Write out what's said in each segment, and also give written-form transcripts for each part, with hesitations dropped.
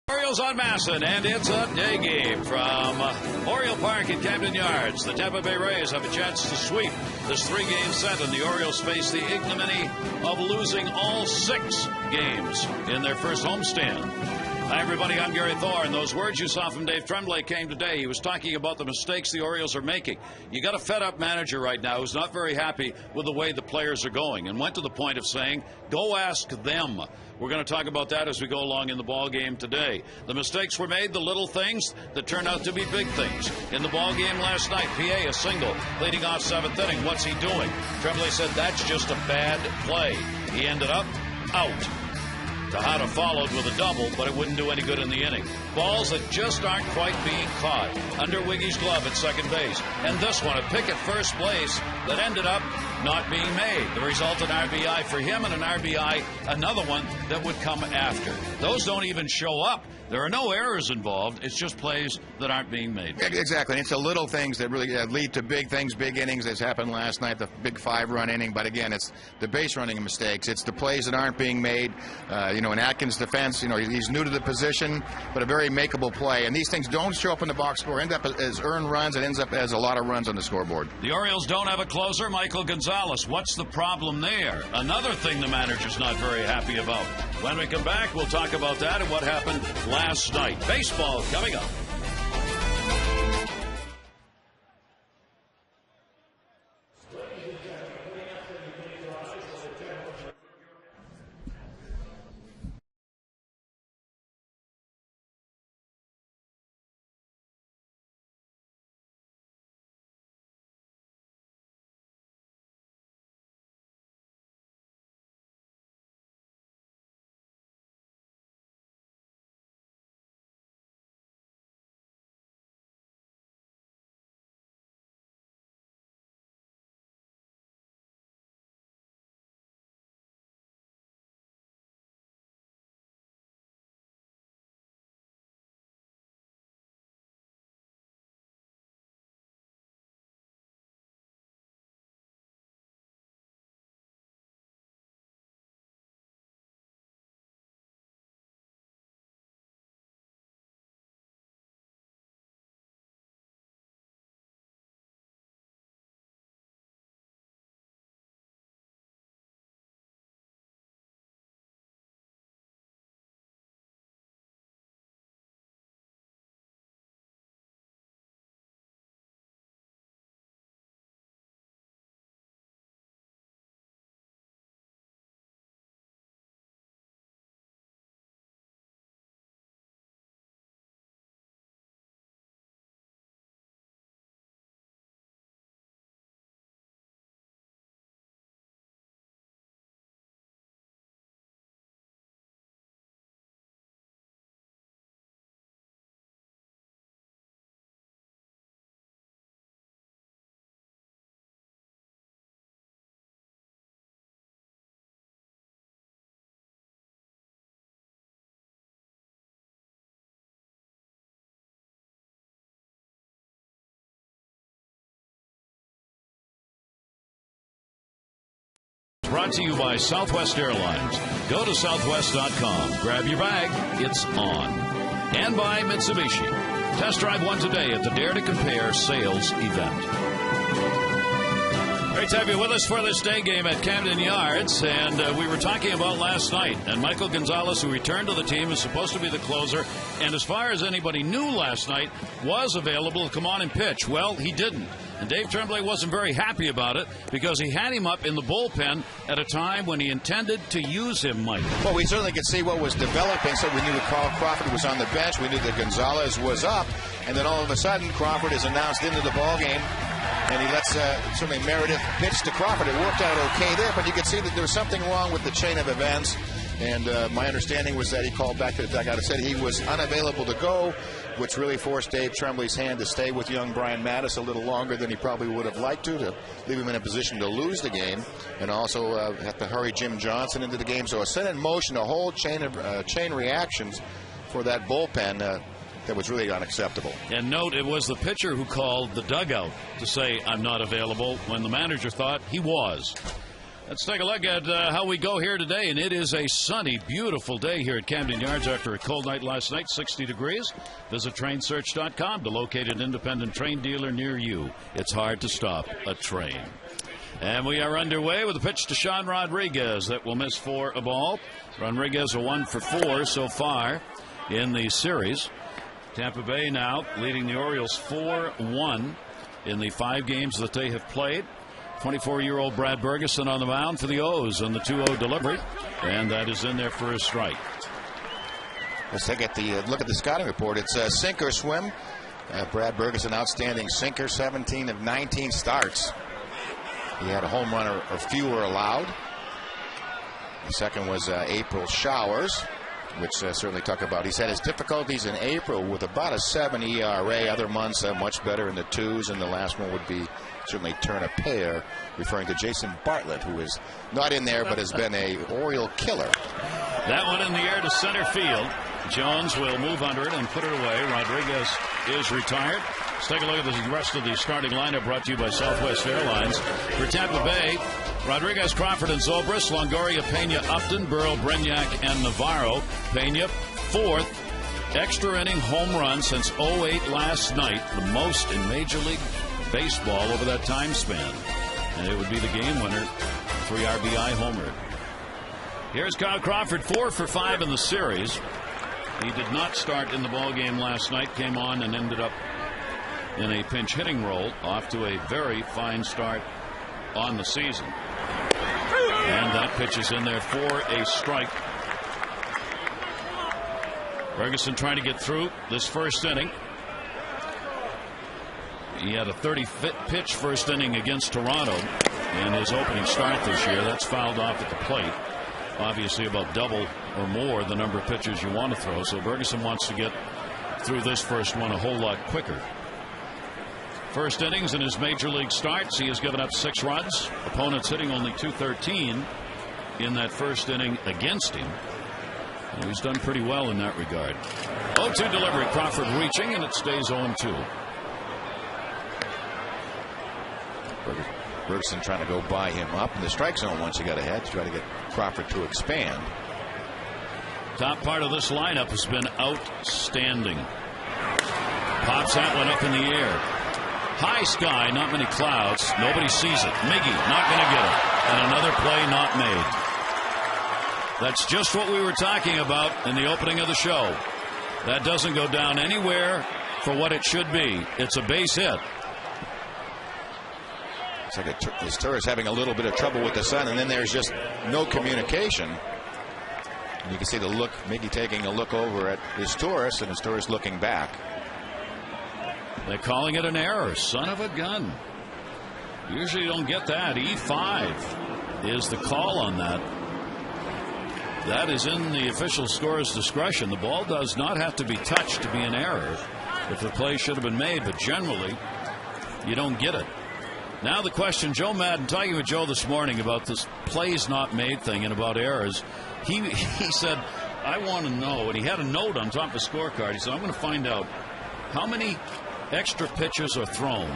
Orioles on Masson, and it's a day game from Oriole Park in Camden Yards. The Tampa Bay Rays have a chance to sweep this three-game set, and the Orioles face the ignominy of losing all 6 games in their first homestand. Hi, everybody. I'm Gary Thor, and those words you saw from Dave Tremblay came today. He was talking about the mistakes the Orioles are making. You got a fed-up manager right now who's not very happy with the way the players are going, and went to the point of saying, go ask them. We're going to talk about that as we go along in the ball game today. The mistakes were made, the little things that turned out to be big things. In the ball game last night, PA a single, leading off 7th inning. What's he doing? Tremblay said that's just a bad play. He ended up out. Tejada followed with a double, but it wouldn't do any good in the inning. Balls that just aren't quite being caught. Under Wiggy's glove at second base. And this one, a pick at first place that ended up not being made. The result, an RBI for him, and an RBI, another one that would come after. Those don't even show up. There are no errors involved. It's just plays that aren't being made. Exactly. And it's the little things that really lead to big things, big innings, as happened last night, the big 5-run inning. But again, it's the base running mistakes. It's the plays that aren't being made. In Atkins' defense, he's new to the position, but a very makeable play. And these things don't show up in the box score, end up as earned runs. It ends up as a lot of runs on the scoreboard. The Orioles don't have a closer, Michael Gonzalez. What's the problem there? Another thing the manager's not very happy about. When we come back, we'll talk about that and what happened last night. Baseball coming up. Brought to you by Southwest Airlines. Go to southwest.com. Grab your bag. It's on. And by Mitsubishi. Test drive one today at the Dare to Compare sales event. Great to have you with us for this day game at Camden Yards. And we were talking about last night. And Michael Gonzalez, who returned to the team, is supposed to be the closer. And as far as anybody knew last night, was available to come on and pitch. Well, he didn't. And Dave Tremblay wasn't very happy about it because he had him up in the bullpen at a time when he intended to use him, Mike. Well, we certainly could see what was developing. So we knew that Carl Crawford was on the bench. We knew that Gonzalez was up. And then all of a sudden, Crawford is announced into the ballgame. And he lets certainly Meredith pitch to Crawford. It worked out okay there, but you could see that there was something wrong with the chain of events. And my understanding was that he called back to the dugout and said he was unavailable to go, which really forced Dave Tremblay's hand to stay with young Brian Matusz a little longer than he probably would have liked to leave him in a position to lose the game, and also have to hurry Jim Johnson into the game. So it set in motion a whole chain reactions for that bullpen that was really unacceptable. And note, it was the pitcher who called the dugout to say, I'm not available, when the manager thought he was. Let's take a look at how we go here today, and it is a sunny, beautiful day here at Camden Yards after a cold night last night, 60 degrees. Visit trainsearch.com to locate an independent train dealer near you. It's hard to stop a train. And we are underway with a pitch to Sean Rodriguez that will miss for a ball. Rodriguez a 1 for 4 so far in the series. Tampa Bay now leading the Orioles 4-1 in the 5 games that they have played. 24-year-old Brad Bergeson on the mound for the O's on the 2-0 delivery, and that is in there for a strike. Let's take a look at the scouting report. It's a sink or swim. Brad Bergeson, outstanding sinker, 17 of 19 starts. He had a home run or fewer allowed. The second was April Showers, which certainly talk about. He's had his difficulties in April with about a 7 ERA. Other months much better in the 2s, and the last one would be certainly turn a pair, referring to Jason Bartlett, who is not in there but has been a Oriole killer. That one in the air to center field. Jones will move under it and put it away. Rodriguez is retired. Let's take a look at the rest of the starting lineup brought to you by Southwest Airlines. For Tampa Bay, Rodriguez, Crawford, and Zobrist, Longoria, Pena, Upton, Burrow, Brignac, and Navarro. Pena, 4th extra inning home run since 08 last night, the most in Major League Baseball over that time span. And it would be the game winner, 3 RBI homer. Here's Kyle Crawford, 4 for 5 in the series. He did not start in the ball game last night, came on and ended up in a pinch hitting role, off to a very fine start on the season. And that pitch is in there for a strike. Ferguson trying to get through this first inning. He had a 30-pitch first inning against Toronto in his opening start this year. That's fouled off at the plate. Obviously about double or more the number of pitches you want to throw. So Ferguson wants to get through this first one a whole lot quicker. First innings in his major league starts, he has given up 6 runs. Opponents hitting only .213 in that first inning against him. And he's done pretty well in that regard. 0-2 delivery. Crawford reaching, and it stays 0-2. Bergeson trying to go by him up in the strike zone once he got ahead to try to get Crawford to expand. Top part of this lineup has been outstanding. Pops that one up in the air. High sky, not many clouds. Nobody sees it. Miggy not going to get it. And another play not made. That's just what we were talking about in the opening of the show. That doesn't go down anywhere for what it should be. It's a base hit. It's like his tour is having a little bit of trouble with the sun, and then there's just no communication. And you can see the look, Miggy taking a look over at his tourist, and his tourist looking back. They're calling it an error. Son of a gun. Usually you don't get that. E5 is the call on that. That is in the official scorer's discretion. The ball does not have to be touched to be an error if the play should have been made, but generally you don't get it. Now the question, Joe Madden, talking with Joe this morning about this plays not made thing and about errors, he said, I want to know, and he had a note on top of the scorecard. He said, I'm going to find out how many extra pitches are thrown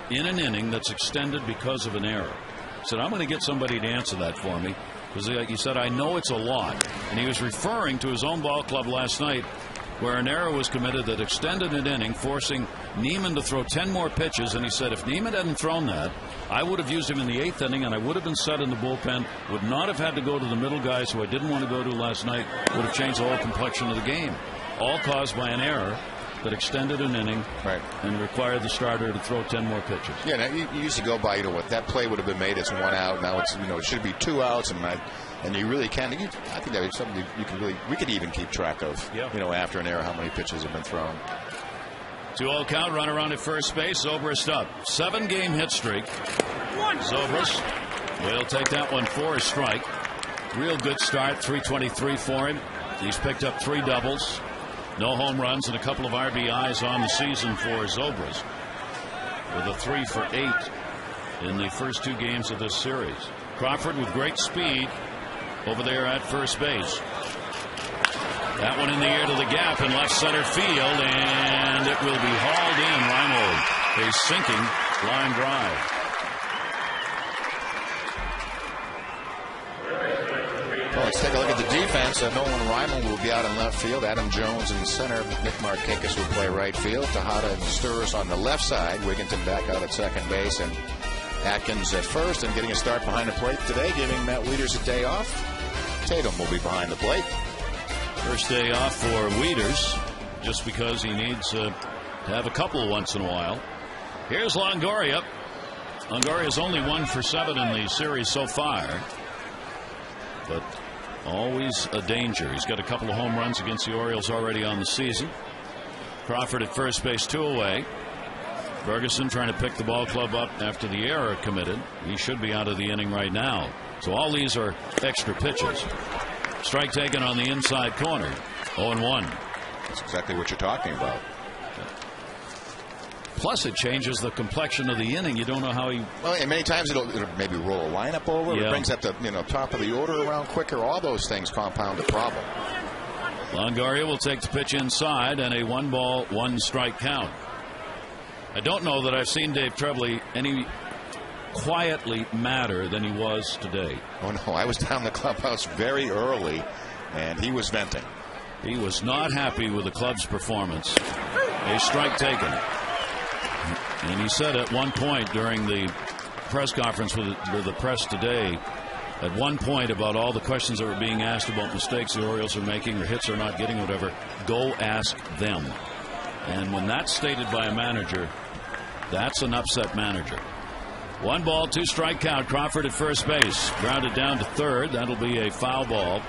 in an inning that's extended because of an error. He said, I'm going to get somebody to answer that for me, because he said, I know it's a lot. And he was referring to his own ball club last night, where an error was committed that extended an inning, forcing Neiman to throw 10 more pitches. And he said, if Neiman hadn't thrown that, I would have used him in the 8th inning, and I would have been set in the bullpen, would not have had to go to the middle guys who I didn't want to go to last night, would have changed the whole complexion of the game. All caused by an error that extended an inning, right, and required the starter to throw 10 more pitches. Yeah, now you used to go by, what that play would have been made, it's 1 out. Now it's, it should be 2 outs, and you really can. I think that is something you can really, we could even keep track of. Yep. After an error, how many pitches have been thrown. 2-0 count, run around at first base. Zobrist up. 7-game hit streak. Zobrist will take that one for a strike. Real good start. 323 for him. He's picked up 3 doubles. No home runs and a couple of RBIs on the season for Zobrist, with a 3 for 8 in the first 2 games of this series. Crawford with great speed over there at first base. That one in the air to the gap in left center field, and it will be hauled in. Reinhold, a sinking line drive. Let's take a look at the defense. Nolan Ryman will be out in left field. Adam Jones in center. Nick Markakis will play right field. Tejada and Sturz on the left side. Wigginton back out at second base. And Atkins at first. And getting a start behind the plate today, giving Matt Wieters a day off. Tatum will be behind the plate. First day off for Wieters, just because he needs to have a couple once in a while. Here's Longoria. Longoria's only 1 for 7 in the series so far, but always a danger. He's got a couple of home runs against the Orioles already on the season. Crawford at first base, 2 away. Ferguson trying to pick the ball club up after the error committed. He should be out of the inning right now. So all these are extra pitches. Strike taken on the inside corner. 0-1. That's exactly what you're talking about. Plus, it changes the complexion of the inning. You don't know how he. Well, and many times it'll maybe roll a lineup over. Yeah. It brings up the top of the order around quicker. All those things compound the problem. Longoria will take the pitch inside, and a 1-ball, 1-strike count. I don't know that I've seen Dave Tremblay any quietly madder than he was today. Oh no, I was down the clubhouse very early, and he was venting. He was not happy with the club's performance. A strike taken. And he said at one point during the press conference with the press today, at one point about all the questions that were being asked about mistakes the Orioles are making or hits they're not getting, whatever, go ask them. And when that's stated by a manager, that's an upset manager. 1 ball, 2-strike count. Crawford at first base. Grounded down to third. That'll be a foul ball.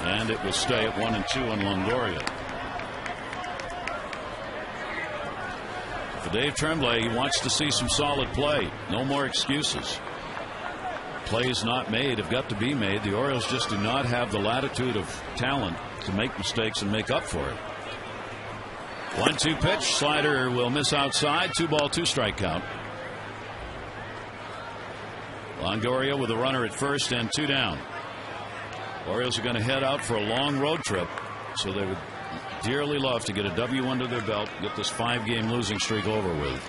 And it will stay at 1-2 on Longoria. For Dave Tremblay, he wants to see some solid play. No more excuses. Plays not made have got to be made. The Orioles just do not have the latitude of talent to make mistakes and make up for it. 1-2 pitch. Slider will miss outside. 2 ball, 2-strike count. Longoria with a runner at first and 2 down. Orioles are going to head out for a long road trip, so they would dearly love to get a W under their belt, get this 5-game losing streak over with.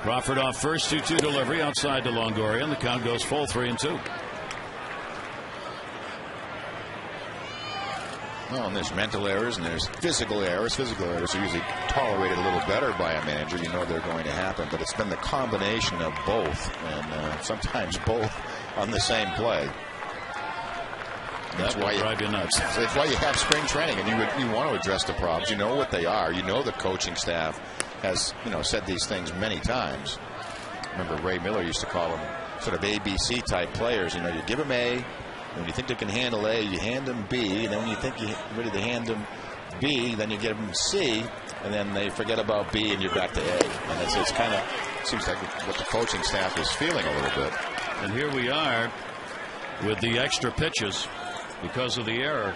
Crawford off first, 2-2 delivery outside to Longoria, and the count goes full 3-2. Well, and there's mental errors and there's physical errors. Physical errors are usually tolerated a little better by a manager. You know they're going to happen, but it's been the combination of both, and sometimes both on the same play. That's why you drive you nuts. That's why you have spring training, and you want to address the problems. You know what they are. You know the coaching staff has said these things many times. Remember Ray Miller used to call them sort of ABC type players. You give them A. When you think they can handle A, you hand them B, and then when you think you're ready to hand them B, then you give them C, and then they forget about B, and you're back to A. And it's kind of seems like what the coaching staff is feeling a little bit. And here we are with the extra pitches because of the error.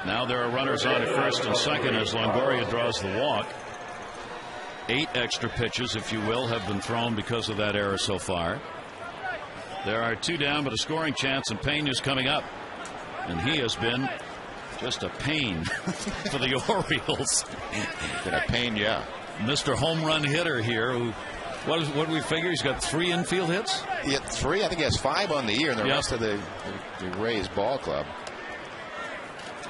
Now there are runners on at first and second as Longoria draws the walk. 8 extra pitches, if you will, have been thrown because of that error so far. There are 2 down, but a scoring chance, and Pena's coming up. And he has been just a pain for the Orioles. Been a pain, yeah. Mr. Home Run hitter here. Who, what do we figure? He's got 3 infield hits? He had 3. I think he has 5 on the year, and the rest of the Rays ball club.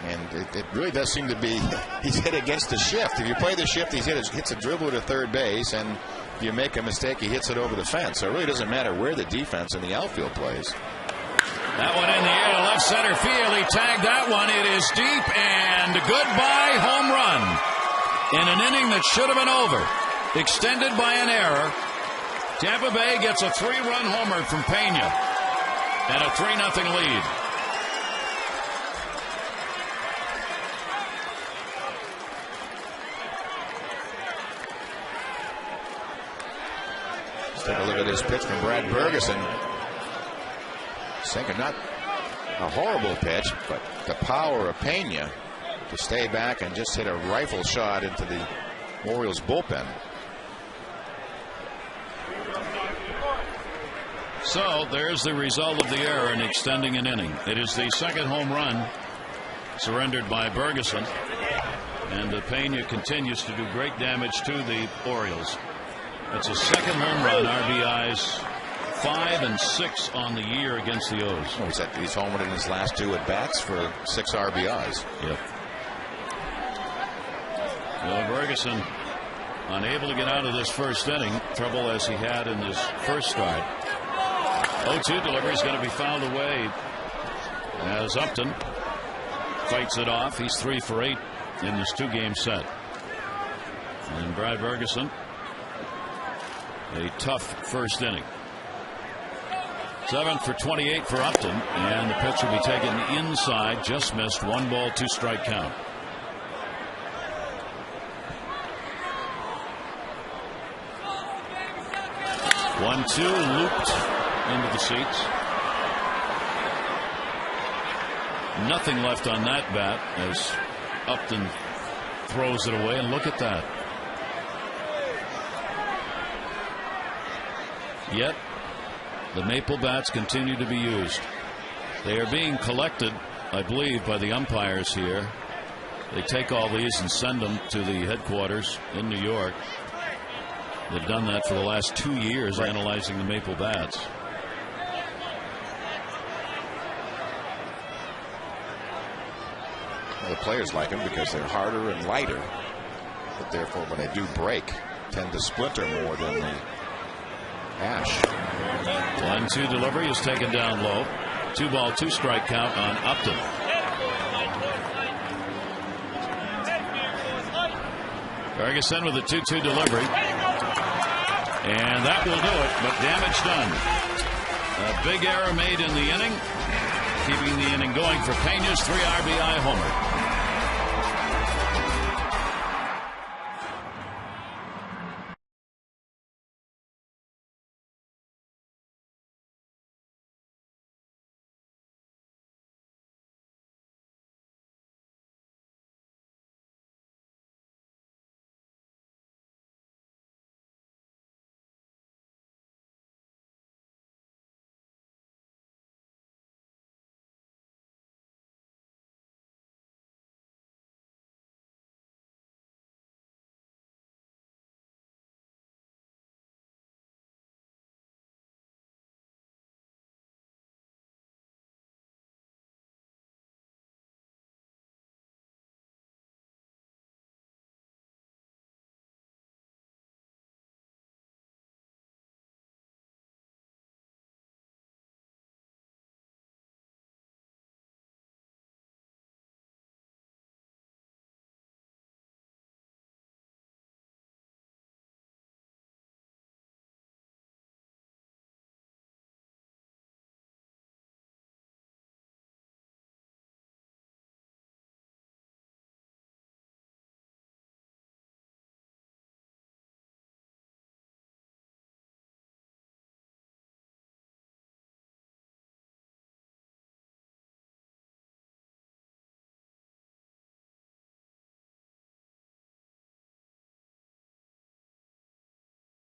And it really does seem to be he's hit against the shift. If you play the shift, he hits a dribble to third base, and if you make a mistake, he hits it over the fence. So it really doesn't matter where the defense in the outfield plays. That one in the air to left center field. He tagged that one. It is deep, and goodbye home run in an inning that should have been over. Extended by an error. Tampa Bay gets a 3-run homer from Pena and a 3-0 lead. Take a look at this pitch from Brad Ferguson. Sinker, not a horrible pitch, but the power of Pena to stay back and just hit a rifle shot into the Orioles bullpen. So there's the result of the error in extending an inning. It is the second home run surrendered by Ferguson, and Pena continues to do great damage to the Orioles. It's a second home run, RBIs 5 and 6 on the year against the O's. Oh, he's homered in his last 2 at bats for 6 RBIs. Yep. Well, Ferguson unable to get out of this first inning. Trouble as he had in his first start. 0-2 delivery is going to be fouled away as Upton fights it off. He's 3 for 8 in this 2-game set. And Brad Ferguson, a tough first inning. 7 for 28 for Upton, and the pitch will be taken inside. Just missed. 1 ball, 2 strike count. One-two looped into the seats. Nothing left on that bat as Upton throws it away, and look at that. Yet the maple bats continue to be used. They are being collected, I believe, by the umpires here. They take all these and send them to the headquarters in New York. They've done that for the last 2 years, right, analyzing the maple bats. Well, the players like them because they're harder and lighter, but therefore when they do break, tend to splinter more than the ash. 1-2 delivery is taken down low. 2 ball, 2 strike count on Upton. Ferguson with a 2-2 delivery. And that will do it, but damage done. A big error made in the inning, keeping the inning going for Pena's 3 RBI homer.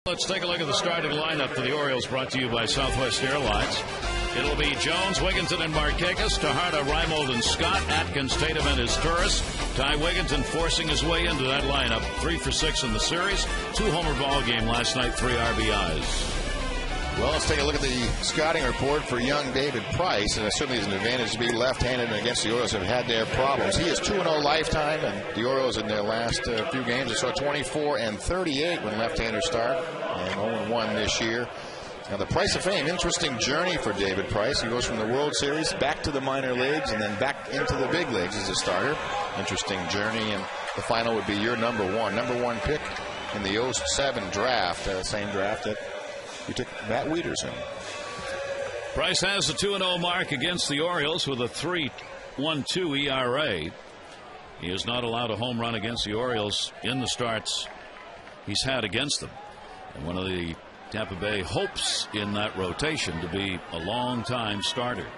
Let's take a look at the starting lineup for the Orioles, brought to you by Southwest Airlines. It'll be Jones, Wigginton, and Markakis, Tejada, Reimold, and Scott, Atkins, Tatum, and his tourists. Ty Wigginton forcing his way into that lineup. 3 for 6 in the series. 2-homer ball game last night, 3 RBIs. Well, let's take a look at the scouting report for young David Price, and it certainly is an advantage to be left-handed against the Orioles have had their problems. He is 2-0 lifetime, and the Orioles in their last few games are 24 and 38 when left-handers start, and 0-1 this year. Now, the Price of Fame, interesting journey for David Price. He goes from the World Series back to the minor leagues and then back into the big leagues as a starter. Interesting journey, and the final would be your number one pick in the 07 draft, same draft that you took Matt Wieters in. Price has a 2-0 mark against the Orioles with a 3.12 ERA. He has not allowed a home run against the Orioles in the starts he's had against them. And one of the Tampa Bay hopes in that rotation to be a long-time starter.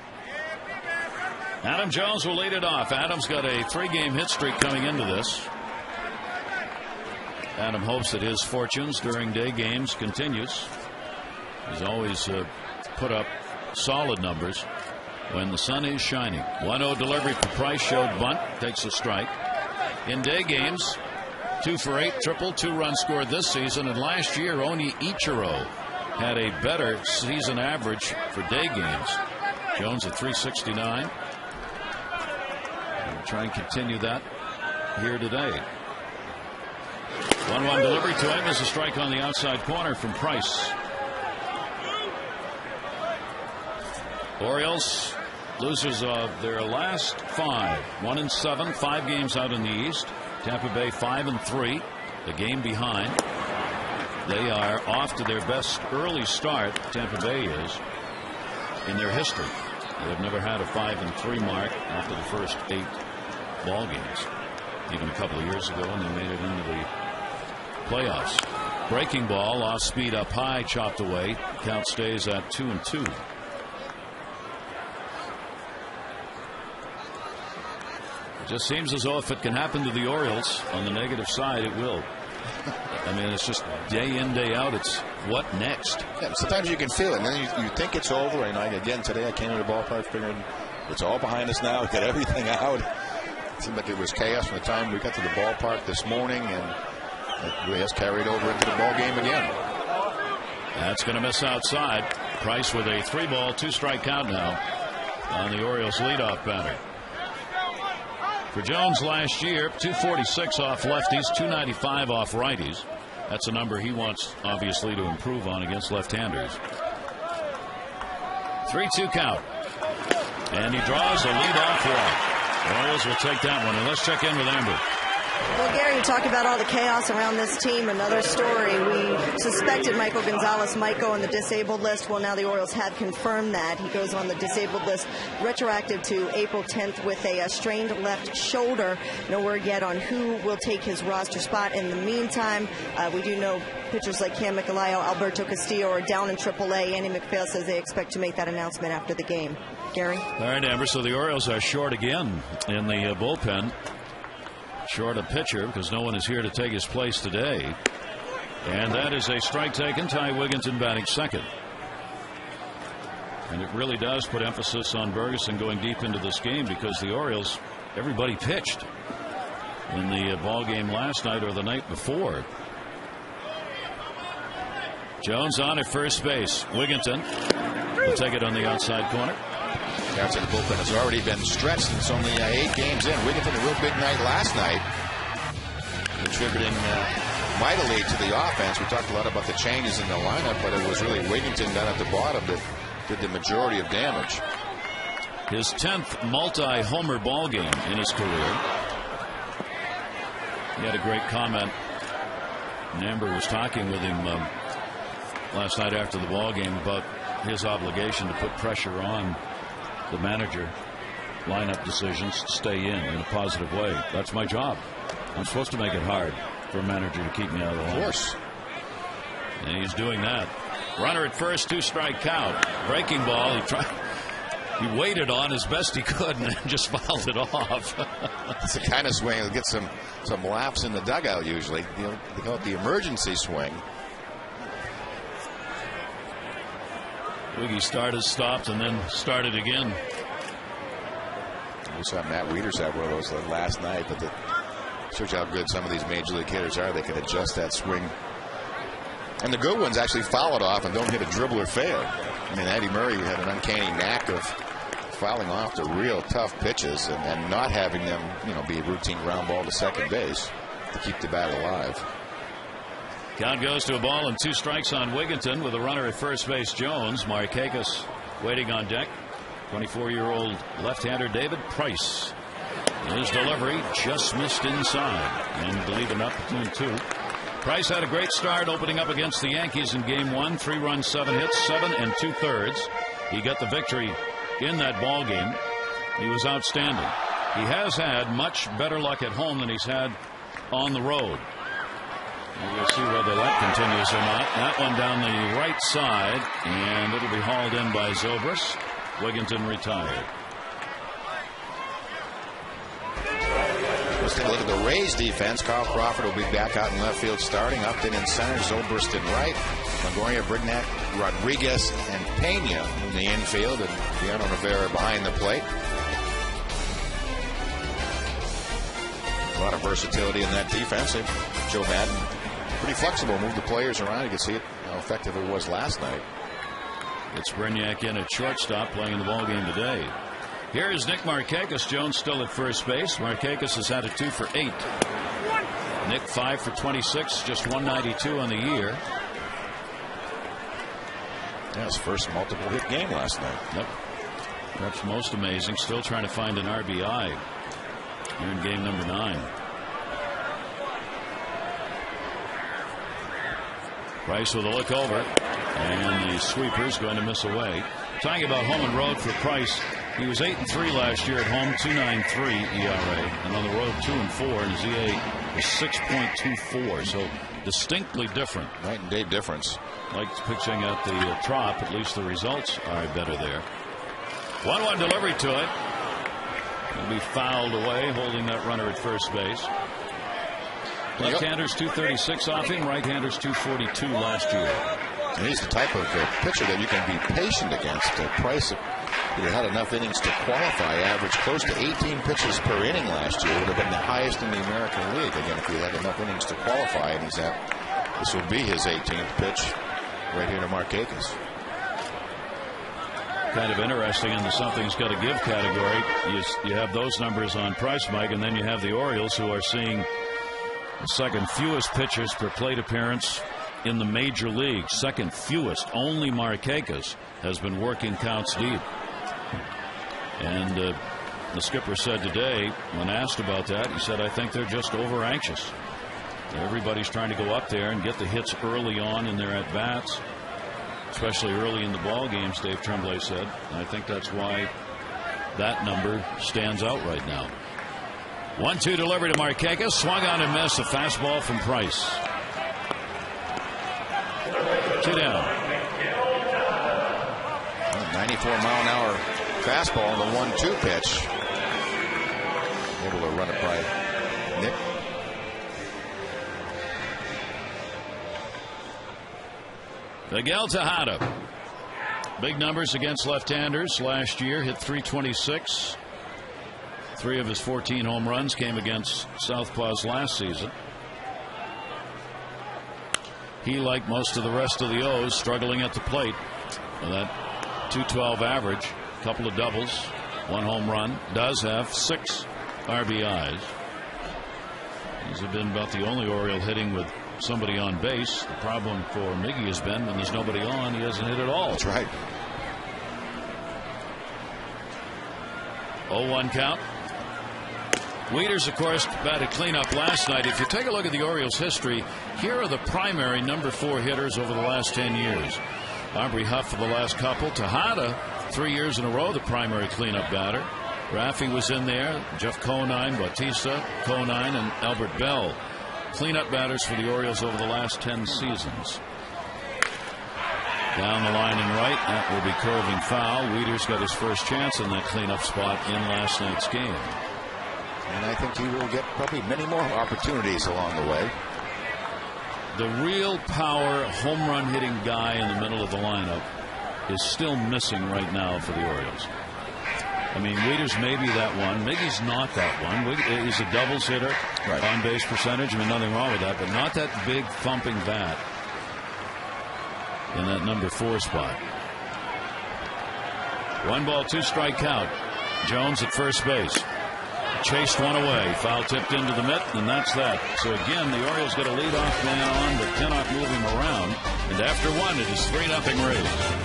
Adam Jones will lead it off. Adam's got a 3-game hit streak coming into this. Adam hopes that his fortunes during day games continues. He's always put up solid numbers when the sun is shining. 1-0 delivery for Price, showed bunt, takes a strike. In day games, 2 for 8, triple, 2 runs scored this season, and last year Oni Ichiro had a better season average for day games. Jones at 369. We'll try and continue that here today. 1-1 delivery to him is a strike on the outside corner from Price. Orioles losers of their last 5. 1-7, 5 games out in the East. Tampa Bay 5-3, the game behind. They are off to their best early start, Tampa Bay is, in their history. They have never had a 5-3 mark after the first 8 ball games. Even a couple of years ago, and they made it into the playoffs. Breaking ball, off speed up high, chopped away. Count stays at 2-2. It just seems as though if it can happen to the Orioles on the negative side, it will. I mean, it's just day in, day out. It's what next? Yeah, sometimes you can feel it, and then you think it's over. And again, today I came to the ballpark figuring it's all behind us now. We got everything out. It seemed like it was chaos from the time we got to the ballpark this morning, and it really has carried over into the ball game again. That's going to miss outside. Price with a 3-ball, 2-strike count now on the Orioles leadoff batter. For Jones last year, 246 off lefties, 295 off righties. That's a number he wants, obviously, to improve on against left-handers. 3-2 count. And he draws a leadoff walk. The Orioles will take that one. And let's check in with Amber. Well, Gary, you talked about all the chaos around this team. Another story. We suspected Michael Gonzalez might go on the disabled list. Well, now the Orioles have confirmed that. He goes on the disabled list retroactive to April 10th with a strained left shoulder. No word yet on who will take his roster spot. In the meantime, we do know pitchers like Cam Micolayo, Alberto Castillo are down in AAA. Andy McPhail says they expect to make that announcement after the game. Gary? All right, Amber. So the Orioles are short again in the bullpen. Short a pitcher because no one is here to take his place today. And that is a strike taken. Ty Wigginton batting second. And it really does put emphasis on Ferguson going deep into this game because the Orioles, everybody pitched in the ball game last night or the night before. Jones on at first base. Wigginton will take it on the outside corner. Outside the bullpen has already been stretched. It's only 8 games in. Wigginton a real big night last night, contributing mightily to the offense. We talked a lot about the changes in the lineup, but it was really Wigginton down at the bottom that did the majority of damage. His 10th multi-homer ball game in his career. He had a great comment. Amber was talking with him last night after the ball game about his obligation to put pressure on the manager, lineup decisions to stay in a positive way. That's my job. I'm supposed to make it hard for a manager to keep me out of the line. Of course. And he's doing that. Runner at first, 2-strike count. Breaking ball. He waited on as best he could and then just fouled it off. It's the kind of swing that gets some laps in the dugout usually. They call it the emergency swing. Wiggy started, stopped, and then started again. We saw Matt Wieters have one of those last night, but shows you how good some of these major league hitters are. They can adjust that swing. And the good ones actually foul it off and don't hit a dribble or fail. I mean, Eddie Murray had an uncanny knack of fouling off the real tough pitches and not having them, be a routine ground ball to second base to keep the bat alive. Count goes to a ball and 2 strikes on Wigginton with a runner at first base. Jones. Markakis waiting on deck. 24-year-old left-hander David Price. His delivery just missed inside and believe it not between 2. Price had a great start opening up against the Yankees in game 1. 3 runs, 7 hits, 7 2/3. He got the victory in that ball game. He was outstanding. He has had much better luck at home than he's had on the road. We'll see whether that continues or not. That one down the right side, and it'll be hauled in by Zobrist. Wigginton retired. Let's take a look at the Rays defense. Carl Crawford will be back out in left field starting. Upton in center, Zobrist in right. Longoria, Brignac, Rodriguez, and Pena in the infield, and Deano Rivera behind the plate. A lot of versatility in that defense. Joe Madden pretty flexible, move the players around. You can see it how effective it was last night. It's Brignac in at shortstop, playing in the ball game today. Here is Nick Markakis. Jones still at first base. Markakis has had a 2 for 8. Nick 5 for 26, just 192 on the year. Yeah, his first multiple hit game last night. Yep. Perhaps most amazing, still trying to find an RBI here in game number 9. Price with a look over, and the sweeper's going to miss away. Talking about home and road for Price, he was 8-3 last year at home, 2.93 ERA, and on the road 2-4, and his EA was 6.24. So distinctly different. Night and day difference. Like pitching at the Trop, at least the results are better there. 1-1 delivery to it. It'll be fouled away, holding that runner at first base. Left-handers 236 off him, right-handers 242 last year. And he's the type of pitcher that you can be patient against. Price, if he had enough innings to qualify, averaged close to 18 pitches per inning last year. Would have been the highest in the American League. Again, if he had enough innings to qualify, and he's at, this will be his 18th pitch right here to Markakis. Kind of interesting in the something's got to give category. You have those numbers on Price, Mike, and then you have the Orioles, who are seeing the second fewest pitchers per plate appearance in the major league. Second fewest. Only Markakis has been working counts deep. And the skipper said today, when asked about that, he said, I think they're just over anxious. Everybody's trying to go up there and get the hits early on in their at bats, especially early in the ball games, Dave Tremblay said. And I think that's why that number stands out right now. 1-2 delivery to Markakis. Swung on and missed. A fastball from Price. 2 down. 94-mile-an-hour fastball on the 1-2 pitch. Able to run it by Nick. Miguel Tejada. Big numbers against left-handers last year. Hit .326. 3 of his 14 home runs came against southpaws last season. He, like most of the rest of the O's, struggling at the plate with that .212 average. A couple of doubles, 1 home run. Does have 6 RBIs. He's been about the only Oriole hitting with somebody on base. The problem for Miggy has been when there's nobody on, he doesn't hit at all. That's right. 0-1 count. Wieters, of course, batted cleanup last night. If you take a look at the Orioles' history, here are the primary number 4 hitters over the last 10 years. Aubrey Huff for the last couple. Tejada, 3 years in a row, the primary cleanup batter. Raffy was in there. Jeff Conine, Bautista, Conine, and Albert Bell. Cleanup batters for the Orioles over the last 10 seasons. Down the line and right, that will be curving foul. Wieters got his first chance in that cleanup spot in last night's game. And I think he will get probably many more opportunities along the way. The real power home run hitting guy in the middle of the lineup is still missing right now for the Orioles. I mean, Wieters may be that one. Miggy's not that one. He's a doubles hitter, right. On base percentage. I mean, nothing wrong with that, but not that big thumping bat in that number 4 spot. 1 ball, 2 strike count. Jones at first base. Chased one away. Foul tipped into the mitt, and that's that. So again, the Orioles get a leadoff man on, but cannot move him around. And after 1, it is 3-0 Rays.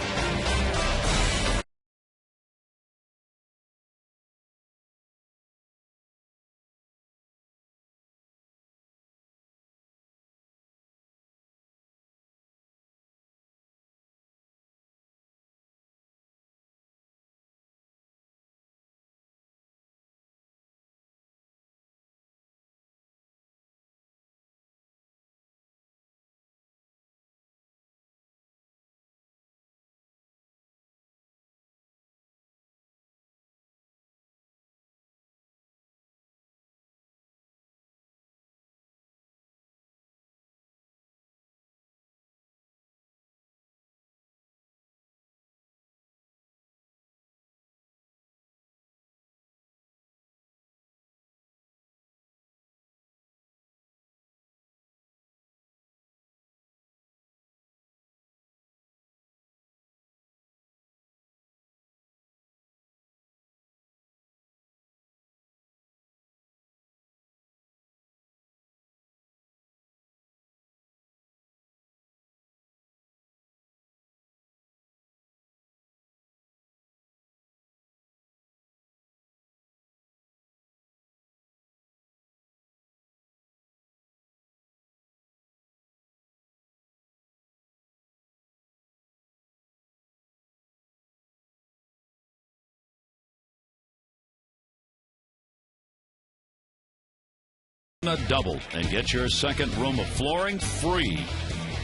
A double and get your second room of flooring free.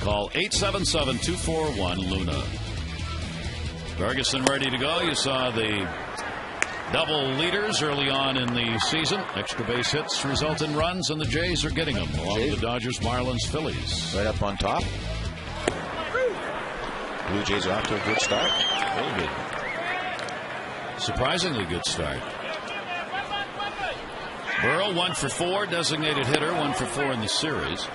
Call 877-241-LUNA. Ferguson ready to go. You saw the double leaders early on in the season. Extra base hits result in runs, and the Jays are getting them along with the Dodgers, Marlins, Phillies. Right up on top. Blue Jays off to a good start. Really good. Surprisingly good start. Burrow 1 for 4, designated hitter, 1 for 4 in the series.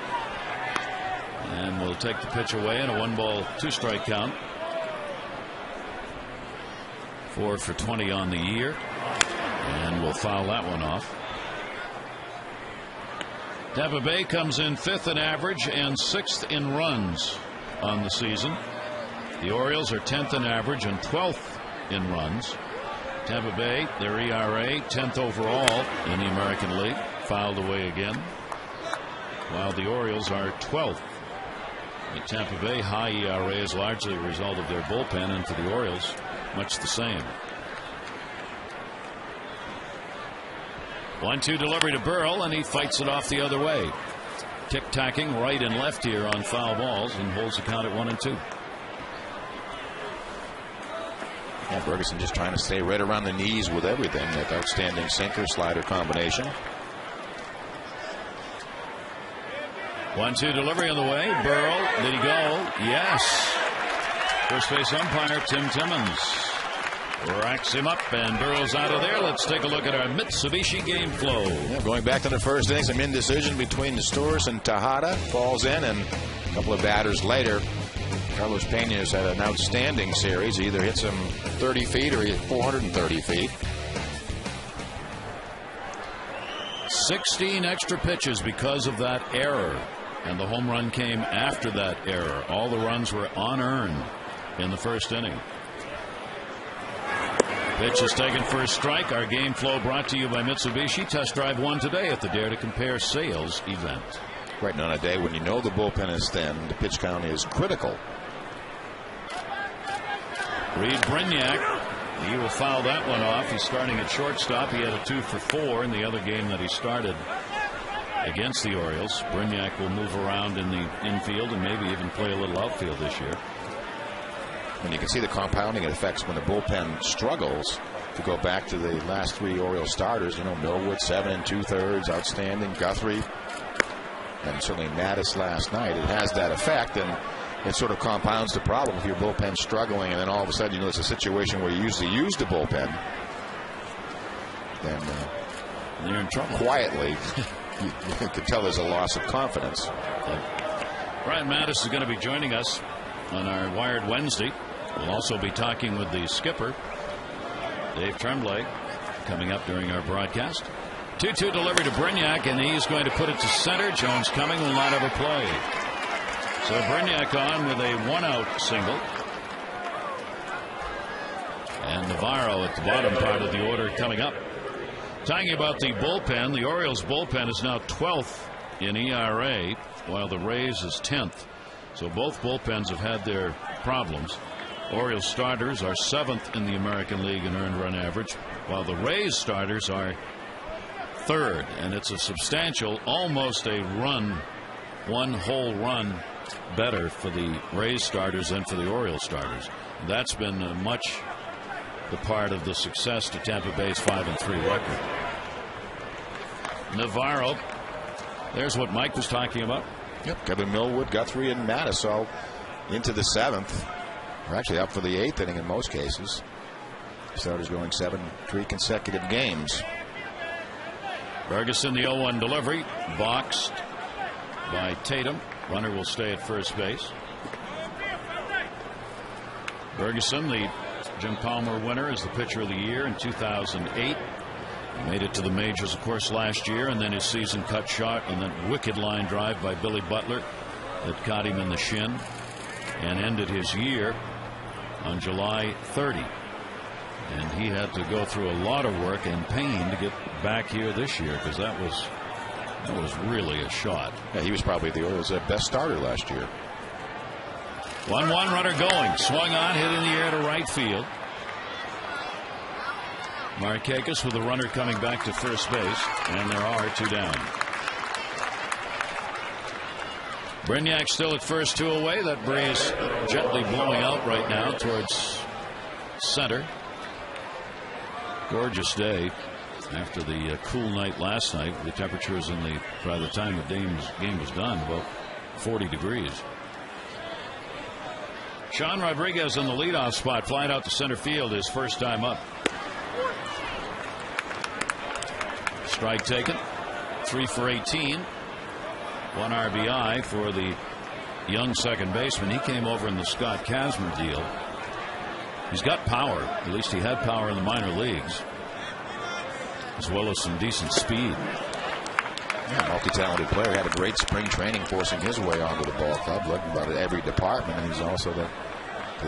And we'll take the pitch away in a 1-ball, 2-strike count. 4 for 20 on the year. And we'll foul that one off. Tampa Bay comes in 5th in average and 6th in runs on the season. The Orioles are 10th in average and 12th in runs. Tampa Bay, their ERA, 10th overall in the American League, fouled away again, while the Orioles are 12th. The Tampa Bay high ERA is largely a result of their bullpen, and for the Orioles, much the same. 1-2 delivery to Burrell, and he fights it off the other way. Tick-tacking right and left here on foul balls and holds the count at 1-2. Yeah, Ferguson just trying to stay right around the knees with everything. That outstanding sinker slider combination. 1-2 delivery on the way. Burrell, did he go? Yes. First base umpire Tim Timmons racks him up, and Burrell's out of there. Let's take a look at our Mitsubishi game flow. Yeah, going back to the first inning, some indecision between the Stores and Tejada. Falls in, and a couple of batters later, Carlos Pena has had an outstanding series. He either hits him 30 feet or 430 feet. 16 extra pitches because of that error, and the home run came after that error. All the runs were unearned in the first inning. Pitch is taken for a strike. Our game flow brought to you by Mitsubishi. Test drive one today at the Dare to Compare sales event. Right, on a day when you know the bullpen is thin, the pitch count is critical. Reed Brignac, he will foul that one off. He's starting at shortstop. He had a 2 for 4 in the other game that he started against the Orioles. Brignac will move around in the infield and maybe even play a little outfield this year. And you can see the compounding effects when the bullpen struggles. To go back to the last 3 Orioles starters, you know, Millwood 7 2/3, outstanding. Guthrie, and certainly Matusz last night. It has that effect, and it sort of compounds the problem if your bullpen's struggling, and then all of a sudden, you know, it's a situation where you usually use the bullpen. Then you're in trouble. Quietly, you can tell there's a loss of confidence. Brian Matusz is going to be joining us on our Wired Wednesday. We'll also be talking with the skipper, Dave Tremblay, coming up during our broadcast. 2-2 delivery to Brignac, and he's going to put it to center. Jones coming, will not have a play. So Brignac on with a 1-out single. And Navarro at the bottom part of the order coming up. Talking about the bullpen, the Orioles bullpen is now 12th in ERA, while the Rays is 10th. So both bullpens have had their problems. Orioles starters are 7th in the American League in earned run average, while the Rays starters are 3rd, and it's a substantial, almost a run, one whole run better for the Rays starters than for the Orioles starters. That's been much the part of the success to Tampa Bay's 5-3 record. Navarro, there's what Mike was talking about. Yep, Kevin Millwood, Guthrie, and Matusz all into the 7th. We're actually up for the 8th inning in most cases. Starters going 7-3 consecutive games. Ferguson, the 0-1 delivery, boxed by Tatum. Runner will stay at first base. Ferguson, the Jim Palmer winner, is the pitcher of the year in 2008. He made it to the majors, of course, last year, and then his season cut short, and then wicked line drive by Billy Butler that caught him in the shin and ended his year on July 30. And he had to go through a lot of work and pain to get back here this year, because that was really a shot. Yeah, he was probably the Orioles' best starter last year. 1-1 runner going, swung on, hit in the air to right field. Markakis with a runner coming back to first base, and there are 2 down. Brignac still at first, 2 away. That breeze gently blowing out right now towards center. Gorgeous day after the cool night last night. The temperatures by the time the game was done, about 40 degrees. Sean Rodriguez in the leadoff spot, flying out to center field, his first time up. Strike taken. 3 for 18. 1 RBI for the young second baseman. He came over in the Scott Kazmir deal. He's got power. At least he had power in the minor leagues, as well as some decent speed. Yeah, multi-talented player. Had a great spring training, forcing his way onto the ball club. Looking about at every department, and he's also the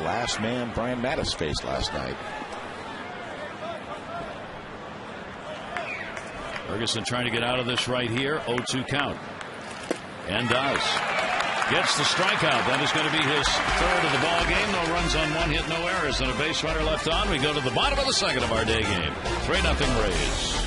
last man Brian Matusz faced last night. Ferguson trying to get out of this right here. 0-2 count. And does. Gets the strikeout. That is going to be his third of the ball game. No runs on 1 hit, no errors, and a base runner left on. We go to the bottom of the second of our day game. 3-0 Rays.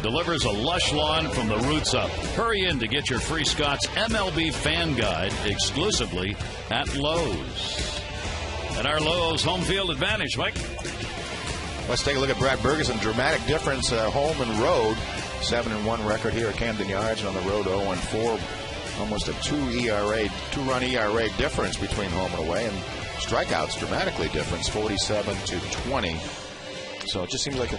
Delivers a lush lawn from the roots up. Hurry in to get your free Scott's MLB fan guide exclusively at Lowe's. And our Lowe's home field advantage, Mike. Let's take a look at Brad Ferguson. Dramatic difference, home and road. 7-1 record here at Camden Yards, on the road 0-4. Almost a 2-run ERA difference between home and away, and strikeouts dramatically difference, 47-20. So it just seems like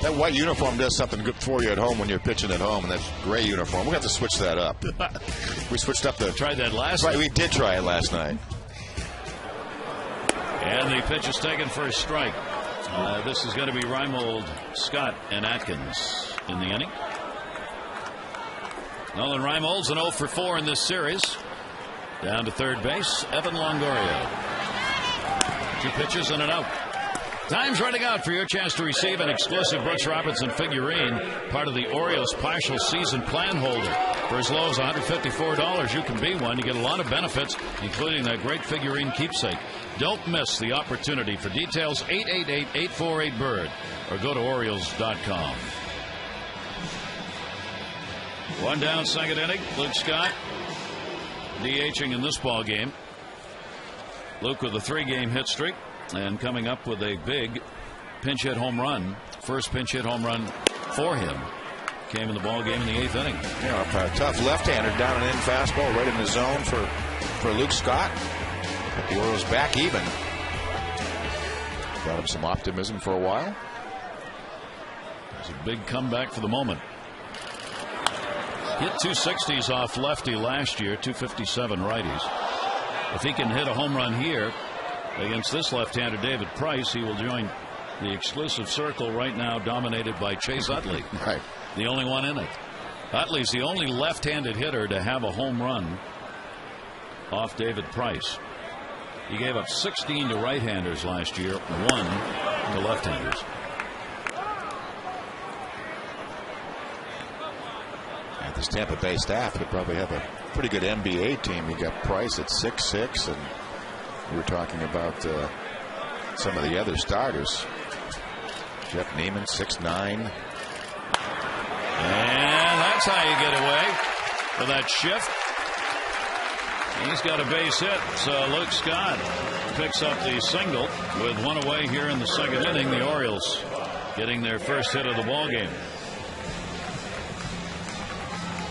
that white uniform does something good for you at home when you're pitching at home, and that gray uniform, we're going to have to switch that up. We switched up the... Tried that last night. We did try it last night. And the pitch is taken for a strike. This is going to be Reimold, Scott, and Atkins in the inning. Nolan Reimold's an 0 for 4 in this series. Down to third base, Evan Longoria. 2 pitches and an out. Time's running out for your chance to receive an exclusive Brooks Robertson figurine, part of the Orioles partial season plan holder. For as low as $154, you can be one. You get a lot of benefits, including that great figurine keepsake. Don't miss the opportunity. For details, 888-848-BIRD, or go to Orioles.com. 1 down, second inning. Luke Scott DHing in this ball game. Luke with a 3-game hit streak, and coming up with a big pinch hit home run. First pinch hit home run for him came in the ball game in the 8th inning. Yeah, a tough left-hander, down and in fastball right in the zone for Luke Scott. But the Orioles back even. Got him some optimism for a while. It's a big comeback for the moment. Hit 260s off lefty last year, 257 righties. If he can hit a home run here against this left-hander David Price, he will join the exclusive circle right now dominated by Chase Utley. Right. The only one in it. Utley's the only left-handed hitter to have a home run off David Price. He gave up 16 to right-handers last year, 1 to left-handers. this Tampa Bay staff could probably have a pretty good NBA team. You got Price at 6'6", and we were talking about some of the other starters. Jeff Neiman, 6'9". And that's how you get away with that shift. He's got a base hit, so Luke Scott picks up the single with one away here in the second inning. The Orioles getting their first hit of the ball game.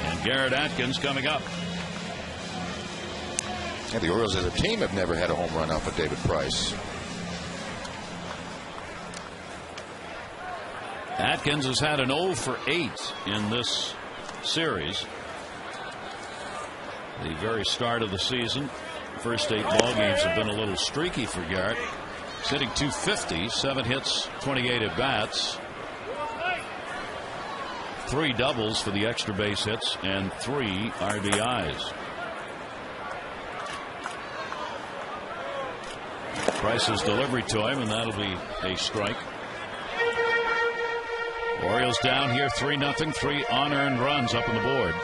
And Garrett Atkins coming up. Yeah, the Orioles as a team have never had a home run off of David Price. Atkins has had an 0 for 8 in this series. The very start of the season, first 8 ball games have been a little streaky for Garrett. He's hitting .250, 7 hits, 28 at bats, 3 doubles for the extra base hits, and 3 RBIs. Price's delivery to him, and that'll be a strike. Orioles down here 3-0, 3 unearned runs up on the board.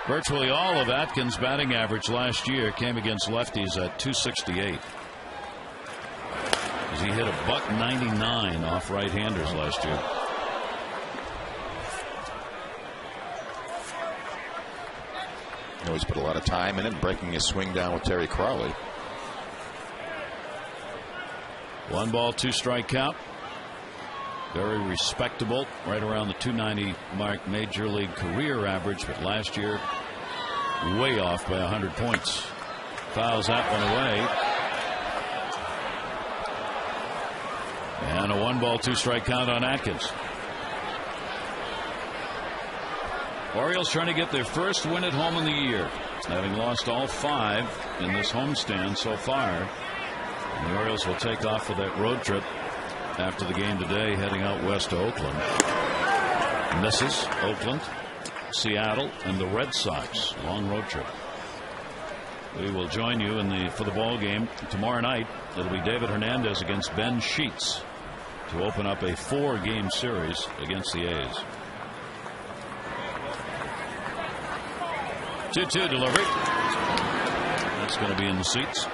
Virtually all of Atkins' batting average last year came against lefties at .268. As he hit a .199 off right-handers last year. You know, he's put a lot of time in it, breaking his swing down with Terry Crowley. 1 ball, 2 strike count. Very respectable, right around the .290 mark, major league career average, but last year way off by 100 points. Fouls that one away. And a 1 ball, 2 strike count on Atkins. Orioles trying to get their first win at home in the year, having lost all 5 in this homestand so far. And the Orioles will take off for that road trip after the game today, heading out west to Oakland. Misses Oakland, Seattle, and the Red Sox. Long road trip. We will join you for the ball game tomorrow night. It'll be David Hernandez against Ben Sheets to open up a 4-game series against the A's. 2-2 delivery. That's going to be in the seats.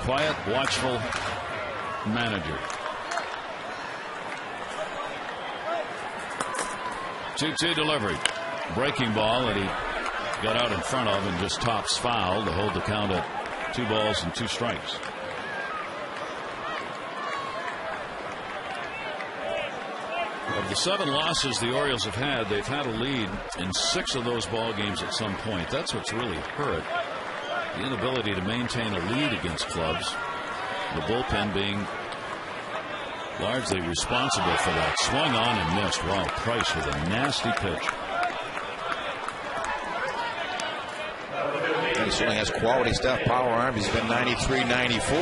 Quiet, watchful manager. 2-2 delivery. Breaking ball that he got out in front of and just tops foul to hold the count at 2 balls and 2 strikes. Of the 7 losses the Orioles have had, they've had a lead in 6 of those ball games at some point. That's what's really hurt. The inability to maintain a lead against clubs. The bullpen being largely responsible for that. Swung on and missed. Wow, Price with a nasty pitch. He certainly has quality stuff. Power arm. He's been 93, 94.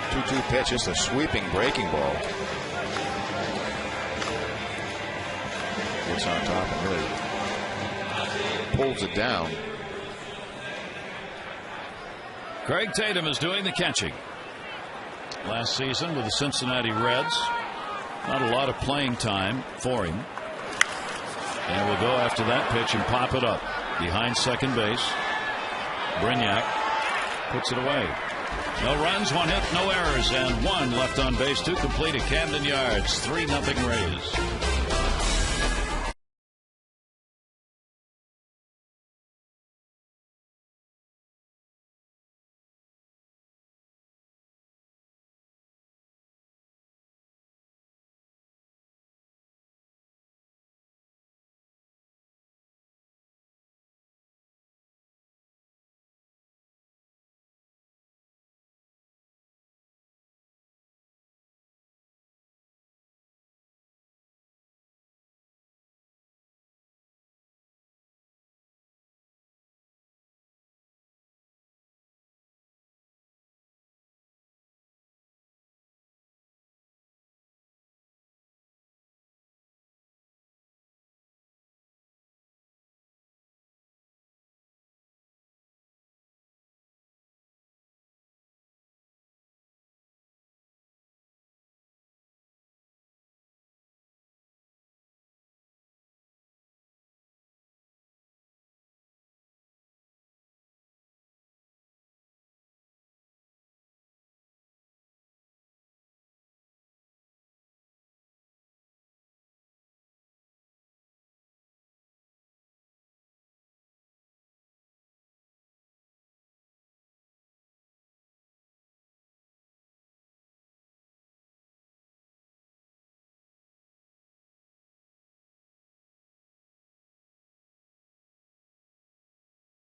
2-2 pitches, a sweeping breaking ball. Gets on top and really pulls it down. Craig Tatum is doing the catching. Last season with the Cincinnati Reds. Not a lot of playing time for him. And we'll go after that pitch and pop it up behind second base. Brignac puts it away. No runs, 1 hit, no errors, and 1 left on base. 2 complete at Camden Yards. 3-0 Rays.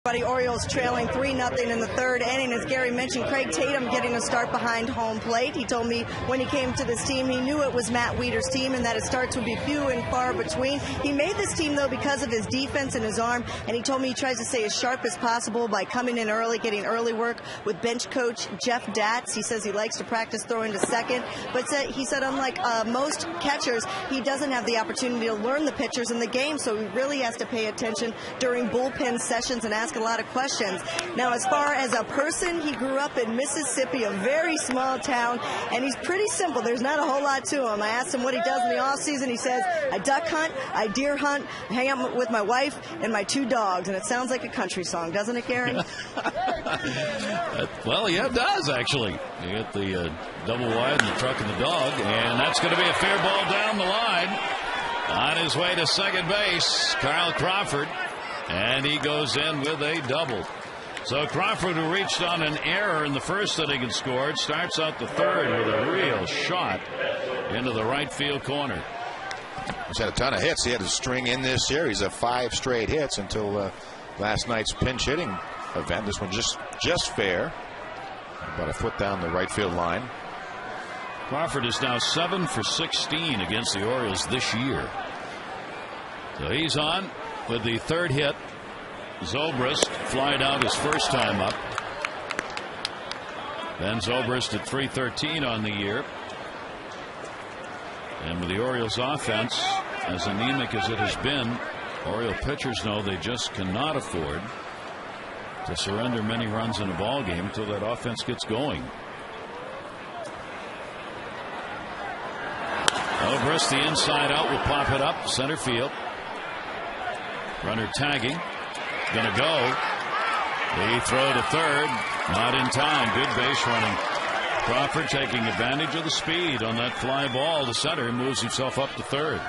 Orioles trailing 3-0 in the third inning. As Gary mentioned, Craig Tatum getting a start behind home plate. He told me when he came to this team, he knew it was Matt Wieder's team and that his starts would be few and far between. He made this team, though, because of his defense and his arm, and he told me he tries to stay as sharp as possible by coming in early, getting early work with bench coach Jeff Datz. He says he likes to practice throwing to second, but he said unlike most catchers, he doesn't have the opportunity to learn the pitchers in the game, so he really has to pay attention during bullpen sessions and ask a lot of questions. Now, as far as a person, he grew up in Mississippi, a very small town, and he's pretty simple. There's not a whole lot to him. I asked him what he does in the off season. He says, I duck hunt, I deer hunt, I hang out with my wife and my 2 dogs, and it sounds like a country song, doesn't it, Gary? Well, yeah, it does, actually. You get the double wide and the truck and the dog, and that's going to be a fair ball down the line. On his way to second base, Carl Crawford. And he goes in with a double. So Crawford, who reached on an error in the first inning and scored, starts out the third with a real shot into the right field corner. He's had a ton of hits. He had a string in this series of 5 straight hits until last night's pinch hitting event. This one just fair. About a foot down the right field line. Crawford is now 7 for 16 against the Orioles this year. So he's on with the third hit. Zobrist flied out his first time up. Ben Zobrist at 313 on the year. And with the Orioles offense as anemic as it has been, Oriole pitchers know they just cannot afford to surrender many runs in a ball game until that offense gets going. Zobrist, the inside out, will pop it up center field. Runner tagging. Gonna go. The throw to third. Not in time. Good base running. Crawford taking advantage of the speed on that fly ball to center. Moves himself up to third.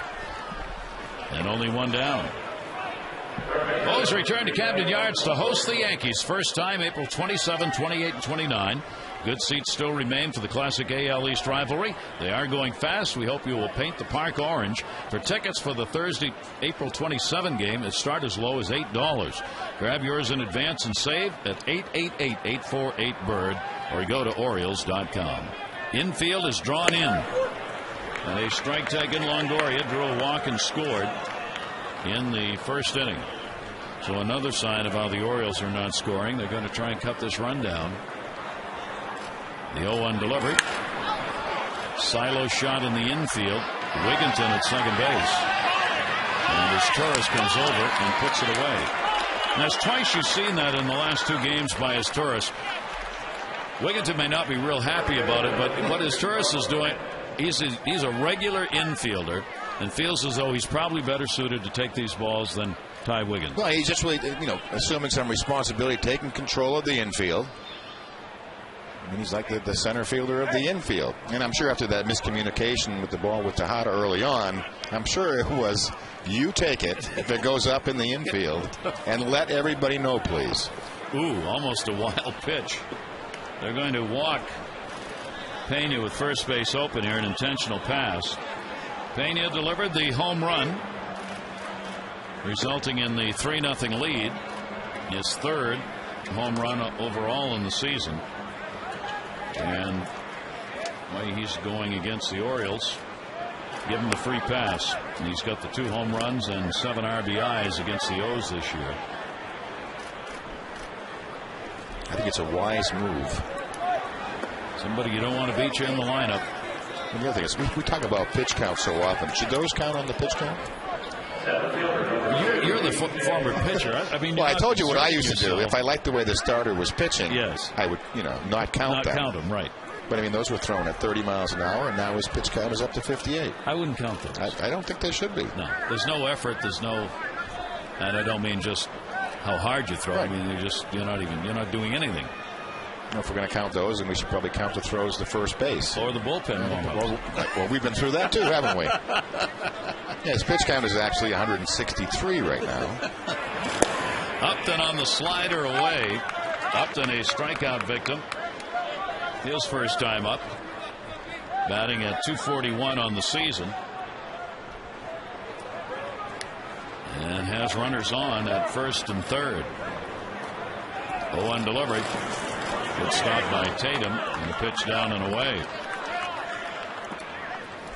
And only one down. O's return to Camden Yards to host the Yankees. First time April 27, 28, and 29. Good seats still remain for the classic AL East rivalry. They are going fast. We hope you will paint the park orange. For tickets for the Thursday, April 27 game, it start as low as $8. Grab yours in advance and save at 888-848-BIRD or go to Orioles.com. Infield is drawn in. And a strike taken. Longoria drew a walk and scored in the first inning. So another sign of how the Orioles are not scoring. They're going to try and cut this run down. The 0-1 delivery. Silo shot in the infield. Wigginton at second base. And as Torres comes over and puts it away. Now, it's twice you've seen that in the last 2 games by Torres. Wigginton may not be real happy about it, but what Torres is doing, he's a regular infielder and feels as though he's probably better suited to take these balls than Ty Wiggins. Well, he's just really, assuming some responsibility, taking control of the infield. I mean, he's like the center fielder of the infield. And I'm sure after that miscommunication with the ball with Tejada early on, I'm sure it was, you take it if it goes up in the infield and let everybody know, please. Ooh, almost a wild pitch. They're going to walk Pena with first base open here, an intentional pass. Pena delivered the home run, resulting in the 3-0 lead. His 3rd home run overall in the season. And the way he's going against the Orioles, give him the free pass. And he's got the 2 home runs and 7 RBIs against the O's this year. I think it's a wise move. Somebody you don't want to beat you in the lineup. And the other thing is, we talk about pitch count so often. Should those count on the pitch count? You're the former pitcher. I mean, well, I told you what I used to do. If I liked the way the starter was pitching, yes, I would, not count them. Not count them, right? But I mean, those were thrown at 30 miles an hour, and now his pitch count is up to 58. I wouldn't count those. I don't think they should be. No, there's no effort. There's no, and I don't mean just how hard you throw. Right. I mean, you're not doing anything. If we're going to count those, then we should probably count the throws to first base. Or the bullpen warm-up. Well, we've been through that too, haven't we? Yeah, his pitch count is actually 163 right now. Upton on the slider away. Upton, a strikeout victim. His first time up. Batting at .241 on the season. And has runners on at first and third. 0-1 delivery. Good stop by Tatum, and the pitch down and away.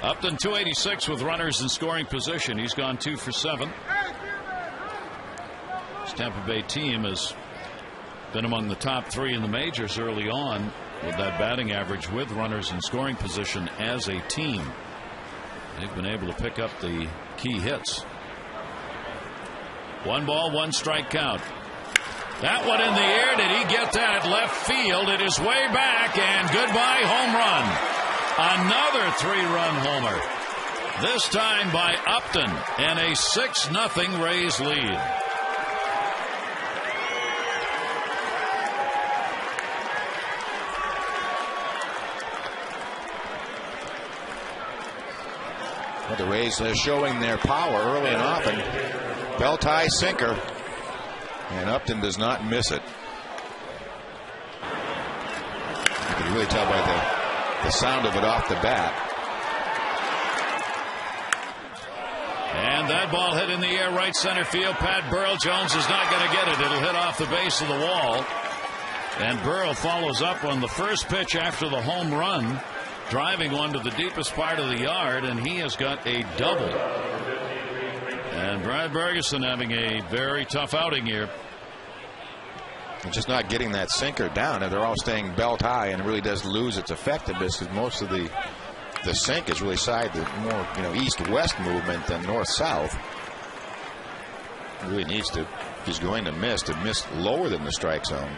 Upton 286 with runners in scoring position. He's gone 2 for 7. His Tampa Bay team has been among the top 3 in the majors early on with that batting average with runners in scoring position as a team. They've been able to pick up the key hits. 1 ball, 1 strike count. That one in the air. Did he get that? Left field. It is way back, and goodbye home run. Another 3-run homer. This time by Upton, and a 6-0 Rays lead. Well, the Rays are showing their power early and often. Belt high sinker, and Upton does not miss it. You can really tell by the sound of it off the bat. And that ball hit in the air right center field. Pat Burrell-Jones is not going to get it. It'll hit off the base of the wall. And Burrell follows up on the first pitch after the home run, driving one to the deepest part of the yard, and he has got a double. And Brad Bergeson having a very tough outing here. And just not getting that sinker down, and they're all staying belt high, and it really does lose its effectiveness because most of the sink is really more east-west movement than north-south. Really needs to, if he's going to miss lower than the strike zone.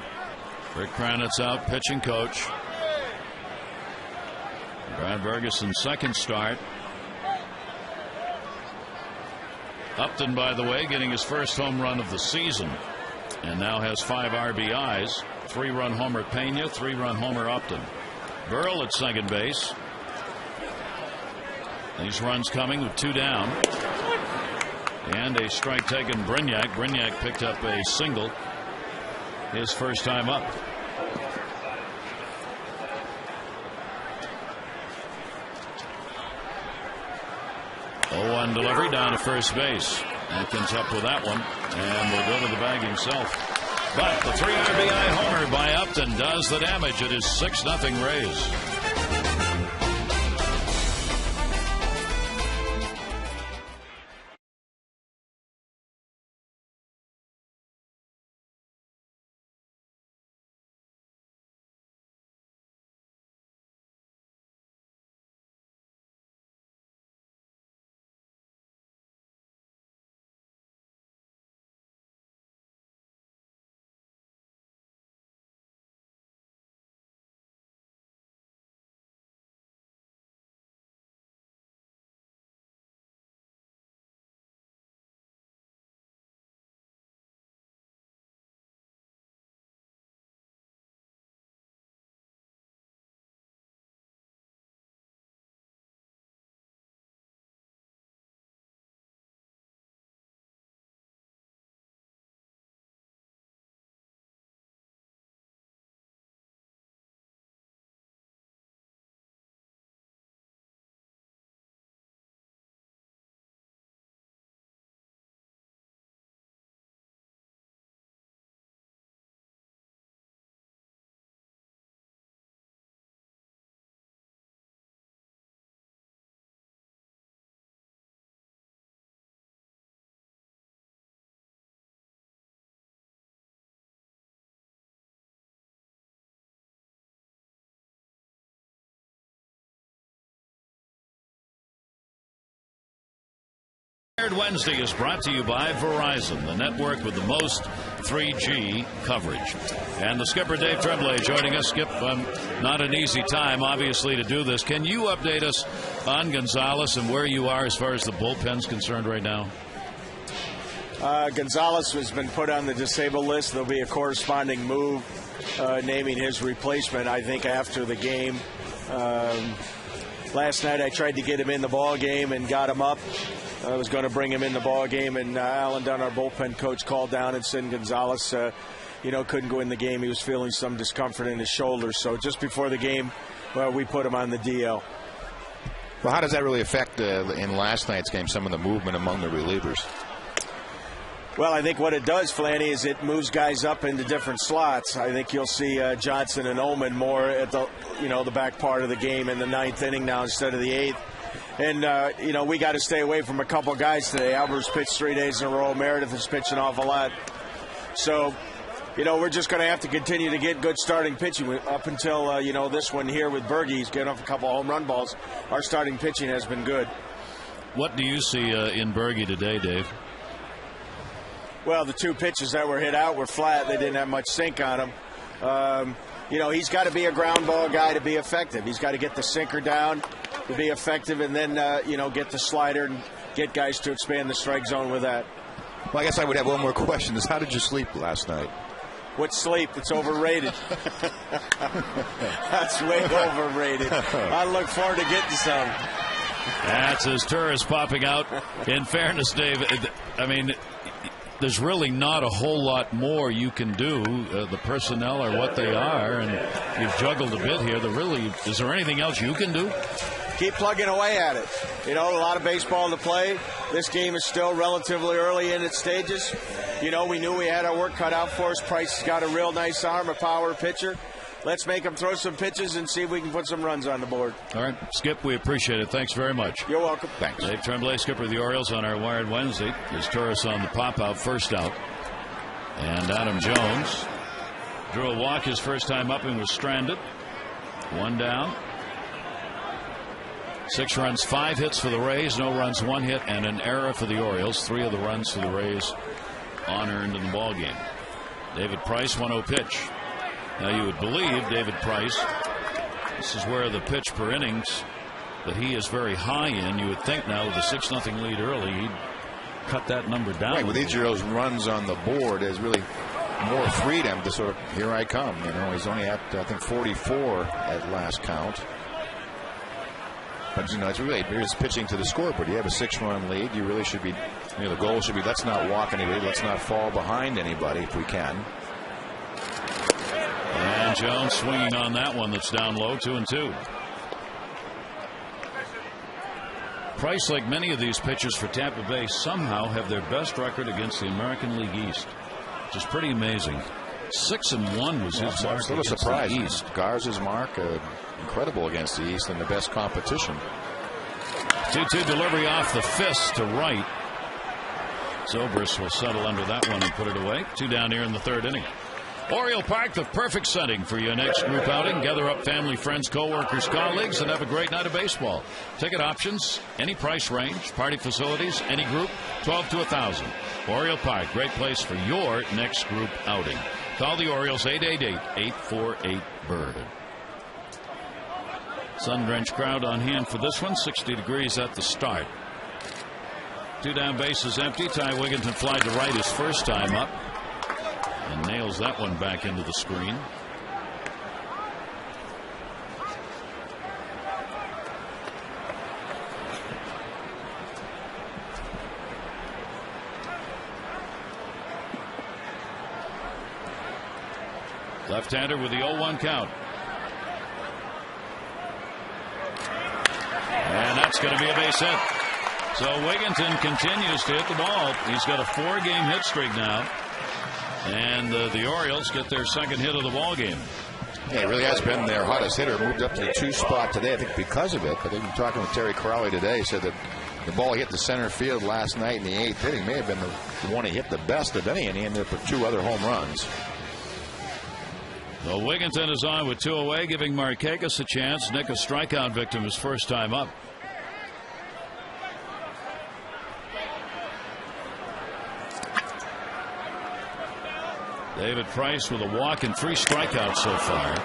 Rick Kranitz out, pitching coach. Brad Bergeson's second start. Upton, by the way, getting his first home run of the season, and now has 5 RBIs. 3-run homer Pena, 3-run homer Upton. Burrell at second base. These runs coming with 2 down. And a strike taken Brignac. Brignac picked up a single his first time up. One delivery down to first base. Atkins up with that one, and will go to the bag himself. But the 3 RBI homer by Upton does the damage. It is 6-0 Rays. Wednesday is brought to you by Verizon, the network with the most 3G coverage. And the skipper, Dave Tremblay, joining us. Skip, not an easy time, obviously, to do this. Can you update us on Gonzalez and where you are as far as the bullpen's concerned right now? Gonzalez has been put on the disabled list. There'll be a corresponding move naming his replacement, I think, after the game. Last night I tried to get him in the ball game and got him up. I was going to bring him in the ball game, and Alan Dunn, our bullpen coach, called down and said Gonzalez, couldn't go in the game. He was feeling some discomfort in his shoulders. So just before the game, we put him on the DL. Well, how does that really affect in last night's game some of the movement among the relievers? Well, I think what it does, Flanny, is it moves guys up into different slots. I think you'll see Johnson and Ullman more at the the back part of the game in the 9th inning now instead of the 8th. And we got to stay away from a couple guys today. Albert's pitched 3 days in a row. Meredith has pitched an awful lot. So, we're just going to have to continue to get good starting pitching up until this one here with Berge. He's getting off a couple home run balls. Our starting pitching has been good. What do you see in Berge today, Dave? Well, the 2 pitches that were hit out were flat. They didn't have much sink on them. He's got to be a ground ball guy to be effective. He's got to get the sinker down to be effective, and then, get the slider and get guys to expand the strike zone with that. Well, I guess I would have one more question. Is how did you sleep last night? What's sleep? It's overrated. That's way overrated. I look forward to getting some. That's his tourist popping out. In fairness, Dave, I mean, there's really not a whole lot more you can do. The personnel are what they are, and you've juggled a bit here. Is there anything else you can do? Keep plugging away at it. A lot of baseball to play. This game is still relatively early in its stages. We knew we had our work cut out for us. Price has got a real nice arm, a power pitcher. Let's make him throw some pitches and see if we can put some runs on the board. All right, Skip, we appreciate it. Thanks very much. You're welcome. Thanks. Dave Tremblay, skipper of the Orioles, on our Wired Wednesday. There's Torres on the pop-out, first out. And Adam Jones drew a walk his first time up and was stranded. 1 down. 6 runs, 5 hits for the Rays, no runs, 1 hit, and an error for the Orioles. 3 of the runs for the Rays unearned in the ballgame. David Price, 1-0 pitch. Now you would believe David Price, this is where the pitch per innings that he is very high in. You would think now with a 6-0 lead early, he'd cut that number down. Right, with each of those runs on the board, is really more freedom to sort of, here I come. He's only at, I think, 44 at last count. But, it's pitching to the scoreboard. You have a 6-run lead. You really should be, the goal should be, let's not walk anybody. Let's not fall behind anybody if we can. And Jones swinging on that one that's down low, 2-2. Price, like many of these pitchers for Tampa Bay, somehow have their best record against the American League East, which is pretty amazing. 6-1 was his mark. Still a surprise. East. Garza's mark, incredible against the East in the best competition. 2-2 delivery off the fist to right. Zobrist will settle under that one and put it away. 2 down here in the 3rd inning. Oriole Park, the perfect setting for your next group outing. Gather up family, friends, co-workers, colleagues, and have a great night of baseball. Ticket options, any price range, party facilities, any group, 12 to 1,000. Oriole Park, great place for your next group outing. Call the Orioles, 888-848-BIRD. Sun-drenched crowd on hand for this one, 60 degrees at the start. 2 down, bases empty. Ty Wigginton flied to right his first time up and nails that one back into the screen. Left-hander with the 0-1 count. And that's going to be a base hit. So Wigginton continues to hit the ball. He's got a 4-game hit streak now. And the Orioles get their 2nd hit of the ball game. Yeah, he really has been their hottest hitter. Moved up to the 2 spot today, I think, because of it. But they've been talking with Terry Crowley today. He said that the ball hit the center field last night in the 8th inning may have been the one he hit the best of any, and he ended up with 2 other home runs. Well, Wigginton is on with 2 away, giving Markakis a chance. Nick, a strikeout victim, his first time up. David Price with a walk and 3 strikeouts so far.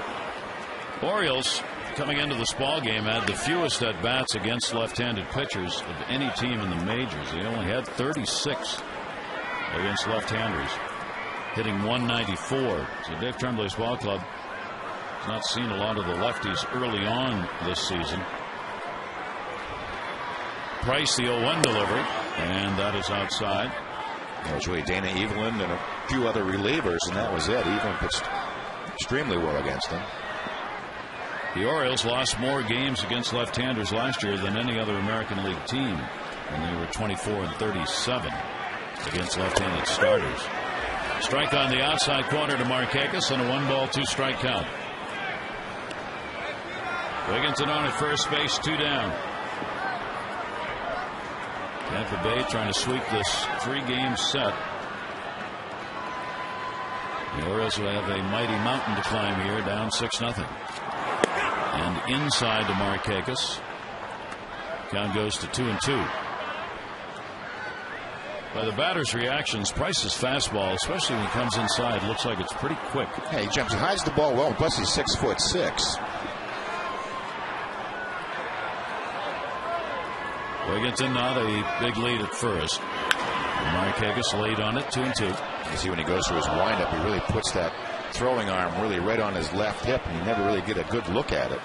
Orioles, coming into this ball game, had the fewest at bats against left-handed pitchers of any team in the majors. They only had 36 against left-handers, hitting 194. So Dave Tremblay's ball club has not seen a lot of the lefties early on this season. Price, the 0-1 delivery, and that is outside. It was really Dana Evelyn and a few other relievers, and that was it. Evelyn pitched extremely well against them. The Orioles lost more games against left-handers last year than any other American League team, and they were 24-37. against left-handed starters. Strike on the outside corner to Markakis and a 1-ball 2-strike count. Wigginton on at first base, 2 down. Tampa Bay trying to sweep this 3-game set. The Orioles will have a mighty mountain to climb here, down 6-0. And inside to Markakis. Count goes to 2-2. By the batter's reactions, Price's fastball, especially when he comes inside, looks like it's pretty quick. Yeah, he jumps. He hides the ball well. Plus, he's 6'6". Wigginton not a big lead at first. Markakis laid on it, 2-2. You see when he goes to his windup, he really puts that throwing arm really right on his left hip, and you never really get a good look at it.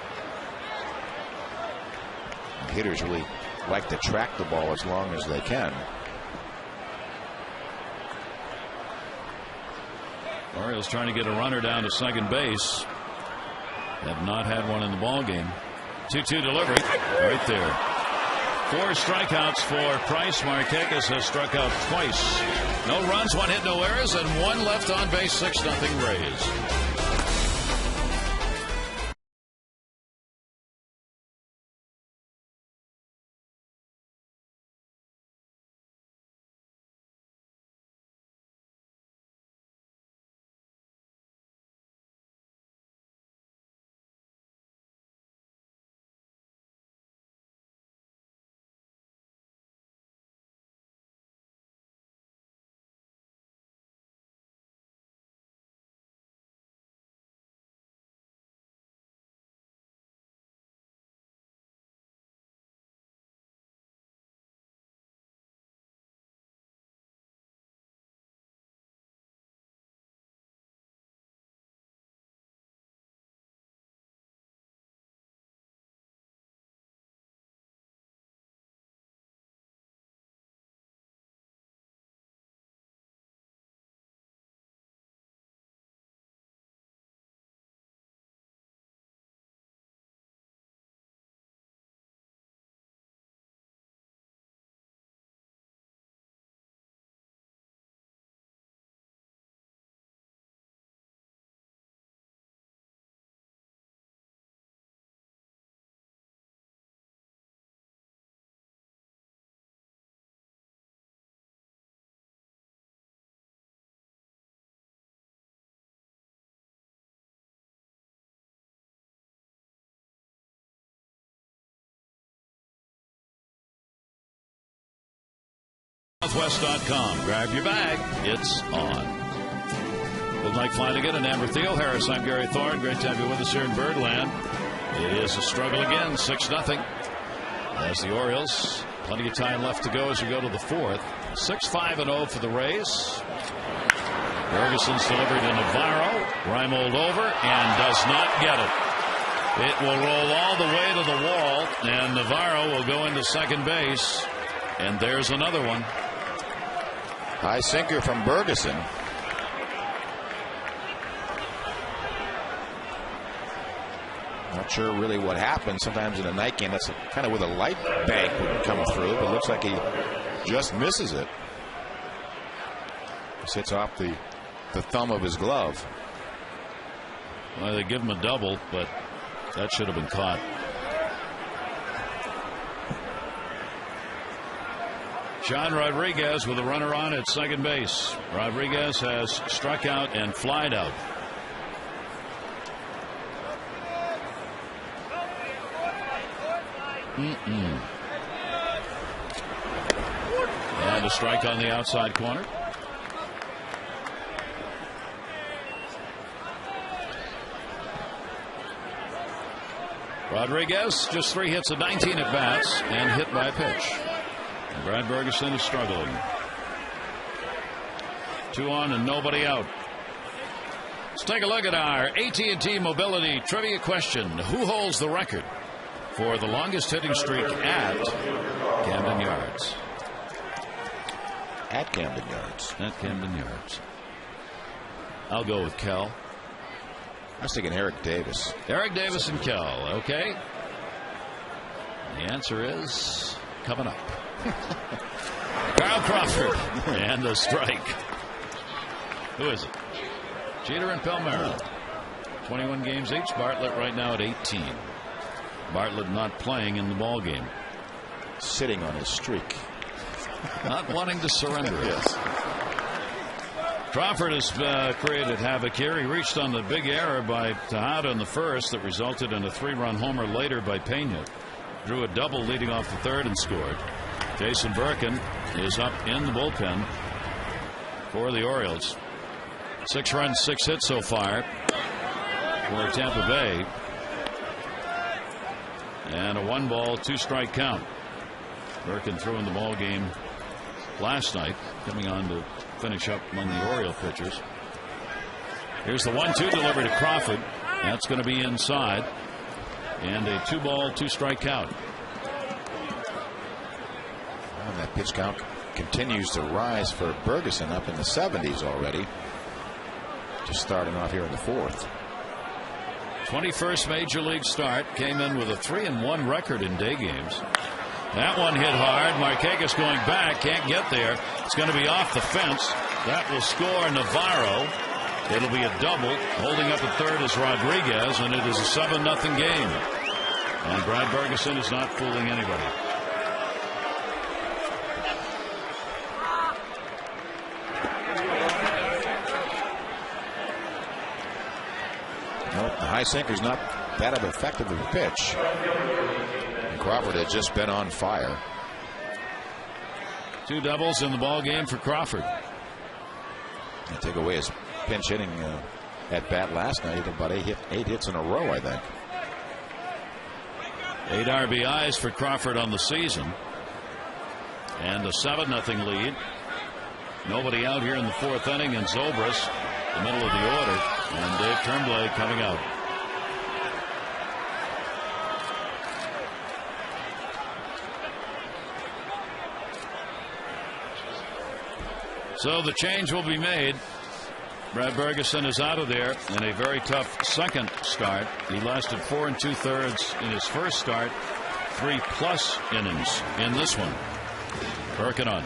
And hitters really like to track the ball as long as they can. Orioles trying to get a runner down to second base. Have not had one in the ball game. 2-2 delivery right there. 4 strikeouts for Price. Markakis has struck out twice. No runs, 1 hit, no errors, and 1 left on base. 6-0 Rays. Southwest.com. Grab your bag. It's on. With Mike Flanagan and Amber Theo Harris, I'm Gary Thorne. Great to have you with us here in Birdland. It is a struggle again, 6-0. As the Orioles, plenty of time left to go as we go to the 4th. 6-5-0 for the Rays. Ferguson's delivery to Navarro. Reimold over and does not get it. It will roll all the way to the wall, and Navarro will go into second base. And there's another one. High sinker from Ferguson. Not sure really what happened. Sometimes in a night game, that's kind of where the light bank would come through, but it looks like he just misses it. Sits off the thumb of his glove. Well, they give him a double, but that should have been caught. John Rodriguez with a runner on at second base. Rodriguez has struck out and flied out. And a strike on the outside corner. Rodriguez just 3 hits of 19 at bats and hit by a pitch. And Brad Ferguson is struggling. 2 on and nobody out. Let's take a look at our AT&T Mobility trivia question. Who holds the record for the longest hitting streak at Camden Yards? At Camden Yards. At Camden Yards. I'll go with Kel. I was thinking Eric Davis. Eric Davis and Kel. Okay. The answer is coming up. Kyle Crawford and the strike. Who is it? Jeter and Palmeiro. 21 games each. Bartlett right now at 18. Bartlett not playing in the ball game. Sitting on his streak. Not wanting to surrender it. Yes. Crawford has created havoc here. He reached on the big error by Tejada in the first that resulted in a 3-run homer later by Pena. Drew a double leading off the third and scored. Jason Birkin is up in the bullpen for the Orioles. 6 runs, 6 hits so far for Tampa Bay. And a 1-ball, 2-strike count. Birkin threw in the ball game last night, coming on to finish up among the Oriole pitchers. Here's the 1-2 delivery to Crawford. That's going to be inside. And a 2-ball, 2-strike count. Well, that pitch count continues to rise for Bergeson, up in the 70s already. Just starting off here in the 4th. 21st major league start. Came in with a 3-1 record in day games. That one hit hard. Markakis going back. Can't get there. It's going to be off the fence. That will score Navarro. It'll be a double. Holding up at third is Rodriguez, and it is a 7-0 game. And Brad Bergeson is not fooling anybody. Nope, the high sinker's not that of effective of a pitch. And Crawford had just been on fire. 2 doubles in the ball game for Crawford. And take away his pinch hitting at bat last night. About 8 hits in a row, I think. 8 RBIs for Crawford on the season. And a 7-0 lead. Nobody out here in the 4th inning, and Zobrist, the middle of the order, and Dave Tremblay coming out. So the change will be made. Brad Bergeson is out of there in a very tough second start. He lasted 4 2/3 in his first start, 3+ innings in this one. Birkin on.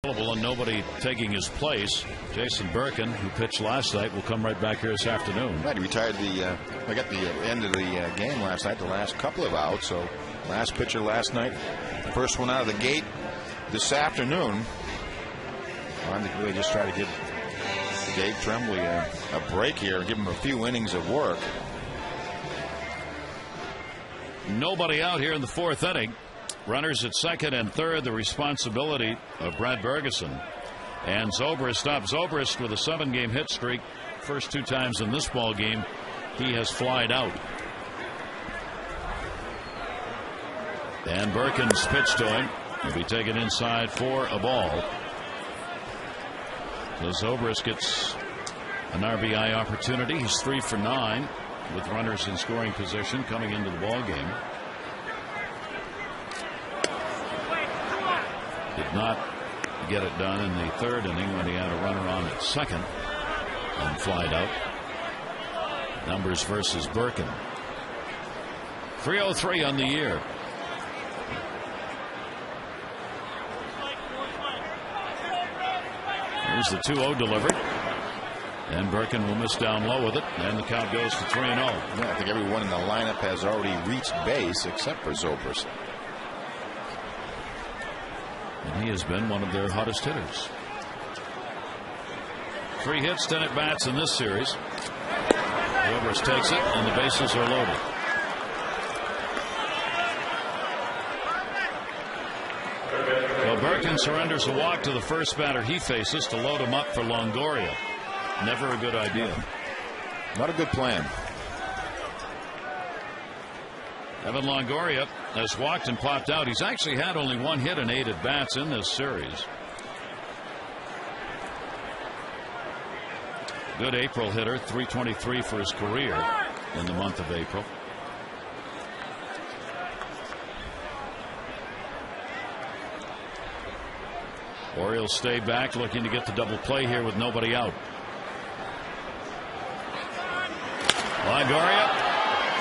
And nobody taking his place. Jason Birkin, who pitched last night, will come right back here this afternoon. Right, he retired I got the end of the game last night, the last couple of outs. So last pitcher last night, first one out of the gate this afternoon. I think really just try to give Dave Tremblay a break here and give him a few innings of work. Nobody out here in the 4th inning. Runners at second and third, the responsibility of Brad Bergeson. And Zobrist up. Zobrist with a 7-game hit streak. First 2 times in this ball game, he has flied out. And Birkin's pitch to him will be taken inside for a ball. So Zobrist gets an RBI opportunity. He's 3 for 9 with runners in scoring position coming into the ball game. Did not get it done in the 3rd inning when he had a runner on at 2nd and flied out. Numbers versus Birkin. 303 on the year. Here's the 2-0 delivered. And Birkin will miss down low with it. And the count goes to 3-0. Yeah, I think everyone in the lineup has already reached base except for Zobrist. And he has been one of their hottest hitters. 3 hits, 10 at bats in this series. Zobrist takes it, and the bases are loaded. So Birkin surrenders a walk to the first batter he faces to load him up for Longoria. Never a good idea. Not a good plan. Evan Longoria has walked and popped out. He's actually had only 1 hit and 8 at bats in this series. Good April hitter, .323 for his career in the month of April. Orioles stay back, looking to get the double play here with nobody out. Longoria,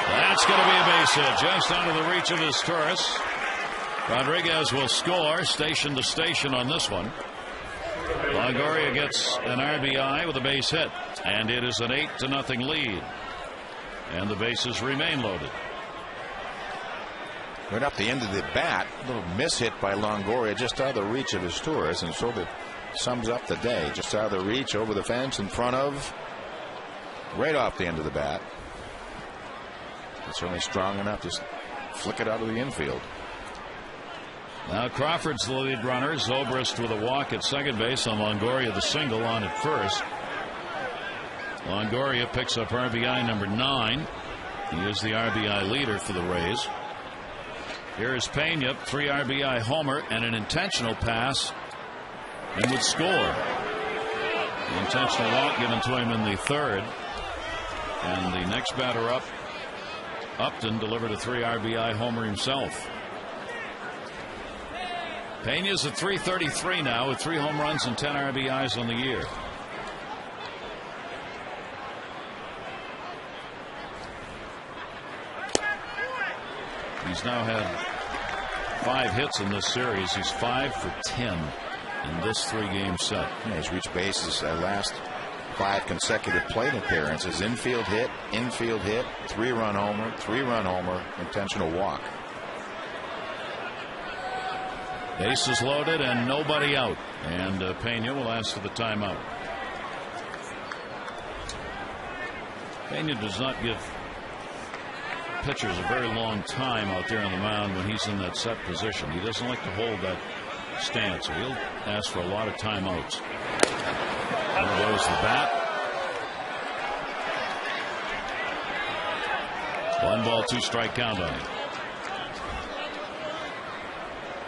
that's going to be a base hit just under the reach of his Torres. Rodriguez will score station to station on this one. Longoria gets an RBI with a base hit, and it is an 8-0 lead, and the bases remain loaded. Right up the end of the bat, a little miss hit by Longoria just out of the reach of his Torres, and sort of sums up the day. Just out of the reach, over the fence, in front of, right off the end of the bat. It's certainly strong enough to flick it out of the infield. Now Crawford's the lead runner. Zobrist with a walk at second base on Longoria, the single on at first. Longoria picks up RBI number 9. He is the RBI leader for the Rays. Here is Pena, 3 RBI homer and an intentional pass, and would score. The intentional walk given to him in the 3rd. And the next batter up, Upton, delivered a 3 RBI homer himself. Pena's at .333 now with 3 home runs and 10 RBIs on the year. He's now had 5 hits in this series. He's 5 for 10 in this 3-game set. Yeah, he's reached bases last 5 consecutive plate appearances. Infield hit, 3-run homer, 3-run homer, intentional walk. Bases loaded and nobody out. And Pena will ask for the timeout. Pena does not give pitchers a very long time out there on the mound when he's in that set position. He doesn't like to hold that stance, so he'll ask for a lot of timeouts. There goes the bat. 1 ball, 2 strike count on him.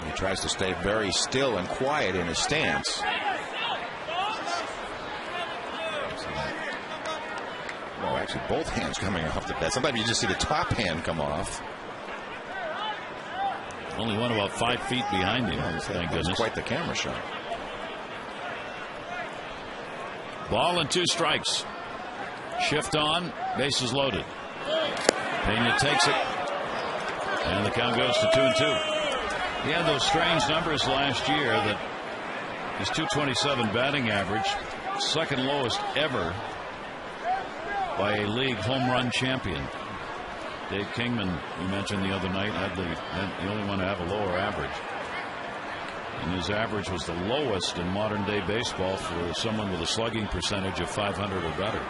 He tries to stay very still and quiet in his stance. Well, actually, both hands coming off the bat. Sometimes you just see the top hand come off. Only one about 5 feet behind him. Yeah, thank goodness. Quite the camera shot. Ball and 2 strikes. Shift on. Bases loaded. Pena takes it. And the count goes to 2-2. He had those strange numbers last year that his .227 batting average, 2nd lowest ever by a league home run champion. Dave Kingman, we mentioned the other night, had the only one to have a lower average. And his average was the lowest in modern day baseball for someone with a slugging percentage of .500 or better.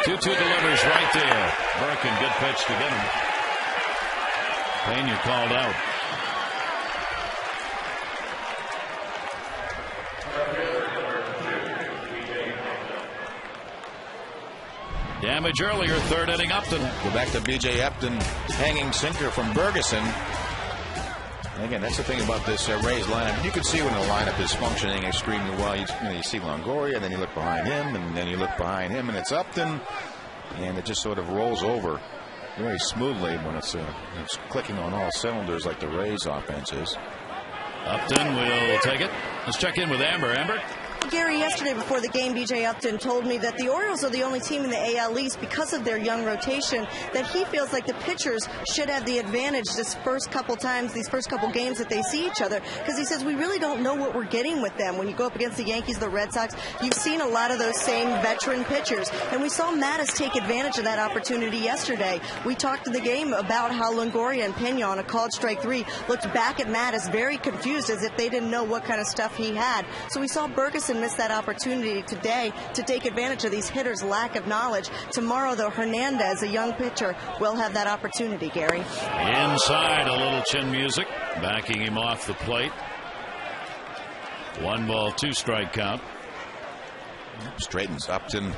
2-2 delivers right there. Birkin, good pitch to get him. Pena called out. Damage earlier, 3rd inning. Upton. Go back to B.J. Upton, hanging sinker from Bergeson. And again, that's the thing about this Rays lineup. You can see when the lineup is functioning extremely well. You see Longoria, and then you look behind him, and then you look behind him, and it's Upton, and it just sort of rolls over very smoothly when it's clicking on all cylinders like the Rays offense is. Upton will take it. Let's check in with Amber. Amber? Gary, yesterday before the game, B.J. Upton told me that the Orioles are the only team in the AL East because of their young rotation, that he feels like the pitchers should have the advantage these first couple games that they see each other, because he says we really don't know what we're getting with them. When you go up against the Yankees, the Red Sox, you've seen a lot of those same veteran pitchers, and we saw Matusz take advantage of that opportunity yesterday. We talked in the game about how Longoria and Pena on a called strike 3 looked back at Matusz very confused, as if they didn't know what kind of stuff he had. So we saw Ferguson missed that opportunity today to take advantage of these hitters' lack of knowledge. Tomorrow, though, Hernandez, a young pitcher, will have that opportunity, Gary. Inside, a little chin music, backing him off the plate. 1 ball, 2 strike count. Straightens Upton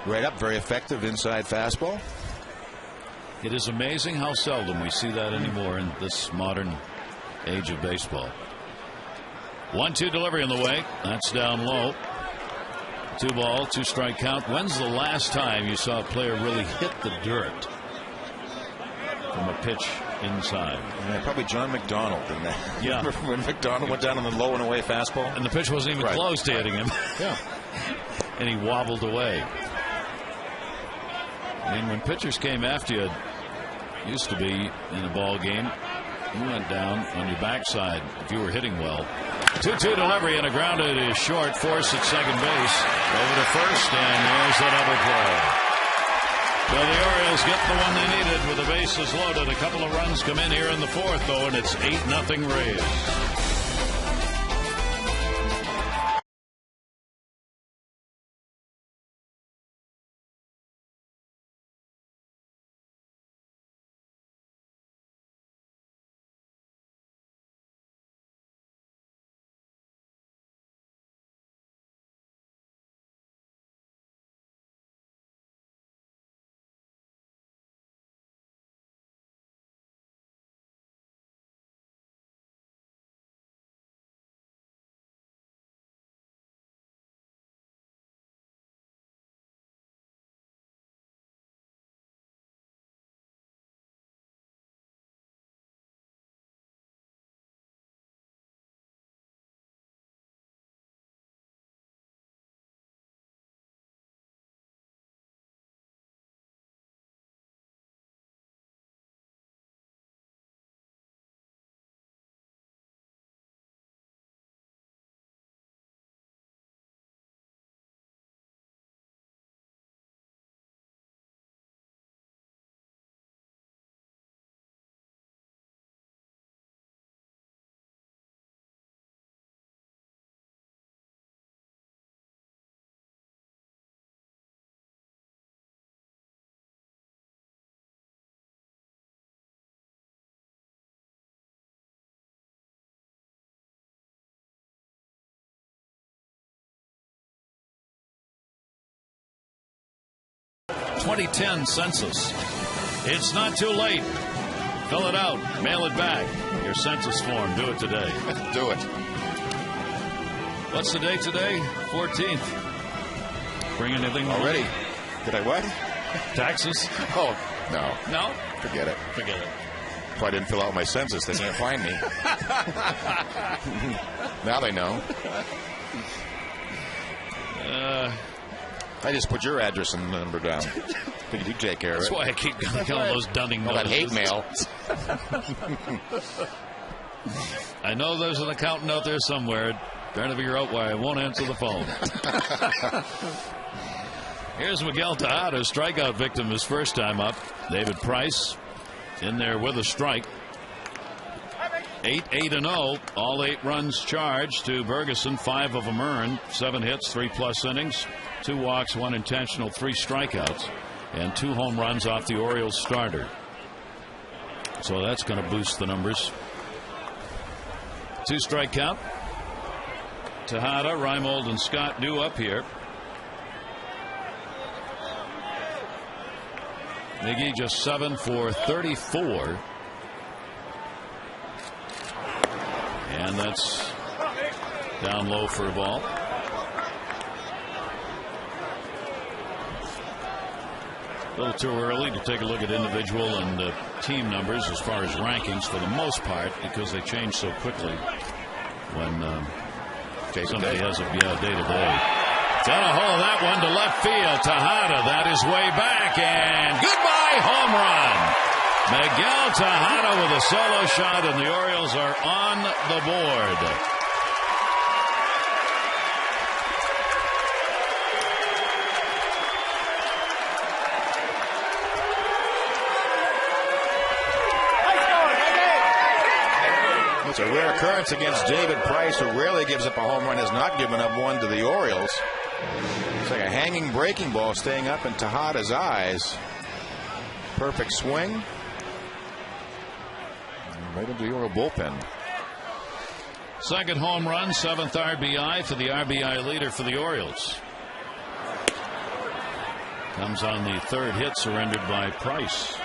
right up, very effective inside fastball. It is amazing how seldom we see that anymore in this modern age of baseball. 1-2 delivery in the way. That's down low. 2 ball, 2 strike count. When's the last time you saw a player really hit the dirt from a pitch inside? Yeah, probably John McDonald. Yeah. Remember when McDonald went down on the low and away fastball? And the pitch wasn't even close to hitting him. Yeah. And he wobbled away. I mean, when pitchers came after you, it used to be in a ball game, you went down on your backside if you were hitting well. 2-2 delivery, and a grounded is short. Force at second base. Over to first, and there's the double play. So the Orioles get the one they needed with the bases loaded. A couple of runs come in here in the 4th, though, and it's 8-0 Rays. ...2010 census. It's not too late. Fill it out. Mail it back. Your census form. Do it today. Do it. What's the date today? 14th. Bring anything already? Did I what? Taxes? Oh, no. No? Forget it. Forget it. If I didn't fill out my census, they can't find me. Now they know. I just put your address and number down. You take care of it. That's why I keep killing those Dunning notices. That hate mail. I know there's an accountant out there somewhere trying to figure out why I won't answer the phone. Here's Miguel Tejada, strikeout victim his first time up. David Price in there with a strike. 8-0. All 8 runs charged to Ferguson. 5 of them earned. 7 hits, 3+ innings. 2 walks, 1 intentional, 3 strikeouts, and 2 home runs off the Orioles starter. So that's going to boost the numbers. 2 strike count. Tejada, Reimold, and Scott due up here. McGee just 7 for 34. And that's down low for a ball. A little too early to take a look at individual and team numbers as far as rankings for the most part, because they change so quickly when somebody has a day-to-day. Down a hole that one to left field. Tejada, that is way back, and goodbye home run. Miguel Tejada with a solo shot, and the Orioles are on the board. It's a rare occurrence against David Price, who rarely gives up a home run, has not given up one to the Orioles. It's like a hanging breaking ball staying up in Tejada's eyes. Perfect swing. Right into the Oriole bullpen. Second home run, 7th RBI for the RBI leader for the Orioles. Comes on the 3rd hit surrendered by Price.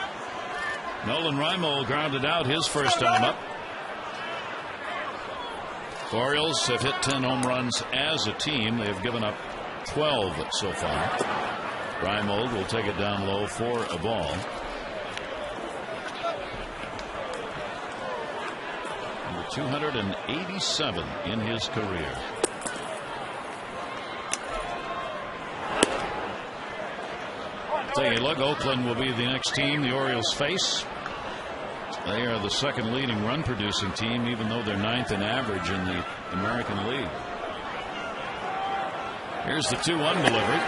Nolan Reimold grounded out his first time up. The Orioles have hit 10 home runs as a team. They have given up 12 so far. Reimold will take it down low for a ball. Number 287 in his career. Taking a look, Oakland will be the next team the Orioles face. They are the second leading run producing team, even though they're 9th in average in the American League. Here's the 2-1 delivery.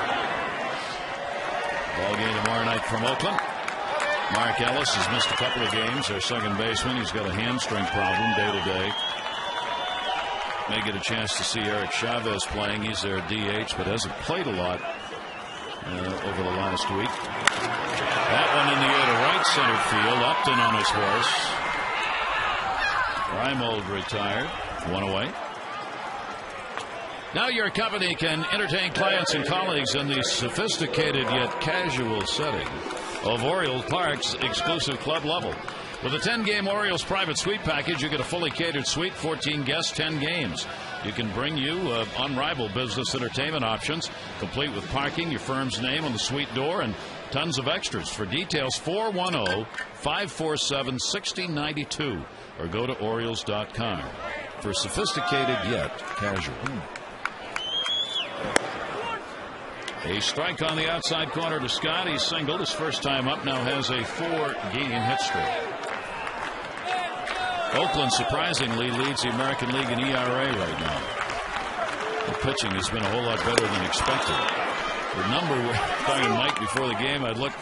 Ball game tomorrow night from Oakland. Mark Ellis has missed a couple of games. Their second baseman, he's got a hamstring problem day to day. May get a chance to see Eric Chavez playing. He's their DH, but hasn't played a lot over the last week. That one in the air to right center field. Upton on his horse. Reimold retired. One away. Now your company can entertain clients and colleagues in the sophisticated yet casual setting of Orioles Park's exclusive club level. With a 10-game Orioles private suite package, you get a fully catered suite, 14 guests, 10 games. You can bring you unrivaled business entertainment options, complete with parking, your firm's name on the suite door, and tons of extras. For details, 410-547-6092, or go to Orioles.com. For sophisticated yet casual. A strike on the outside corner to Scott. He's singled his first time up, now has a 4-game hit streak. Oakland surprisingly leads the American League in ERA right now. The pitching has been a whole lot better than expected. The number, we were talking to Mike before the game, I'd look,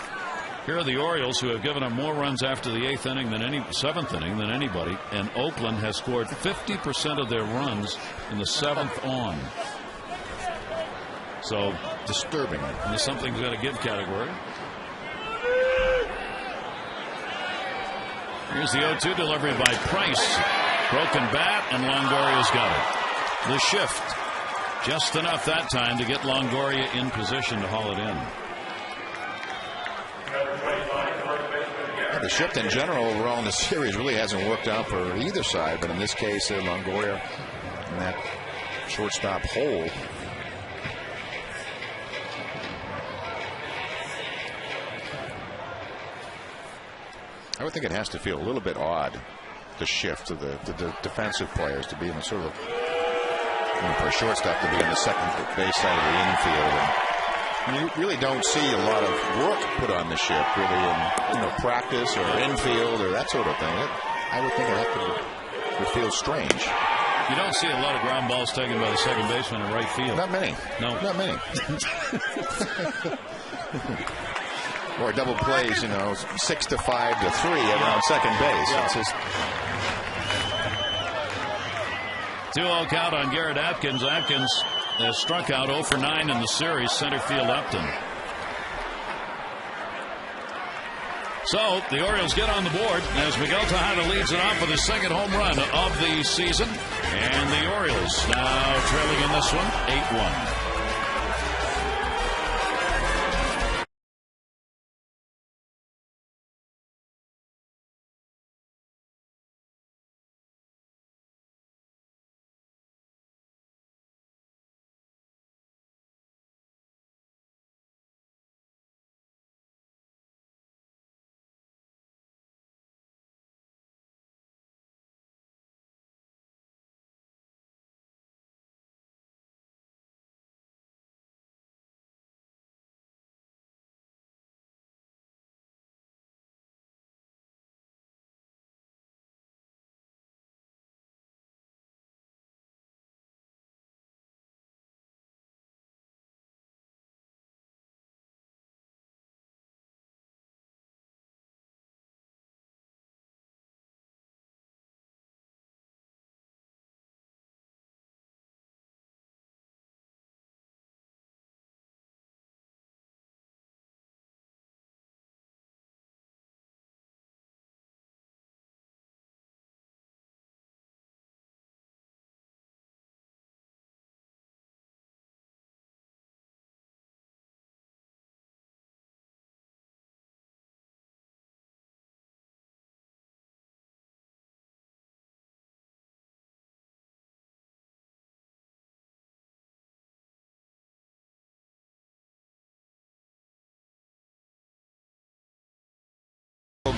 here are the Orioles, who have given up more runs after the 8th inning than any 7th inning than anybody, and Oakland has scored 50% of their runs in the 7th on. So disturbing. And something's got to give category. Here's the 0-2 delivery by Price. Broken bat, and Longoria's got it. The shift. Just enough that time to get Longoria in position to haul it in. Yeah, the shift in general overall in the series really hasn't worked out for either side, but in this case, Longoria in that shortstop hole. I would think it has to feel a little bit odd, the shift to the defensive players to be in the sort of, for a shortstop to be in the second base side of the infield. And you really don't see a lot of work put on the shift, really, in practice or infield or that sort of thing. I would think it would feel strange. You don't see a lot of ground balls taken by the second baseman in right field. Not many. No, not many. Or double plays, 6 to 5 to 3 around second base. Yeah. It's just 2-0 count on Garrett Atkins. Atkins has struck out 0 for 9 in the series. Center field Upton. So the Orioles get on the board as Miguel Tejada leads it off with his second home run of the season. And the Orioles now trailing in this one 8-1.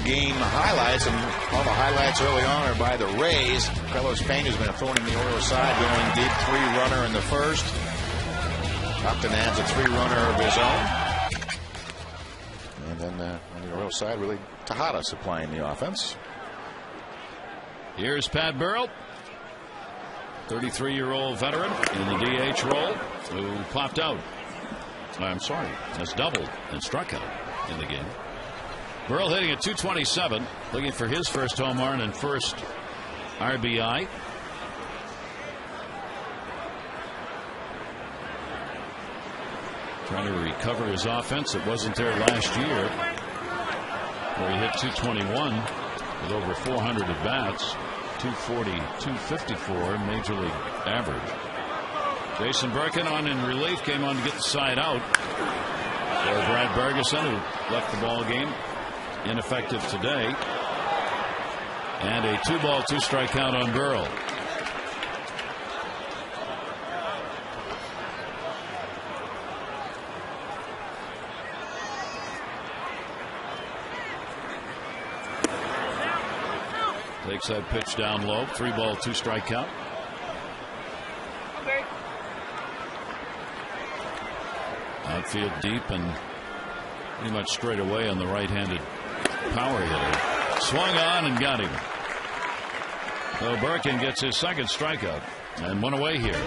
Game highlights, and all the highlights early on are by the Rays. Carlos Pena's been a thorn in the Orioles side, going deep, 3-runner in the first. Upton adds a 3-runner of his own. And then on the Orioles side, really Tejada supplying the offense. Here's Pat Burrell, 33-year-old veteran in the DH role, who popped out. I'm sorry, has doubled and struck out in the game. Burrell hitting at .227, looking for his first home run and first RBI. Trying to recover his offense. It wasn't there last year, where he hit .221 with over 400 at bats. .240, .254 major league average. Jason Birkin on in relief, came on to get the side out for Brad Bergeson, who left the ball game ineffective today. And a 2-ball, 2-strike count on Burrell. Takes that pitch down low. 3-ball, 2-strike count. Outfield deep and pretty much straight away on the right-handed power hitter. Swung on and got him. So Birkin gets his second strikeout and one away here.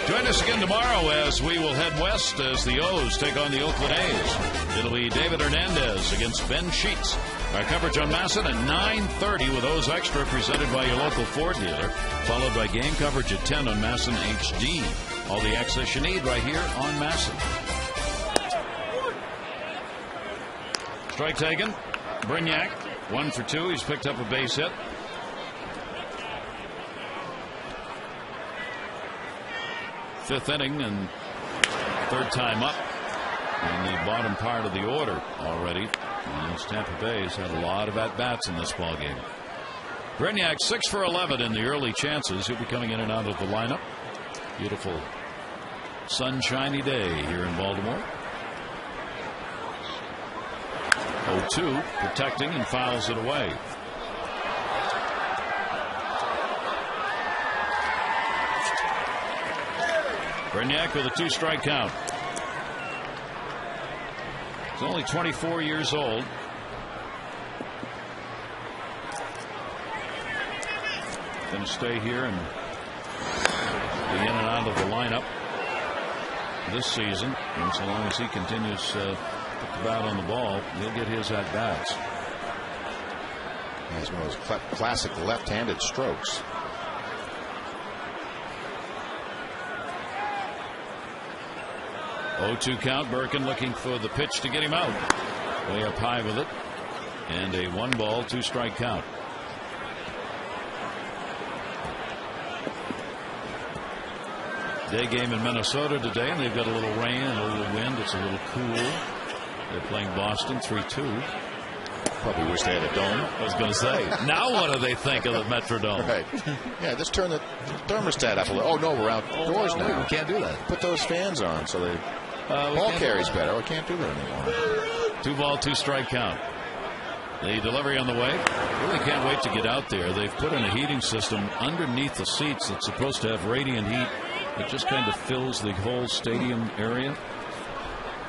Join us again tomorrow as we will head west as the O's take on the Oakland A's. It'll be David Hernandez against Ben Sheets. Our coverage on Masson at 9:30 with O's Extra, presented by your local Ford dealer, followed by game coverage at 10 on Masson HD. All the access you need right here on Masson. Strike taken. Brignac, 1 for 2. He's picked up a base hit. Fifth inning and third time up in the bottom part of the order already. And Tampa Bay has had a lot of at-bats in this ball game. Brignac 6 for 11 in the early chances. He'll be coming in and out of the lineup. Beautiful sunshiny day here in Baltimore. 0-2, protecting, and fouls it away. Brignac with a 2-strike count. He's only 24 years old. Going to stay here and be in and out of the lineup this season. And so long as he continues to put the bat on the ball, he'll get his at-bats. He has one of those classic left-handed strokes. Oh, 0-2 count. Birkin looking for the pitch to get him out. Way up high with it. And a 1-ball, 2-strike count. Day game in Minnesota today, and they've got a little rain and a little wind. It's a little cool. They're playing Boston 3-2. Probably wish they had a dome. I was going to say, now what do they think of the Metrodome? Right. Yeah, just turn the thermostat up a little. Oh, no, we're outdoors now. We can't do that. Put those fans on so they ball carries better. We can't do that anymore. 2-ball, 2-strike count. The delivery on the way. Really can't wait to get out there. They've put in a heating system underneath the seats that's supposed to have radiant heat. It just kind of fills the whole stadium area.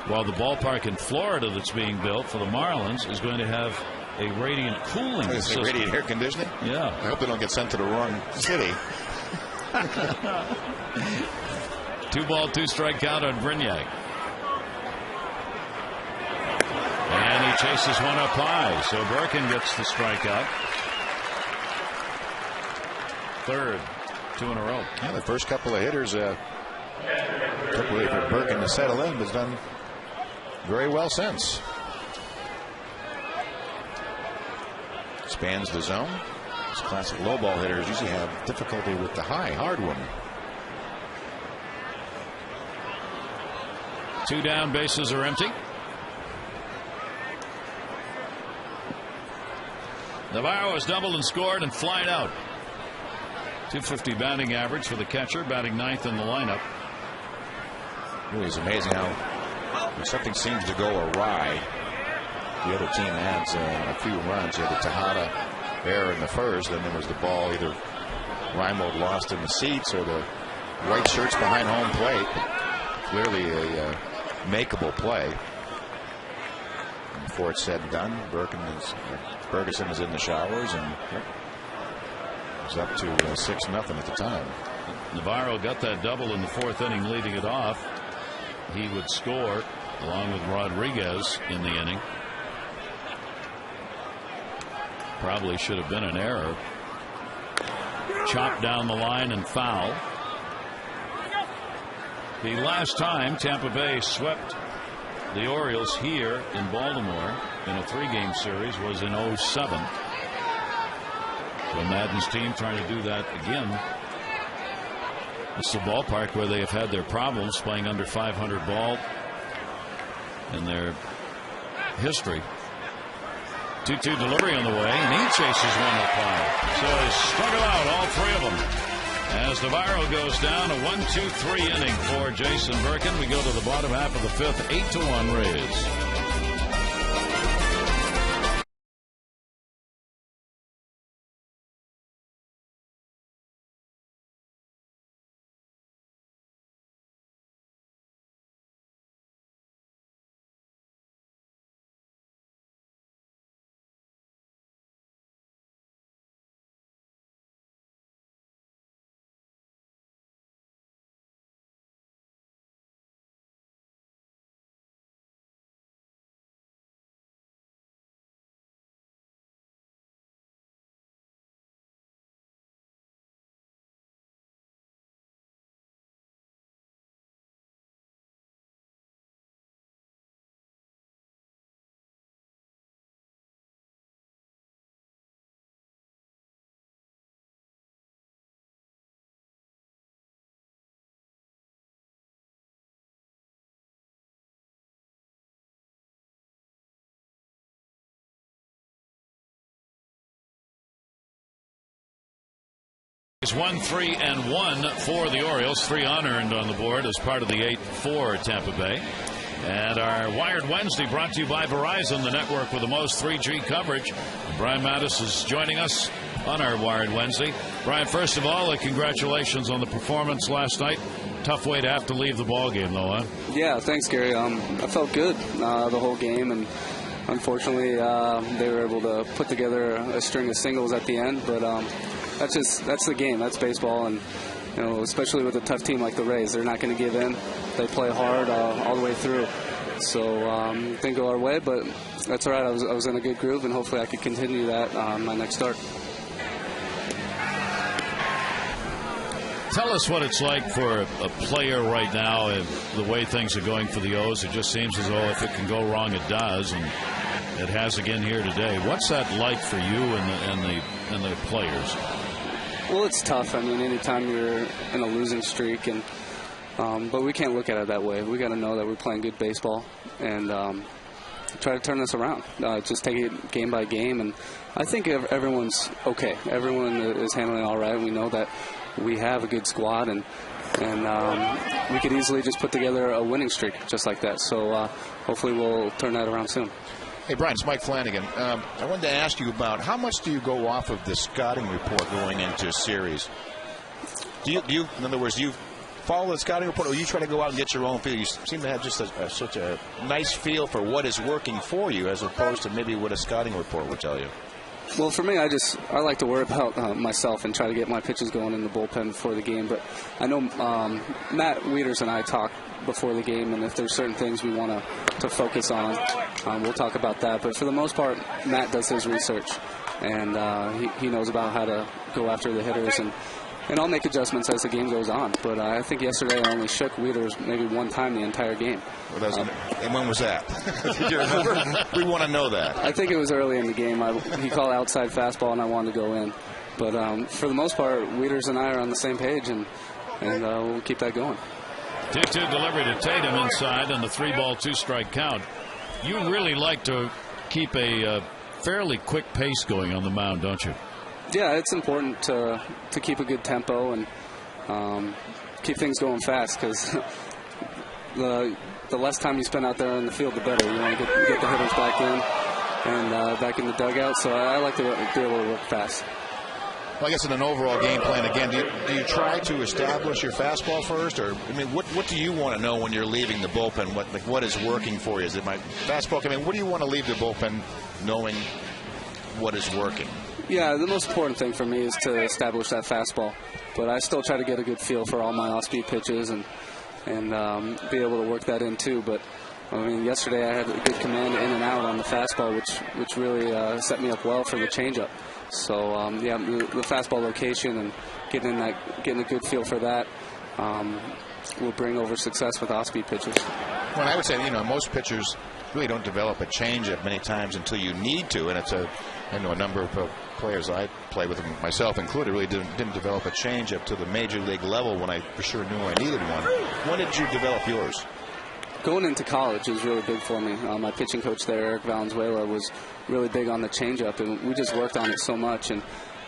While the ballpark in Florida that's being built for the Marlins is going to have a radiant cooling system. Radiant air conditioning? Yeah. I hope they don't get sent to the wrong city. 2-ball, 2-strike count on Brignac. And he chases one up high, so Birkin gets the strikeout. Third, 2 in a row. Yeah, the first couple of hitters took away for Birkin to settle in, but has done very well since. Spans the zone. These classic low ball hitters usually have difficulty with the hard one. 2 down, bases are empty. Navarro has doubled and scored and flied out. .250 batting average for the catcher, batting 9th in the lineup. Really is amazing how when something seems to go awry, the other team adds a few runs. You had the Tejada error in the first, and then there was the ball either Reimold lost in the seats or the white shirts behind home plate. Clearly a makeable play. And before it's said and done, Ferguson is in the showers, and it was up to 6-0 at the time. Navarro got that double in the fourth inning, leading it off. He would score along with Rodriguez in the inning. Probably should have been an error. Chopped down the line and foul. The last time Tampa Bay swept the Orioles here in Baltimore in a 3-game series was in 07. So Madden's team trying to do that again. It's the ballpark where they have had their problems, playing under 500 ball in their history. 2-2 delivery on the way, and he chases one up high. So he struck him out, all three of them. As Navarro goes down, a 1-2-3 inning for Jason Birkin. We go to the bottom half of the fifth, 8-1 Rays. It's 1-3-1 for the Orioles. 3 unearned on the board as part of the 8-4 Tampa Bay. And our Wired Wednesday brought to you by Verizon, the network with the most 3G coverage. Brian Matusz is joining us on our Wired Wednesday. Brian, first of all, congratulations on the performance last night. Tough way to have to leave the ball game, though, huh? Yeah, thanks, Gary. I felt good the whole game, and unfortunately they were able to put together a string of singles at the end, but that's the game. That's baseball, and especially with a tough team like the Rays, they're not going to give in. They play hard all the way through. So didn't go our way, but that's all right. I was in a good groove, and hopefully I could continue that on my next start. Tell us what it's like for a player right now, the way things are going for the O's. It just seems as though if it can go wrong, it does, and it has again here today. What's that like for you and the players? Well, it's tough. I mean, anytime you're in a losing streak, and but we can't look at it that way. We got to know that we're playing good baseball and try to turn this around. Just take it game by game, and I think everyone's okay. Everyone is handling all right. We know that we have a good squad, and we could easily just put together a winning streak just like that. So hopefully we'll turn that around soon. Hey, Brian, it's Mike Flanagan. I wanted to ask you about how much do you go off of the scouting report going into a series? Do you, in other words, do you follow the scouting report, or you try to go out and get your own feel? You seem to have just such a nice feel for what is working for you, as opposed to maybe what a scouting report would tell you. Well, for me, I like to worry about myself and try to get my pitches going in the bullpen before the game. But I know Matt Wieters and I talk before the game, and if there's certain things we want to focus on, we'll talk about that. But for the most part, Matt does his research, and he knows about how to go after the hitters, and I'll make adjustments as the game goes on. But I think yesterday I only shook Wieters maybe one time the entire game. Well, and when was that? Did you remember? We want to know that. I think it was early in the game. He called outside fastball, and I wanted to go in. But for the most part, Wieters and I are on the same page, and we'll keep that going. 2-2 delivery to Tatum inside on the 3-ball 2-strike count. You really like to keep a fairly quick pace going on the mound, don't you? Yeah, it's important to keep a good tempo and keep things going fast, because the less time you spend out there in the field, the better. You want to get the hitters back in. and back in the dugout. So I like to be able to work fast. Well, I guess in an overall game plan, again, do you try to establish your fastball first? Or, I mean, what do you want to know when you're leaving the bullpen? What is working for you? Is it my fastball? I mean, what do you want to leave the bullpen knowing what is working? Yeah, the most important thing for me is to establish that fastball. But I still try to get a good feel for all my off-speed pitches and be able to work that in too. But I mean, yesterday I had a good command in and out on the fastball, which really set me up well for the changeup. So yeah, the fastball location and getting a good feel for that will bring over success with off-speed pitches. Well, I would say, most pitchers really don't develop a changeup many times until you need to, and it's I know a number of players I play with, myself included, really didn't develop a changeup to the major league level when I for sure knew I needed one. When did you develop yours? Going into college was really big for me. My pitching coach there, Eric Valenzuela, was really big on the changeup, and we just worked on it so much, and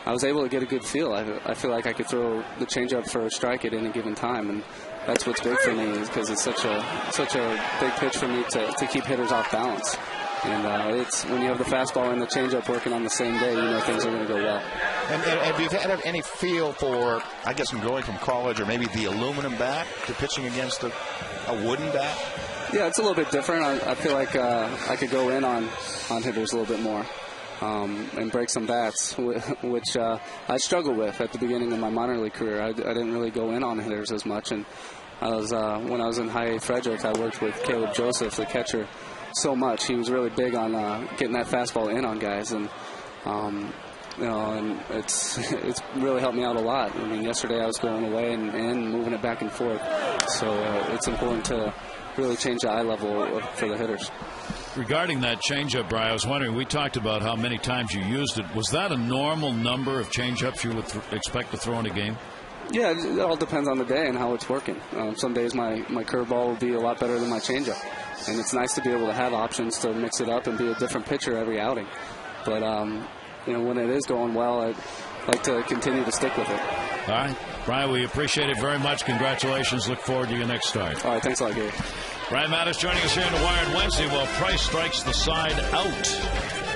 I was able to get a good feel. I feel like I could throw the changeup for a strike at any given time, and that's what's big for me, because it's such a big pitch for me to keep hitters off balance. And it's when you have the fastball and the changeup working on the same day, things are going to go well. And have you had any feel for, I guess, from going from college or maybe the aluminum bat to pitching against a wooden bat? Yeah, it's a little bit different. I feel like I could go in on hitters a little bit more and break some bats, which I struggled with at the beginning of my minor league career. I didn't really go in on hitters as much. And when I was in High A Frederick, I worked with Caleb Joseph, the catcher, so much. He was really big on getting that fastball in on guys, and and it's really helped me out a lot. I mean, yesterday I was going away and moving it back and forth, so it's important to really change the eye level for the hitters. Regarding that changeup, Brian, I was wondering, we talked about how many times you used it. Was that a normal number of changeups you would expect to throw in a game? Yeah, it all depends on the day and how it's working. Some days my curveball will be a lot better than my changeup, and it's nice to be able to have options to mix it up and be a different pitcher every outing. But when it is going well, I'd like to continue to stick with it. All right, Brian, we appreciate it very much. Congratulations. Look forward to your next start. All right, thanks a lot, Gary. Brian Matusz joining us here on the Wired Wednesday while Price strikes the side out.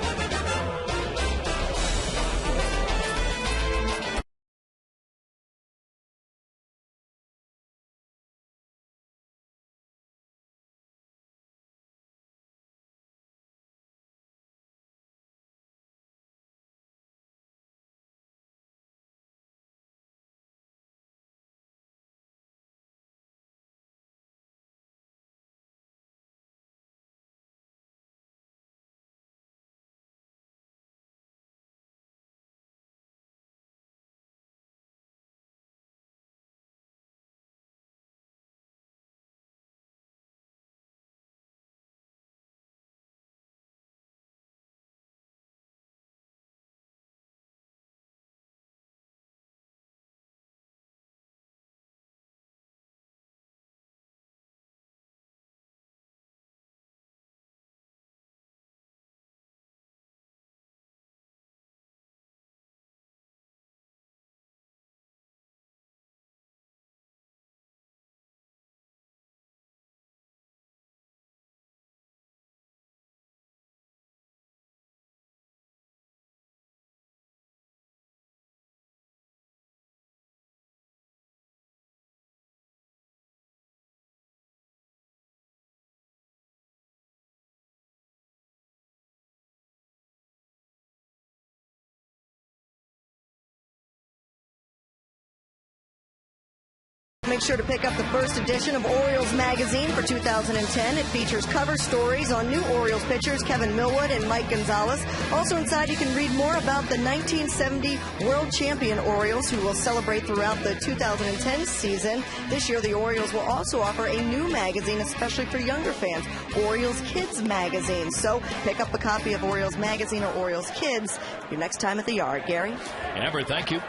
Make sure to pick up the first edition of Orioles Magazine for 2010. It features cover stories on new Orioles pitchers Kevin Millwood and Mike Gonzalez. Also inside, you can read more about the 1970 World Champion Orioles, who will celebrate throughout the 2010 season. This year, the Orioles will also offer a new magazine, especially for younger fans, Orioles Kids Magazine. So pick up a copy of Orioles Magazine or Orioles Kids your next time at the yard. Gary? Amber, thank you.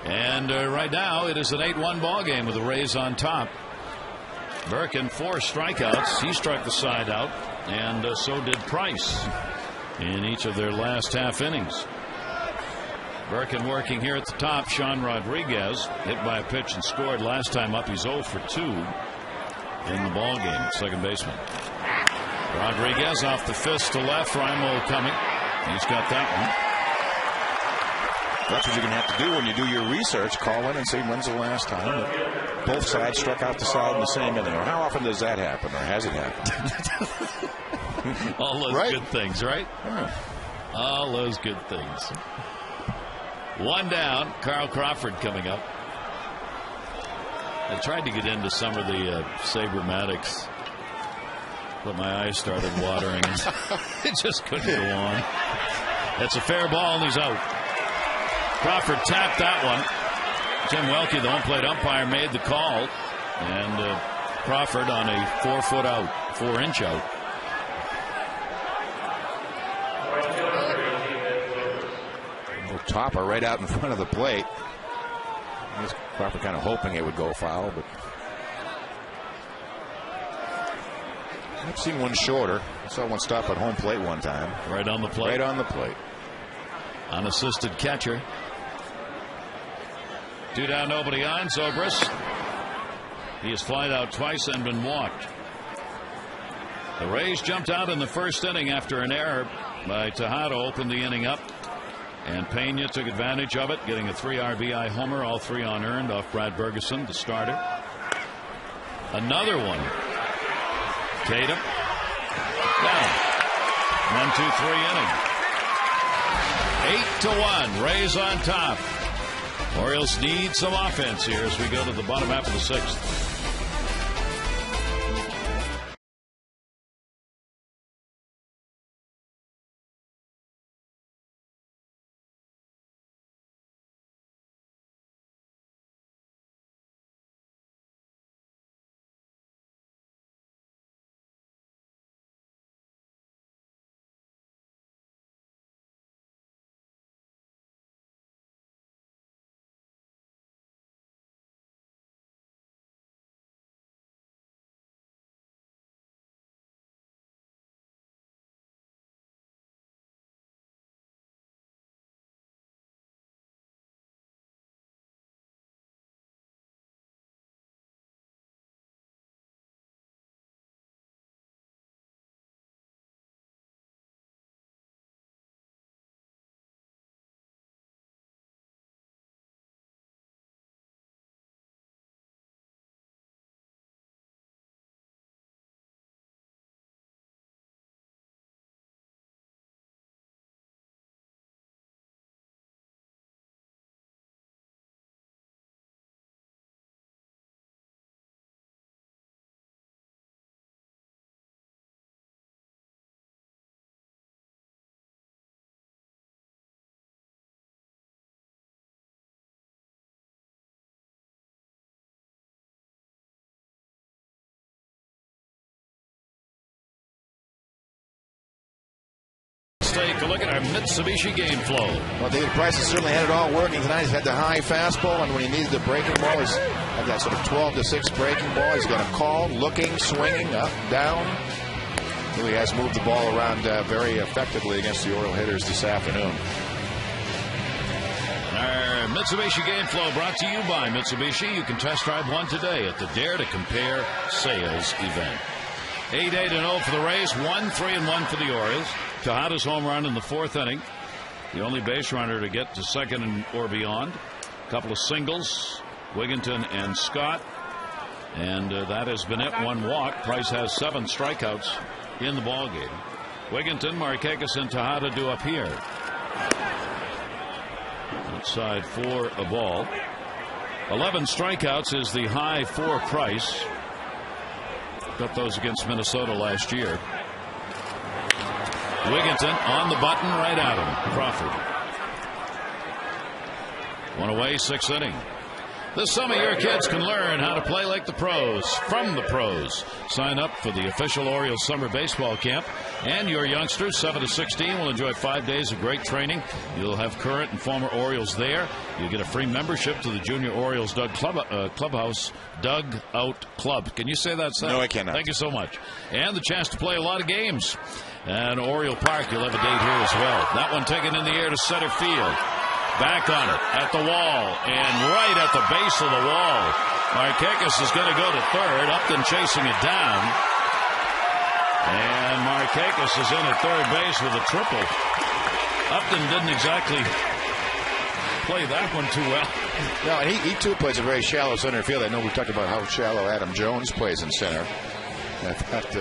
And right now, it is an 8-1 ball game with the Rays on top. Birkin, 4 strikeouts. He struck the side out, and so did Price in each of their last half innings. Birkin working here at the top. Sean Rodriguez hit by a pitch and scored last time up. He's 0 for 2 in the ball game, second baseman. Rodriguez off the fist to left. Reimo coming. He's got that one. That's what you're going to have to do when you do your research. Call in and see when's the last time that both sides struck out the side in the same inning. Or how often does that happen, or has it happened? All those good things, right? Yeah. All those good things. One down. Carl Crawford coming up. I tried to get into some of the Sabermatics, but my eyes started watering. It just couldn't go on. That's a fair ball, and he's out. Crawford tapped that one. Jim Welke, the home plate umpire, made the call, and Crawford on a 4-foot out, 4-inch out. Topper right out in front of the plate. Crawford kind of hoping it would go foul, but I've seen one shorter. I saw one stop at home plate one time. Right on the plate. Right on the plate. Unassisted catcher. 2 down, nobody on. Zobrist. He has flied out twice and been walked. The Rays jumped out in the first inning after an error by Tejada, opened the inning up. And Pena took advantage of it, getting a 3 RBI homer, all 3 unearned off Brad Bergeson, the starter. Another one. Tatum. Down. 1-2-3 inning. 8-1. Rays on top. Orioles need some offense here as we go to the bottom half of the 6th. Take a look at our Mitsubishi game flow. Well, David Price has certainly had it all working tonight. He's had the high fastball, and when he needed the breaking ball, he's had that sort of 12-6 breaking ball. He's got a call, looking, swinging, up, down. Really has moved the ball around very effectively against the Oriole hitters this afternoon. Our Mitsubishi game flow brought to you by Mitsubishi. You can test drive one today at the Dare to Compare sales event. 8-0 for the Rays, 1-3-1 for the Orioles. Tejada's home run in the 4th inning. The only base runner to get to second or beyond. A couple of singles, Wigginton and Scott. And that has been it. 1 walk. Price has 7 strikeouts in the ballgame. Wigginton, Markakis, and Tejada do up here. Outside for a ball. 11 strikeouts is the high for Price. Got those against Minnesota last year. Wigginton on the button, right at him. Crawford. 1 away, 6th inning. This summer, your kids can learn how to play like the pros, from the pros. Sign up for the official Orioles summer baseball camp, and your youngsters, 7 to 16, will enjoy 5 days of great training. You'll have current and former Orioles there. You'll get a free membership to the Junior Orioles Clubhouse Dugout Club. Can you say that, Seth? No, I cannot. Thank you so much. And the chance to play a lot of games. And Oriole Park, you'll have a date here as well. That one taken in the air to center field. Back on it, at the wall, and right at the base of the wall. Markakis is going to go to third. Upton chasing it down. And Markakis is in at third base with a triple. Upton didn't exactly play that one too well. No, and he too plays a very shallow center field. I know we talked about how shallow Adam Jones plays in center. I thought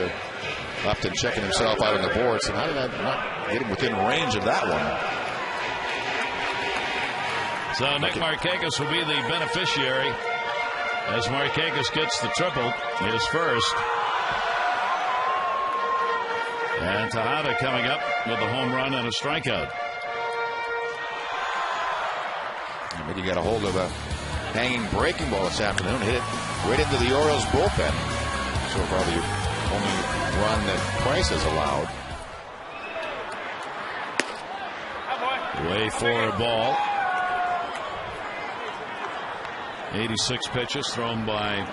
Upton checking himself out on the boards, and how did I not get him within range of that one? So Nick Markakis will be the beneficiary as Markakis gets the triple, his first. And Tejada coming up with a home run and a strikeout. Maybe you got a hold of a hanging breaking ball this afternoon. Hit it right into the Orioles bullpen. So far the only run that Price has allowed. Way for a ball. 86 pitches thrown by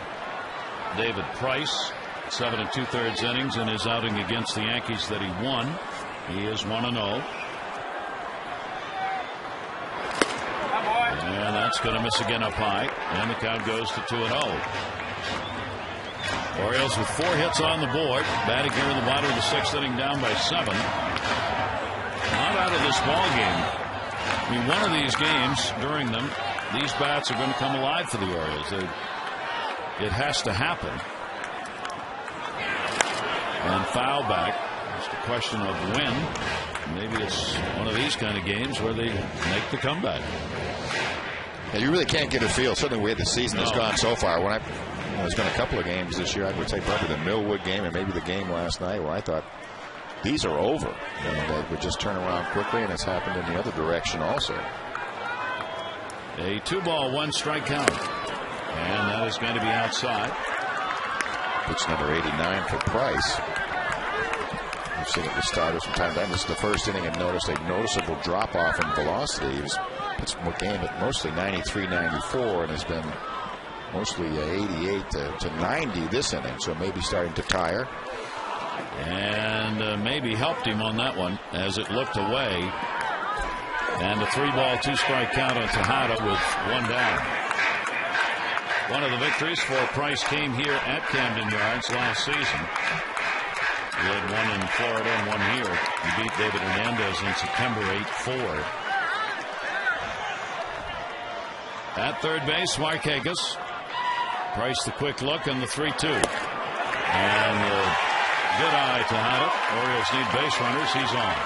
David Price. 7 2/3 innings in his outing against the Yankees that he won. He is 1-0. And that's going to miss again up high. And the count goes to 2-0. Orioles with 4 hits on the board. Batting here in the bottom of the 6th inning, down by 7. Not out of this ball game. I mean, one of these games during them, these bats are going to come alive for the Orioles. It has to happen. And foul back. Just a question of when. Maybe it's one of these kind of games where they make the comeback. Yeah, you really can't get a feel. Certainly the way the season has gone so far. There's been a couple of games this year. I would say probably the Millwood game and maybe the game last night where I thought these are over. And they would just turn around quickly, and it's happened in the other direction also. A 2-ball, 1-strike count. And that is going to be outside. Pitch number 89 for Price. We've seen it with starters from time to time. This is the first inning and noticed a noticeable drop off in velocity. He was pitched a game at mostly 93, 94, and has been mostly 88 to 90 this inning. So maybe starting to tire. And maybe helped him on that one as it looked away. And a 3-ball, 2-strike count on Tejada with 1 down. One of the victories for Price came here at Camden Yards last season. He had one in Florida and one here. He beat David Hernandez in September 8-4. At third base, Markakis. Price the quick look and the 3-2. And good eye Tejada. Orioles need base runners. He's on.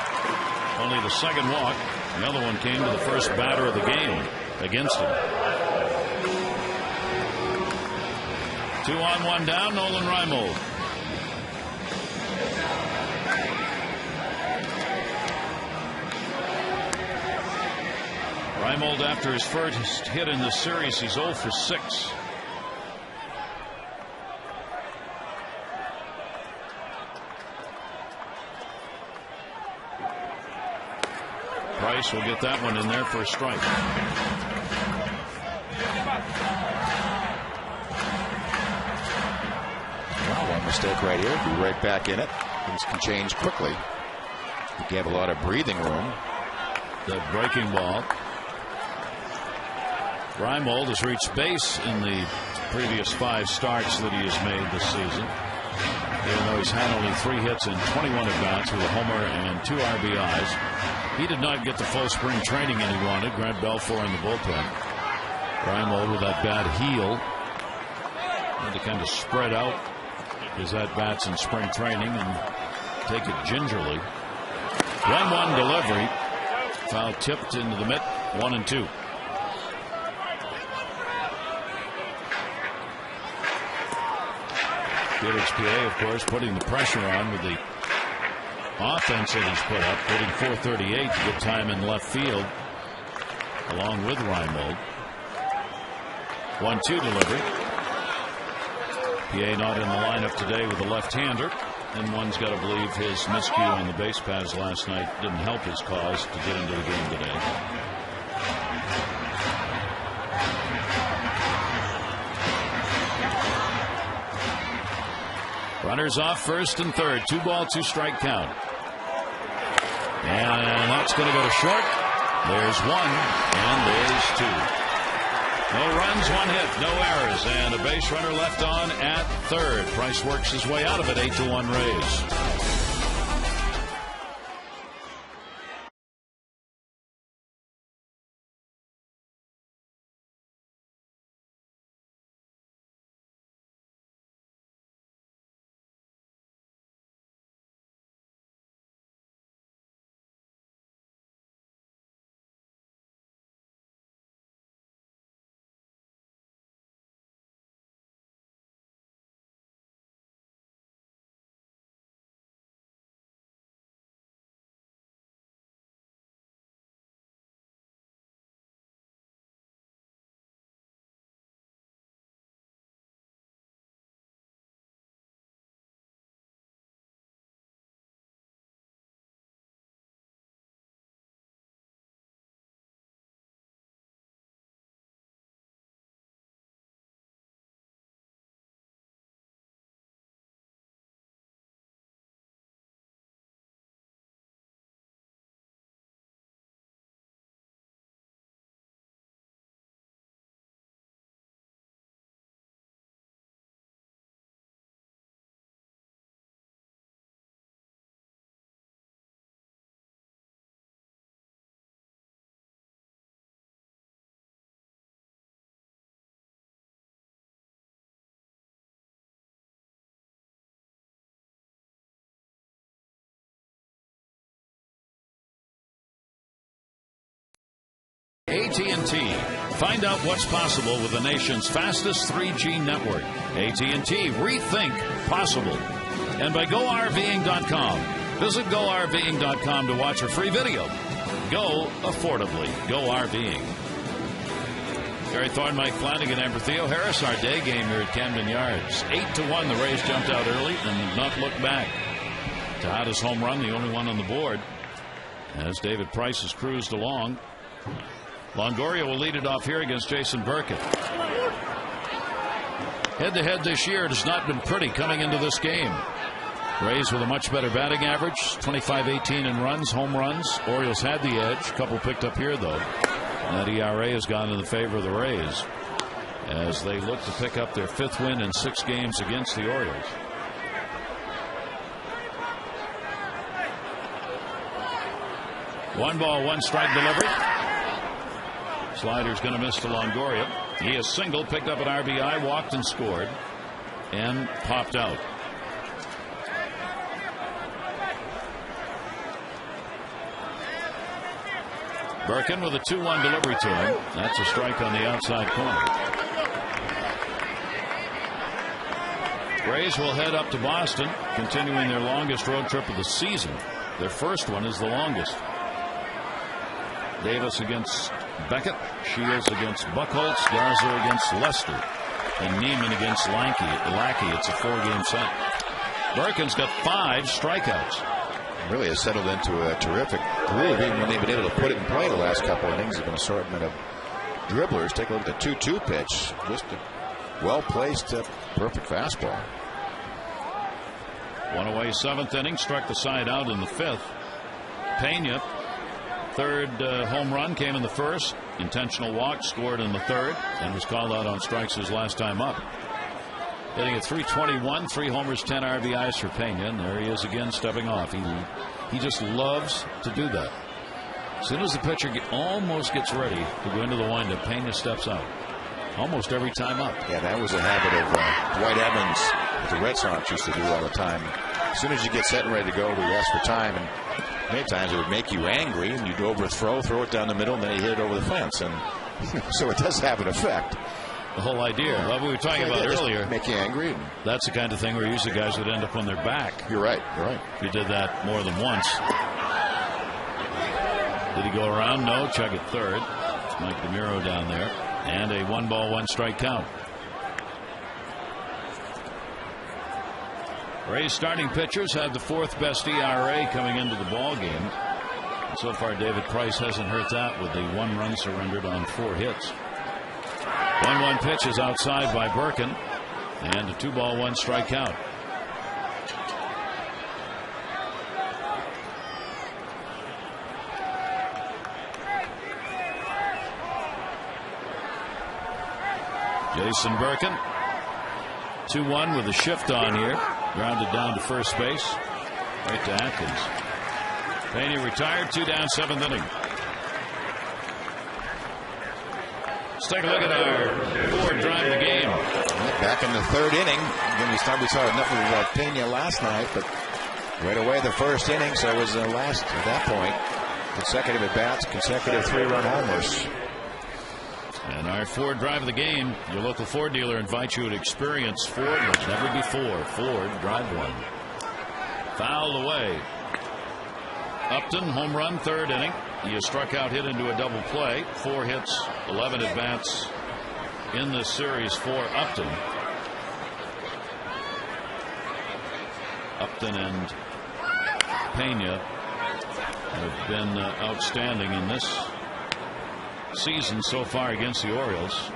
Only the second walk. The other one came to the first batter of the game against him. 2 on, 1 down. Nolan Reimold. Reimold, after his first hit in the series, he's 0 for 6. Price will get that one in there for a strike. Well, one mistake right here. Be right back in it. Things can change quickly. You gave a lot of breathing room. The breaking ball. Reimold has reached base in the previous 5 starts that he has made this season. Even though he's had only 3 hits and 21 at-bats with a homer and 2 RBIs. He did not get the full spring training that he wanted. Grant Belfour in the bullpen. Reimold with that bad heel. Had to kind of spread out his at-bats in spring training and take it gingerly. 1-1 delivery. Foul tipped into the mitt. 1-2. Felix PA, of course, putting the pressure on with the offense that he's put up, hitting .438 to get time in left field, along with Reimold. 1-2 delivery. PA not in the lineup today with the left-hander, and one's got to believe his miscue on the base paths last night didn't help his cause to get into the game today. Runners off first and third. 2-ball, 2-strike count. And that's going to go to short. There's 1 and there's 2. No runs, 1 hit, no errors, and a base runner left on at third. Price works his way out of it. 8-1 Rays. AT&T. Find out what's possible with the nation's fastest 3G network. AT&T. Rethink possible. And by GoRVing.com. Visit GoRVing.com to watch a free video. Go affordably. Go RVing. Gary Thorne, Mike Flanagan, and Theo Harris. Our day game here at Camden Yards. 8-1. The Rays jumped out early and did not look back. Tejada's home run, the only one on the board, as David Price has cruised along. Longoria will lead it off here against Jason Burkett. Head-to-head this year, it has not been pretty coming into this game. Rays with a much better batting average, 25-18 in runs, home runs. Orioles had the edge, a couple picked up here though. And that ERA has gone in the favor of the Rays as they look to pick up their 5th win in 6 games against the Orioles. One ball, 1 strike delivery. Slider's going to miss to Longoria. He is single, picked up an RBI, walked and scored, and popped out. Birkin with a 2-1 delivery to him. That's a strike on the outside corner. Rays will head up to Boston, continuing their longest road trip of the season. Their first one is the longest. Davis against Beckett, Shields against Buchholz, Garza against Lester, and Neiman against Lackey. It's a 4-game set. Birkin's got 5 strikeouts. Really has settled into a terrific groove, even when they've been able to put it in play the last couple of innings. There's been an assortment of dribblers. Take a look at the 2-2 pitch. Just a well-placed, perfect fastball. One away, 7th inning, struck the side out in the 5th. Pena, 3rd home run, came in the 1st. Intentional walk, scored in the 3rd, and was called out on strikes his last time up. Hitting at .321, 3 homers, 10 RBIs for Pena, and there he is again stepping off. He just loves to do that. As soon as the pitcher almost gets ready to go into the windup, Pena steps out. Almost every time up. Yeah, that was a habit of Dwight Evans that the Red Sox used to do all the time. As soon as you get set and ready to go, we ask for time, and many times it would make you angry, and you'd overthrow, throw it down the middle, and then you hit it over the fence. And so it does have an effect. The whole idea, what we were talking about earlier, make you angry. That's the kind of thing where usually guys would end up on their back. You're right. You're right. If you did that more than once. Did he go around? No. Check at 3rd. Mike DeMuro down there. And a 1-ball, 1-strike count. Rays starting pitchers had the 4th best ERA coming into the ball game. So far, David Price hasn't hurt that with the 1 run surrendered on 4 hits. 1-1 pitch is outside by Birkin, and a 2-ball, 1-strike count. Jason Birkin. 2-1 with a shift on here. Grounded down to first base. Right to Atkins. Pena retired. 2 down, 7th inning. Let's take a look at our Ford drive the game. Back in the 3rd inning. Then we saw enough of Pena last night, but right away the 1st inning, so it was the last at that point. Consecutive at bats, consecutive 3-run homers. And our Ford drive of the game, your local Ford dealer invites you to experience Ford like never before. Ford drive one. Fouled away. Upton, home run, 3rd inning. He struck out, hit into a double play. 4 hits, 11 at bats in this series for Upton. Upton and Pena have been outstanding in this season so far against the Orioles.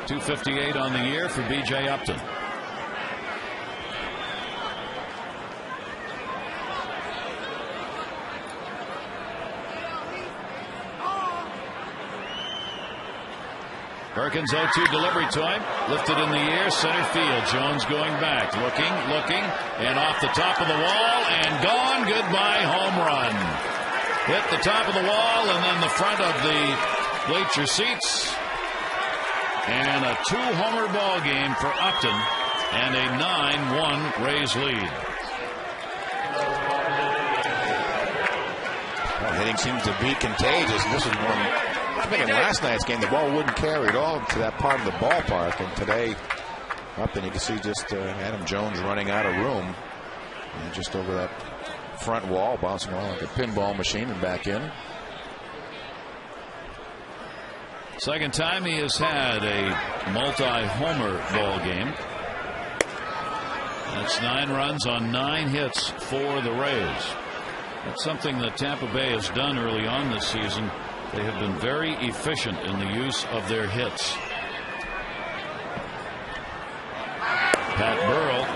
258 on the year for B.J. Upton. Perkins 0-2 delivery to him. Lifted in the air, center field. Jones going back, looking, and off the top of the wall and gone. Goodbye, home run. Hit the top of the wall and then the front of the bleacher seats. And a 2-homer ball game for Upton and a 9-1 Rays lead. Well, hitting seems to be contagious. This is one. I think in last night's game, the ball wouldn't carry at all to that part of the ballpark. And today, Upton, you can see just Adam Jones running out of room. And just over that front wall, bouncing along like a pinball machine and back in. Second time he has had a multi-homer ball game. That's 9 runs on 9 hits for the Rays. That's something that Tampa Bay has done early on this season. They have been very efficient in the use of their hits. Pat Burrell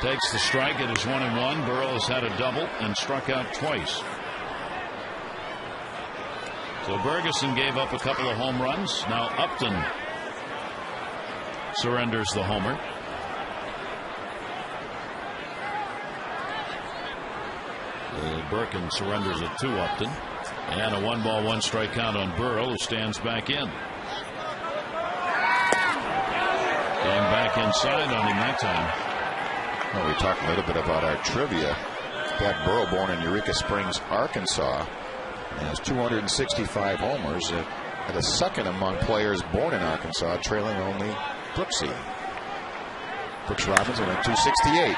takes the strike. It is 1-1. Burrell has had a double and struck out twice. So Bergeson gave up a couple of home runs. Now Upton surrenders the homer. Birkin surrenders it to Upton. And a 1-ball, 1-strike count on Burrell, who stands back in. Going back inside on him that time. Well, we talked a little bit about our trivia. Pat Burrell, born in Eureka Springs, Arkansas, and has 265 homers. At a second among players born in Arkansas, trailing only Brooksy. Brooks Robinson at 268.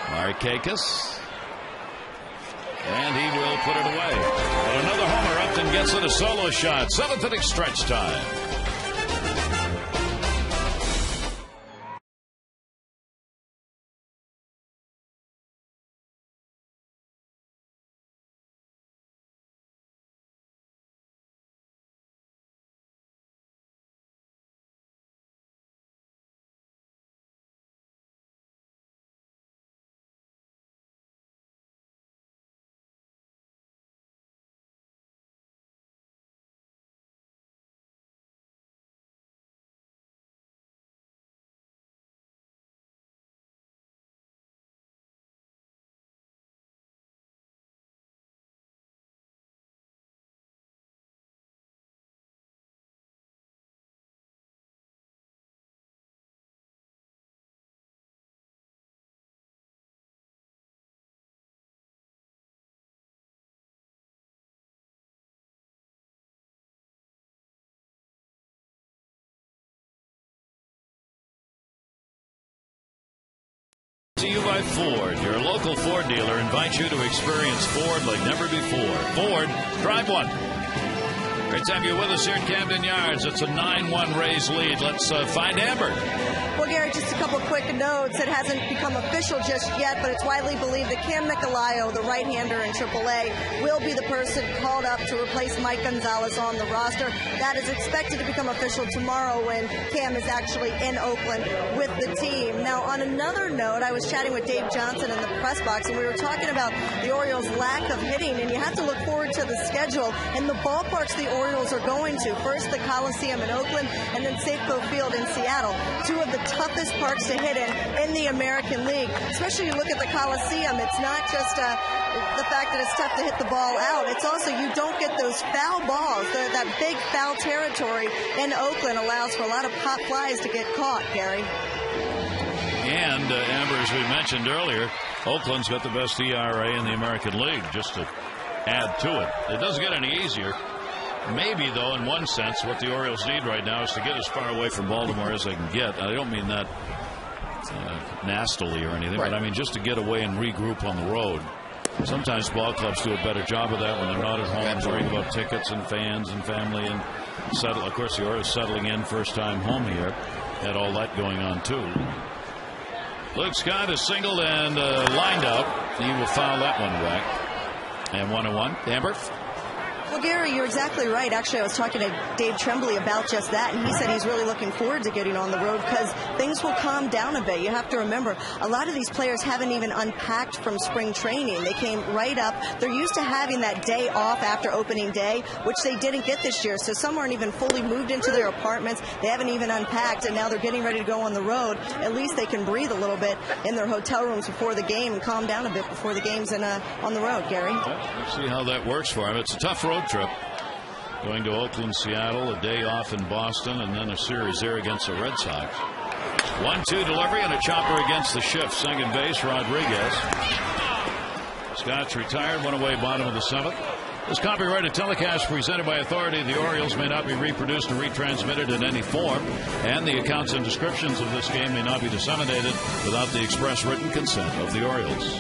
Markakis. And he will put it away. And another homer. Upton gets it, a solo shot. 7th inning stretch time. To you by Ford. Your local Ford dealer invites you to experience Ford like never before. Ford, drive one. Great to have you with us here at Camden Yards. It's a 9-1 Rays lead. Let's find Amber. Well, Gary, just a couple quick notes. It hasn't become official just yet, but it's widely believed that Cam Nicolayo, the right-hander in AAA, will be the person called up to replace Mike Gonzalez on the roster. That is expected to become official tomorrow when Cam is actually in Oakland with the team. Now, on another note, I was chatting with Dave Johnson in the press box, and we were talking about the Orioles' lack of hitting, and you have to look forward to the schedule and the ballparks the Orioles are going to. First, the Coliseum in Oakland, and then Safeco Field in Seattle. Two of the toughest parks to hit in the American League. Especially you look at the Coliseum, it's not just the fact that it's tough to hit the ball out. It's also you don't get those foul balls. That big foul territory in Oakland allows for a lot of pop flies to get caught, Gary. And, Amber, as we mentioned earlier, Oakland's got the best ERA in the American League, just to add to it. It doesn't get any easier. Maybe, though, in one sense, what the Orioles need right now is to get as far away from Baltimore as they can get. I don't mean that nastily or anything, right, but I mean just to get away and regroup on the road. Sometimes ball clubs do a better job of that when they're not at home worrying about tickets and fans and family and settle. Of course, the Orioles settling in first time home here had all that going on too. Luke Scott is singled and lined out. He will foul that one back. And 1-1. Amber? Well, Gary, you're exactly right. Actually, I was talking to Dave Tremblay about just that, and he said he's really looking forward to getting on the road because things will calm down a bit. You have to remember, a lot of these players haven't even unpacked from spring training. They came right up. They're used to having that day off after opening day, which they didn't get this year. So some aren't even fully moved into their apartments. They haven't even unpacked, and now they're getting ready to go on the road. At least they can breathe a little bit in their hotel rooms before the game and calm down a bit before the game's on the road, Gary. Well, we'll see how that works for him. It's a tough road trip. Going to Oakland, Seattle, a day off in Boston, and then a series there against the Red Sox. 1-2 delivery and a chopper against the shift. Second base, Rodriguez. Scott's retired, one away, bottom of the seventh. This copyrighted telecast presented by authority of the Orioles may not be reproduced or retransmitted in any form, and the accounts and descriptions of this game may not be disseminated without the express written consent of the Orioles.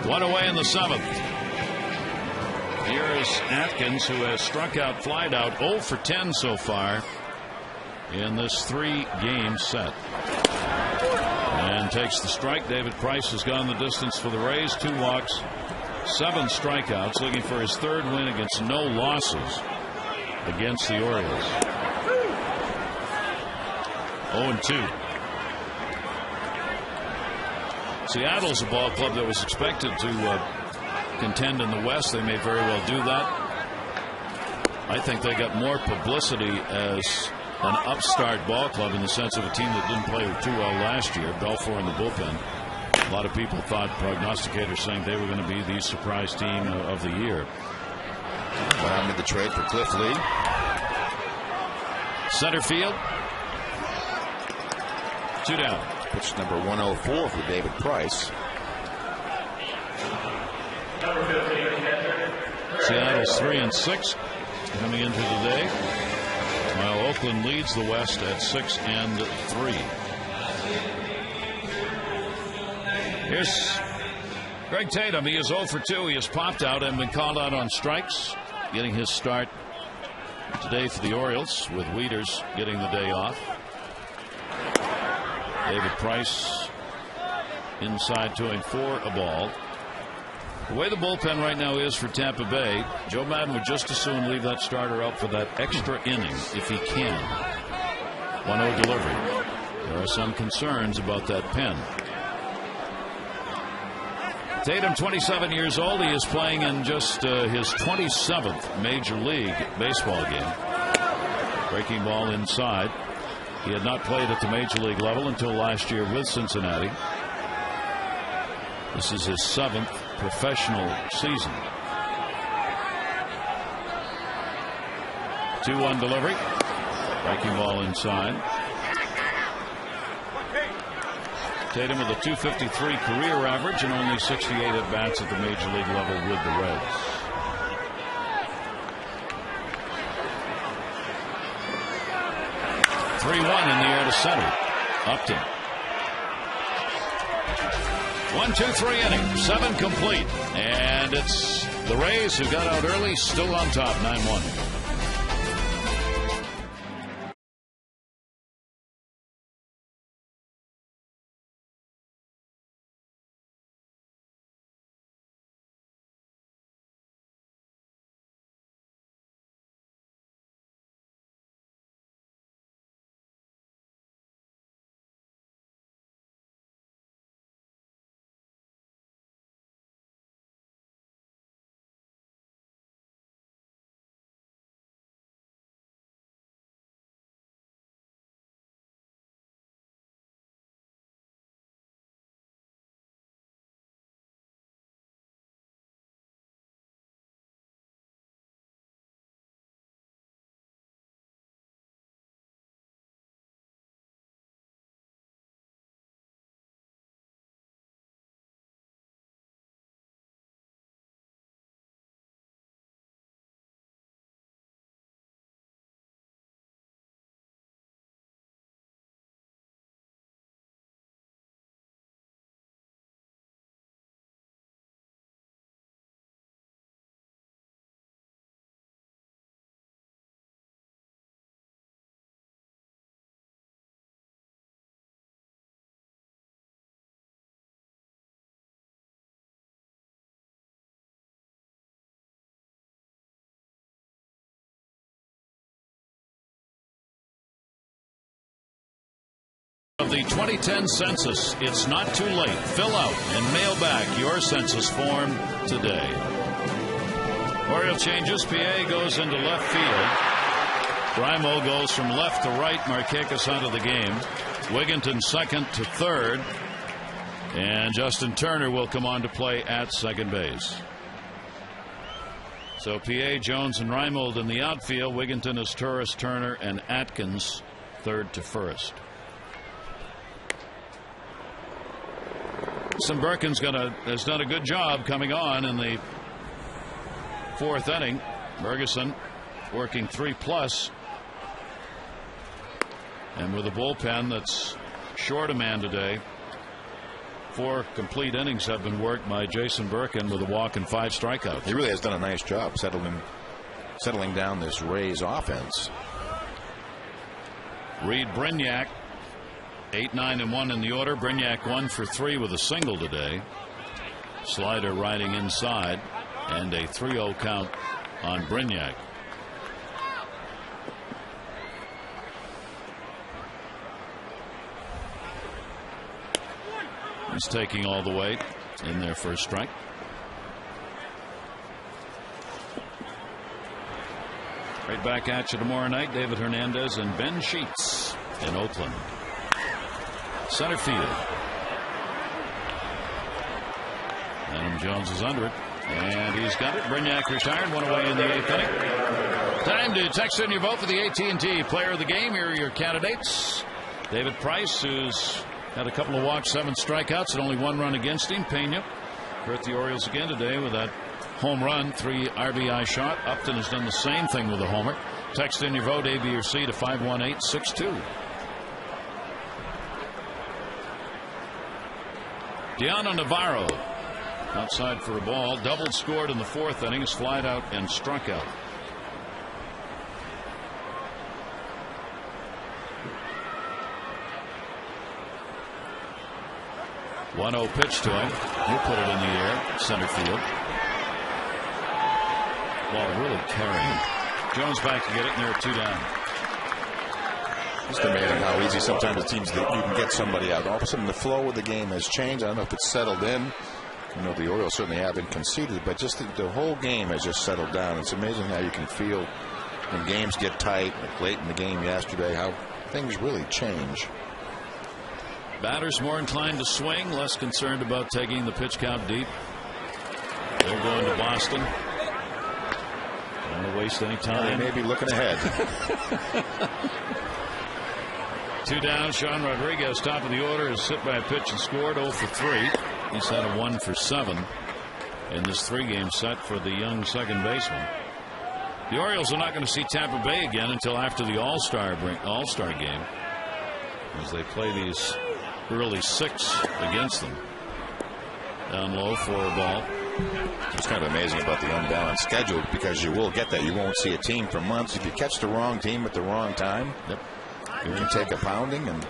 One away in the seventh. Here is Atkins, who has struck out, flied out, 0 for 10 so far in this 3-game set. And takes the strike. David Price has gone the distance for the Rays. 2 walks, 7 strikeouts, looking for his third win against no losses against the Orioles. 0-2. Seattle's a ball club that was expected to contend in the West. They may very well do that. I think they got more publicity as an upstart ball club in the sense of a team that didn't play too well last year. Belfour in the bullpen. A lot of people thought, prognosticators saying they were going to be the surprise team of the year. What happened to the trade for Cliff Lee? Center field. 2 down. Pitch number 104 for David Price. Seattle's 3-6 coming into the day, while Oakland leads the West at 6-3. Here's Greg Tatum. He is 0 for 2. He has popped out and been called out on strikes, getting his start today for the Orioles, with Wieters getting the day off. David Price inside 2 for a ball. The way the bullpen right now is for Tampa Bay, Joe Madden would just as soon leave that starter out for that extra inning if he can. 1-0 delivery. There are some concerns about that pen. Tatum, 27 years old. He is playing in just his 27th Major League Baseball game. Breaking ball inside. He had not played at the Major League level until last year with Cincinnati. This is his 7th professional season. 2-1 delivery. Breaking ball inside. Tatum with a .253 career average and only 68 at bats at the Major League level with the Reds. .3-1 in the air to center. Upton. 1-2-3 inning, 7 complete, and it's the Rays who got out early, still on top, 9-1. the 2010 census. It's not too late. Fill out and mail back your census form today. Oriole changes. PA goes into left field. Brimo goes from left to right. Markakis out of the game. Wigginton second to third. And Justin Turner will come on to play at second base. So PA, Jones, and Reimold in the outfield. Wigginton is Turris, Turner, and Atkins third to first. Berkin's has done a good job coming on in the fourth inning. Ferguson working 3+. And with a bullpen that's short a man today, 4 complete innings have been worked by Jason Berkin with a walk and 5 strikeouts. He really has done a nice job settling down this Rays offense. Reed Brignac, 8, 9, and 1 in the order. Brignac 1 for 3 with a single today. Slider riding inside, and a 3-0 count on Brignac. He's taking all the way in their first strike. Right back at you tomorrow night. David Hernandez and Ben Sheets in Oakland. Center field. Adam Jones is under it, and he's got it. Brignac retired, 1 away in the 8th inning. Time to text in your vote for the AT&T Player of the Game. Here are your candidates. David Price, who's had a couple of walks, 7 strikeouts, and only 1 run against him. Pena hurt the Orioles again today with that home run, 3 RBI shot. Upton has done the same thing with a homer. Text in your vote, A, B, or C, to 51862. Deanna Navarro outside for a ball. Doubled scored in the 4th inning. Is flied out and struck out. One-0 pitch to him. He'll put it in the air, center field. Ball really carrying. Jones back to get it, and they're 2 down. Just amazing how easy sometimes it seems that you can get somebody out. All of a sudden, the flow of the game has changed. I don't know if it's settled in. You know, the Orioles certainly haven't conceded, but just the whole game has just settled down. It's amazing how you can feel when games get tight, like late in the game yesterday, how things really change. Batters more inclined to swing, less concerned about taking the pitch count deep. They're going to Boston. Don't want to waste any time. They may be looking ahead. 2 down. Sean Rodriguez, top of the order, is hit by a pitch and scored 0 for 3. He's had a 1 for 7 in this 3-game set for the young second baseman. The Orioles are not going to see Tampa Bay again until after the All-Star game, as they play these early 6 against them. Down low for a ball. It's kind of amazing about the unbalanced schedule, because you will get that. You won't see a team for months. If you catch the wrong team at the wrong time, you can take a pounding and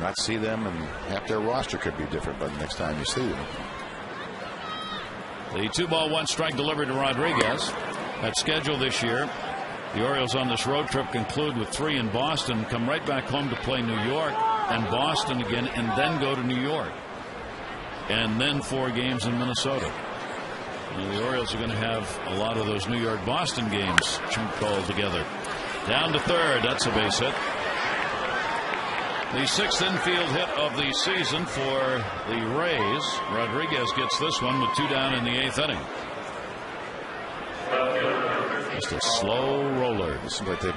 not see them, and half their roster could be different by the next time you see them. The 2-ball 1-strike delivered to Rodriguez. That schedule this year, the Orioles on this road trip conclude with 3 in Boston, come right back home to play New York and Boston again, and then go to New York, and then 4 games in Minnesota. And the Orioles are going to have a lot of those New York-Boston games called together. Down to third. That's a base hit. The 6th infield hit of the season for the Rays. Rodriguez gets this one with 2 down in the 8th inning. Just a slow roller. It seems like they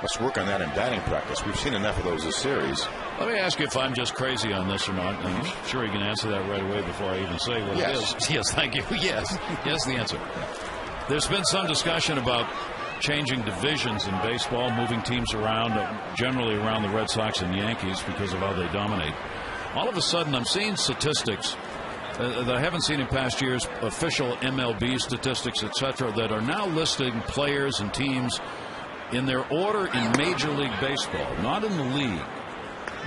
must work on that in batting practice. We've seen enough of those this series. Let me ask you if I'm just crazy on this or not. I'm sure you can answer that right away before I even say what it is. Yes, thank you. Yes. Yes, the answer. There's been some discussion about changing divisions in baseball, moving teams around, generally around the Red Sox and Yankees because of how they dominate. All of a sudden, I'm seeing statistics that I haven't seen in past years, official MLB statistics, etc., that are now listing players and teams in their order in Major League Baseball, not in the league,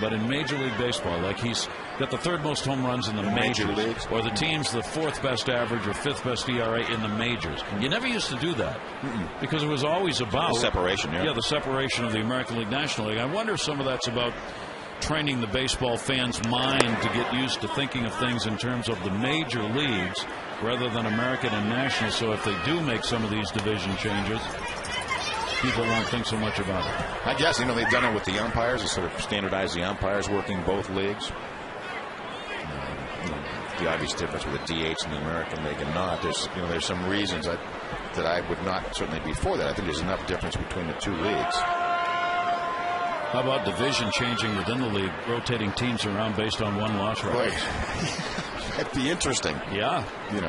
but in Major League Baseball. Like he's got the 3rd most home runs in the major leagues, or the team's the 4th best average or 5th best ERA in the majors. You never used to do that because it was always about the separation. The separation of the American League, National League. I wonder if some of that's about training the baseball fan's mind to get used to thinking of things in terms of the major leagues rather than American and national. So if they do make some of these division changes, people won't think so much about it. I guess, they've done it with the umpires. They sort of standardized the umpires working both leagues. The obvious difference with the DH in the American League and not. There's some reasons that I would not certainly be for that. I think there's enough difference between the two leagues. How about division changing within the league, rotating teams around based on one-loss records? That'd be interesting. Yeah.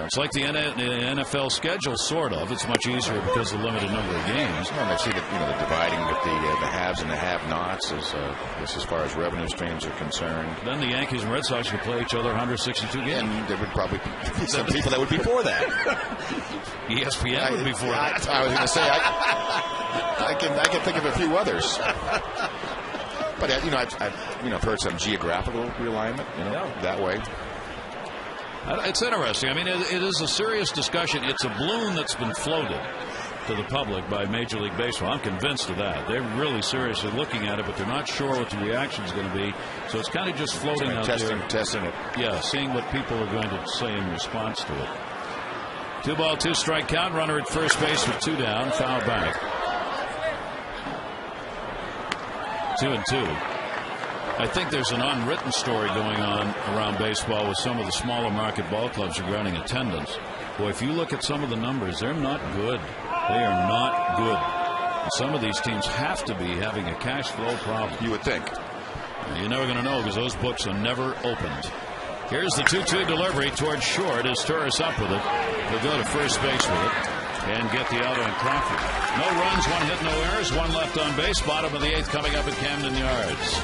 It's like the NFL schedule, sort of. It's much easier because of the limited number of games. Well, and I see that the dividing with the haves and the have-nots as far as revenue streams are concerned. Then the Yankees and Red Sox could play each other 162 games. And there would probably be some people that would be for that. ESPN would be for that. I was going to say I can think of a few others. But I've heard some geographical realignment that way. It's interesting. I mean, it is a serious discussion. It's a balloon that's been floated to the public by Major League Baseball. I'm convinced of that. They're really seriously looking at it, but they're not sure what the reaction is going to be. So it's kind of just floating out there. Testing it. Yeah, seeing what people are going to say in response to it. 2-ball, 2-strike count. Runner at first base with 2 down. Foul back. 2-2. I think there's an unwritten story going on around baseball with some of the smaller market ball clubs regarding attendance. Boy, if you look at some of the numbers, they're not good. They are not good. And some of these teams have to be having a cash flow problem. You would think. You're never going to know because those books are never opened. Here's the 2-2 delivery towards short as Torres up with it. He'll go to first base with it and get the out on Crawford. No runs, 1 hit, no errors, 1 left on base. Bottom of the 8th coming up at Camden Yards.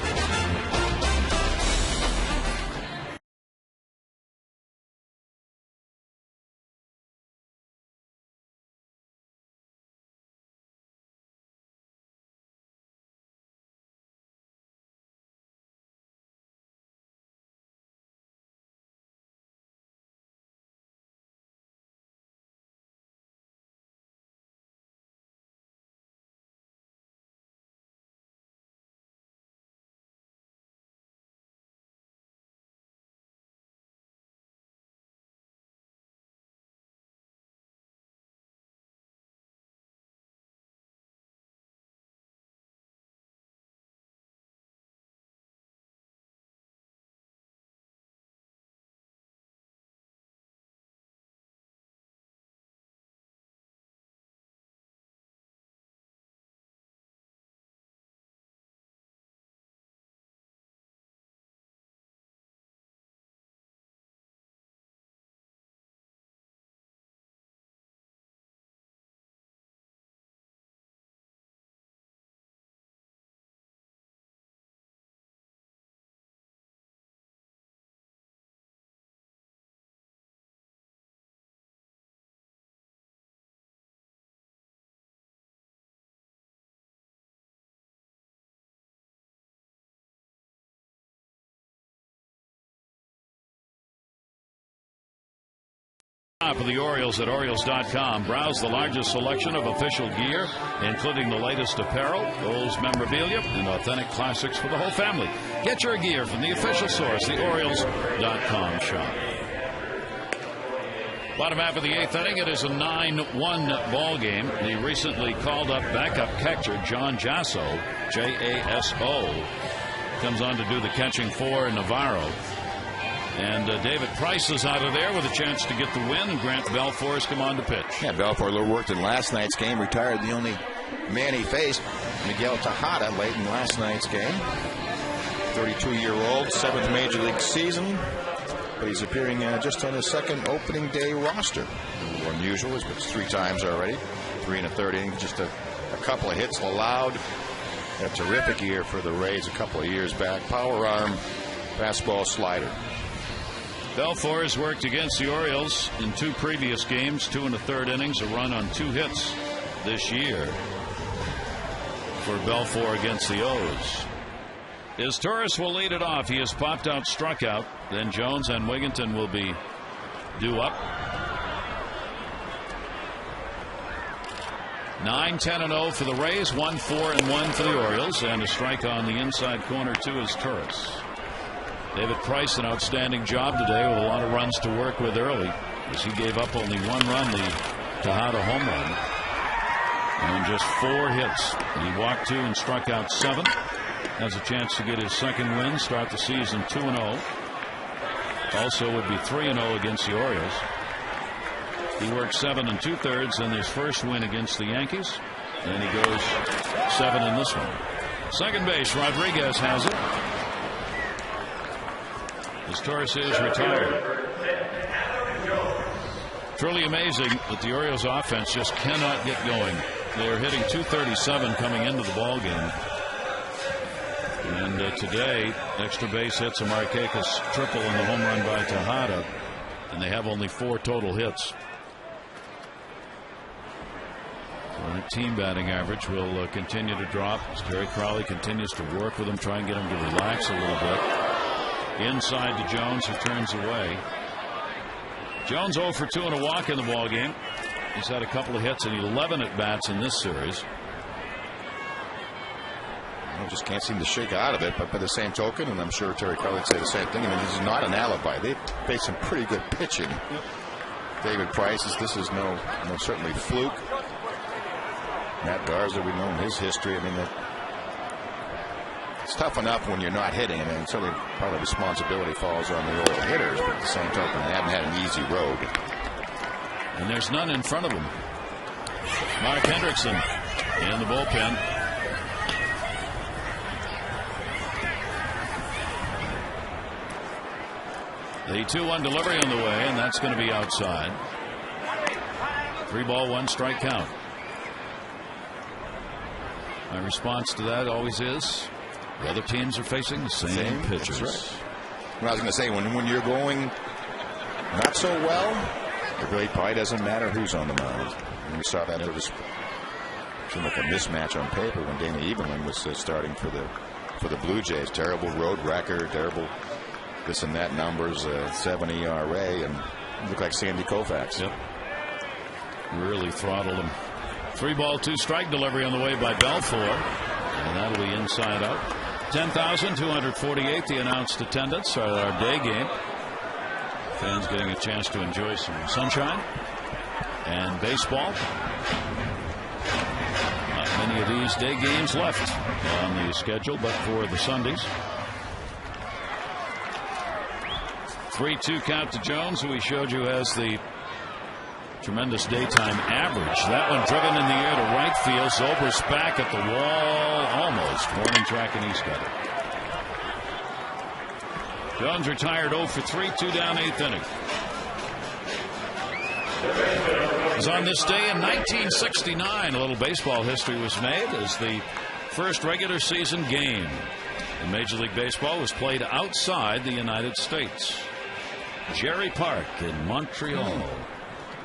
For the Orioles at Orioles.com. Browse the largest selection of official gear, including the latest apparel, Orioles memorabilia, and authentic classics for the whole family. Get your gear from the official source, the Orioles.com shop. Bottom half of the 8th inning, it is a 9-1 ball game. The recently called up backup catcher John Jasso, Jaso, comes on to do the catching for Navarro. And David Price is out of there with a chance to get the win, and Grant Belfour has come on to pitch. Yeah, Belfour worked in last night's game, retired the only man he faced, Miguel Tejada, late in last night's game. 32-year-old, 7th Major League season, but he's appearing just on his 2nd opening day roster. A little unusual, he's pitched 3 times already, 3 and a 3rd inning, just a couple of hits allowed. A terrific year for the Rays a couple of years back. Power arm, fastball, slider. Belfour has worked against the Orioles in 2 previous games, 2 and a 3rd innings, a run on 2 hits this year for Belfour against the O's. As Torres will lead it off, he has popped out, struck out. Then Jones and Wigginton will be due up. 9-10-0 for the Rays, 1-4-1 for the Orioles, and a strike on the inside corner to his Torres. David Price, an outstanding job today with a lot of runs to work with early, as he gave up only 1 run, the Tejada home run, and just 4 hits. He walked 2 and struck out 7. Has a chance to get his second win, start the season 2-0. Also would be 3-0 against the Orioles. He worked 7 2/3 in his first win against the Yankees, and he goes 7 in this one. Second base, Rodriguez has it. As Torres is retired. Truly amazing that the Orioles offense just cannot get going. They're hitting .237 coming into the ball game. And today, extra base hits, a Markakis triple and the home run by Tejada, and they have only 4 total hits. So team batting average will continue to drop as Terry Crowley continues to work with him, try and get him to relax a little bit. Inside to Jones, who turns away. Jones 0 for 2 and a walk in the ball game. He's had a couple of hits and 11 at bats in this series. I just can't seem to shake out of it. But by the same token, and I'm sure Terry Crowley would say the same thing, I mean, this is not an alibi. They faced some pretty good pitching. David Price, this is no certainly fluke. Matt Garza, we know his history. I mean, it's tough enough when you're not hitting. I mean, certainly part of the responsibility falls on the Oriole hitters, but at the same token, they haven't had an easy road. And there's none in front of them. Mark Hendrickson in the bullpen. The 2-1 delivery on the way, and that's going to be outside. 3-ball, 1 strike count. My response to that always is the other teams are facing the same pitchers. Right. Well, I was going to say, when you're going not so well, it really probably doesn't matter who's on the mound. And we saw that it seemed like a mismatch on paper when Dana Eberlin was starting for the Blue Jays. Terrible road record, terrible this and that numbers, 7 ERA, and looked like Sandy Koufax. Yep. Really throttled him. 3-ball, 2 strike delivery on the way by Belfour, and that'll be inside out. 10,248 the announced attendance at our day game. Fans getting a chance to enjoy some sunshine and baseball. Not many of these day games left on the schedule, but for the Sundays. 3-2 count to Jones, who we showed you has the tremendous daytime average. That one driven in the air to right field. Zobrist back at the wall, almost. Warning track, and he's got it. Jones retired 0 for 3, 2 down, 8th inning. It was on this day in 1969 a little baseball history was made as the first regular season game in Major League Baseball was played outside the United States. Jerry Park in Montreal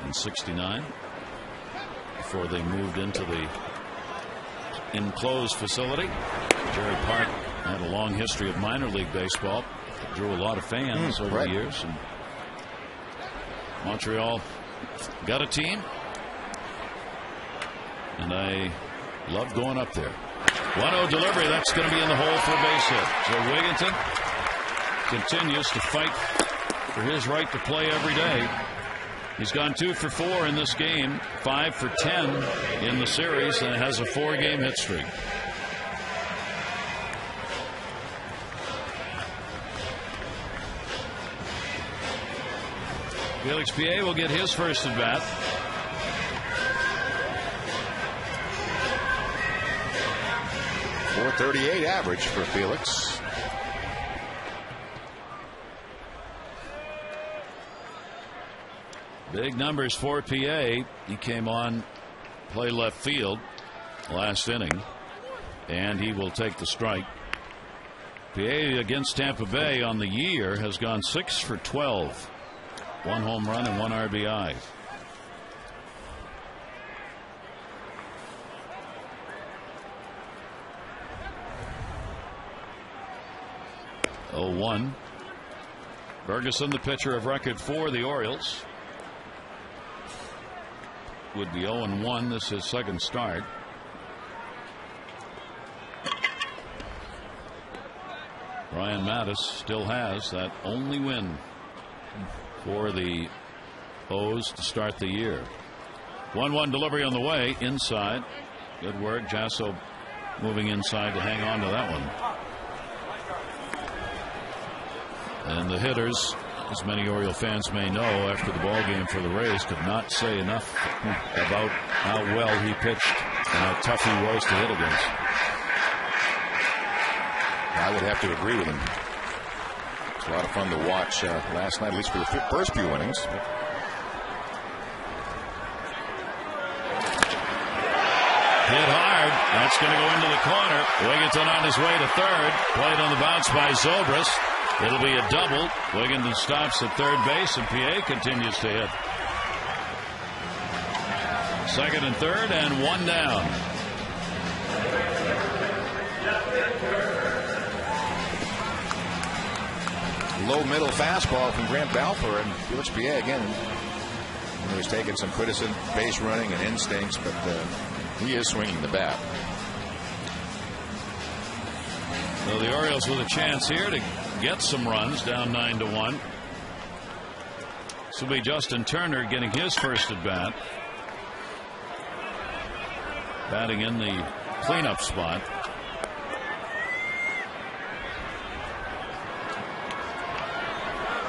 in 69 before they moved into the enclosed facility. Jerry Park had a long history of minor league baseball. It drew a lot of fans over the years. And Montreal got a team, and I love going up there. 1-0 delivery. That's going to be in the hole for a base hit. So Wigginton continues to fight for his right to play every day. He's gone 2 for 4 in this game, 5 for 10 in the series, and has a 4-game hit streak. Felix Piet will get his first at bat. .438 average for Felix. Big numbers for PA. He came on, play left field last inning, and he will take the strike. PA against Tampa Bay on the year has gone 6 for 12. 1 home run and 1 RBI. (0-1). Ferguson, the pitcher of record for the Orioles. would be 0-1. This is his second start. Ryan Matusz still has that only win for the O's to start the year. 1-1 delivery on the way inside. Good work. Jasso moving inside to hang on to that one. And the hitters, as many Oriole fans may know, after the ball game for the Rays, could not say enough about how well he pitched and how tough he was to hit against. I would have to agree with him. It's a lot of fun to watch last night, at least for the first few innings. Hit hard. That's going to go into the corner. Wigginton on his way to third. Played on the bounce by Zobrist. It'll be a double. Wigginton stops at third base, and PA continues to hit. Second and third, and one down. Low middle fastball from Grant Balfour, and Felix PA again. He was taking some criticism, base running and instincts, but he is swinging the bat. So the Orioles with a chance here to get some runs, down 9-1. This will be Justin Turner getting his first at bat. Batting in the cleanup spot.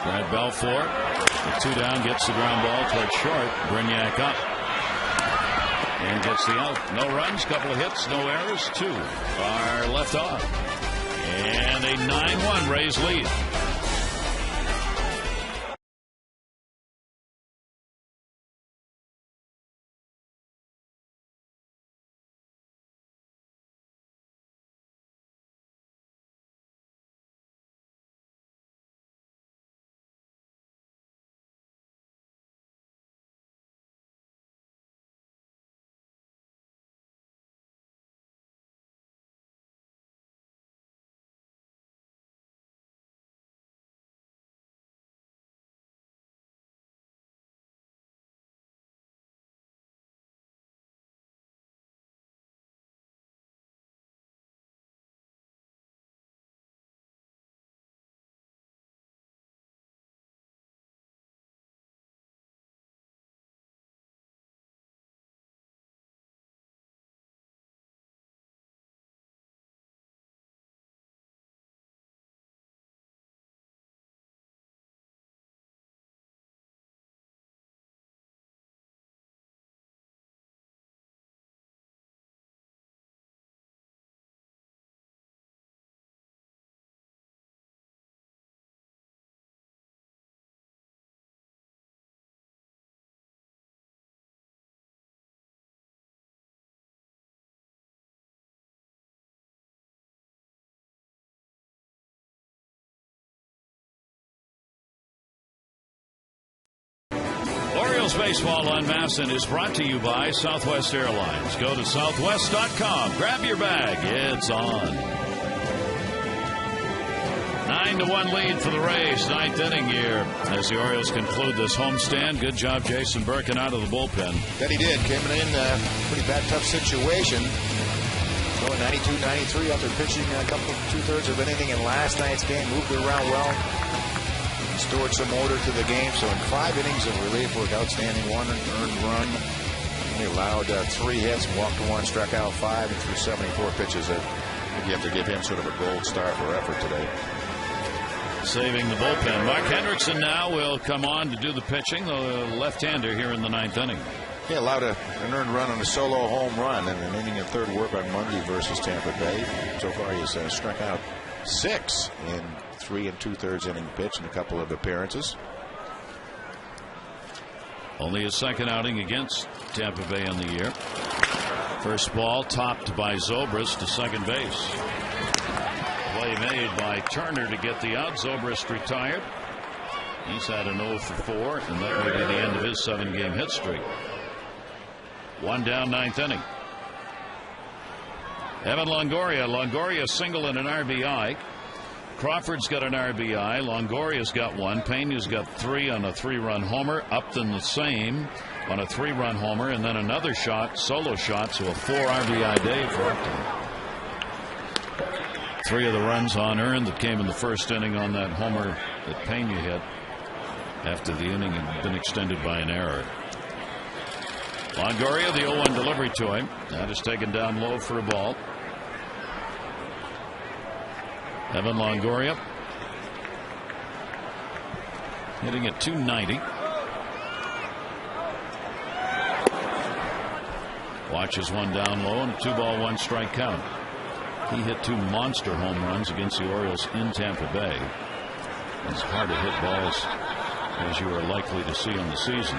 Grant Balfour, with two down, gets the ground ball towards short. Brignac up and gets the out. No runs, couple of hits, no errors. Two are left off. And a 9-1 Rays lead. Orioles baseball on MASN is brought to you by Southwest Airlines. Go to southwest.com. Grab your bag. It's on. 9-1 lead for the Rays. Ninth inning here as the Orioles conclude this homestand. Good job, Jason Birkin, out of the bullpen. That he did. Came in a pretty bad, tough situation. Going 92-93 after pitching a couple, 2/3 of an inning in last night's game. Moved it around well. Restored some order to the game. So in 5 innings of relief work, outstanding, 1 earned run. He allowed 3 hits, walked 1, struck out 5, and threw 74 pitches. I think you have to give him sort of a gold star for effort today. Saving the bullpen. Mark Hendrickson now will come on to do the pitching. The left-hander here in the 9th inning. He allowed an earned run on a solo home run and an inning of third work on Monday versus Tampa Bay. So far he's struck out 6 in 3 2/3 inning pitch in a couple of appearances. Only his second outing against Tampa Bay in the year. First ball topped by Zobrist to second base. Play made by Turner to get the out. Zobrist retired. He's had an 0 for 4, and that may be the end of his 7-game hit streak. 1 down, 9th inning. Evan Longoria. Longoria single and an RBI. Crawford's got an RBI. Longoria's got one. Pena's got 3 on a 3-run homer. Upton the same on a 3-run homer, and then another shot, solo shot, so a 4 RBI day for Upton. 3 of the runs unearned that came in the first inning on that homer that Pena hit after the inning had been extended by an error. Longoria, the 0-1 delivery to him. That is taken down low for a ball. Evan Longoria hitting at .290. Watches one down low and a 2-ball 1-strike count. He hit 2 monster home runs against the Orioles in Tampa Bay. It's hard to hit balls as you are likely to see in the season.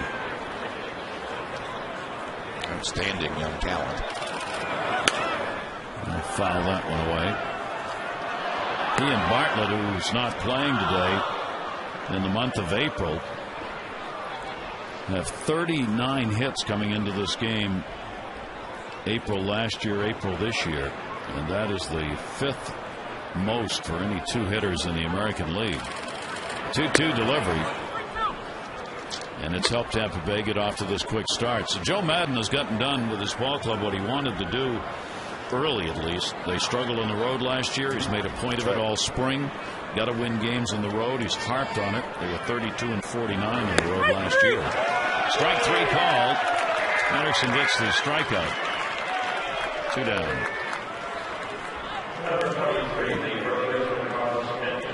Outstanding young talent. I'll foul that one away. He and Bartlett, who's not playing today in the month of April, have 39 hits coming into this game. April last year, April this year. And that is the 5th most for any 2 hitters in the American League. 2-2 delivery. And it's helped Tampa Bay get off to this quick start. So Joe Maddon has gotten done with his ball club what he wanted to do early, at least. They struggled on the road last year. He's made a point of it all spring. Got to win games on the road. He's harped on it. They were 32-49 on the road last year. Strike 3 called. Anderson gets the strikeout. 2 down.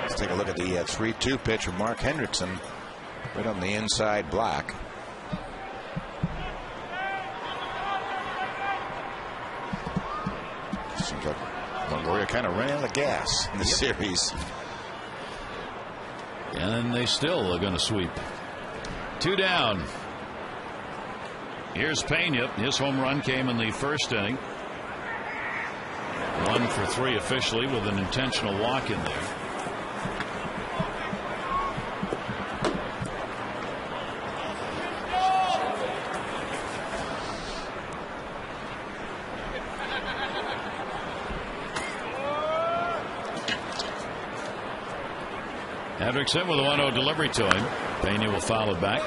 Let's take a look at the 3-2 pitch from Mark Hendrickson, right on the inside block. Seems like Longoria kind of ran out of gas in the series. And they still are going to sweep. 2 down. Here's Pena. His home run came in the first inning. 1 for 3 officially with an intentional walk in there. Hendrickson with a 1-0 delivery to him. Pena will foul it back.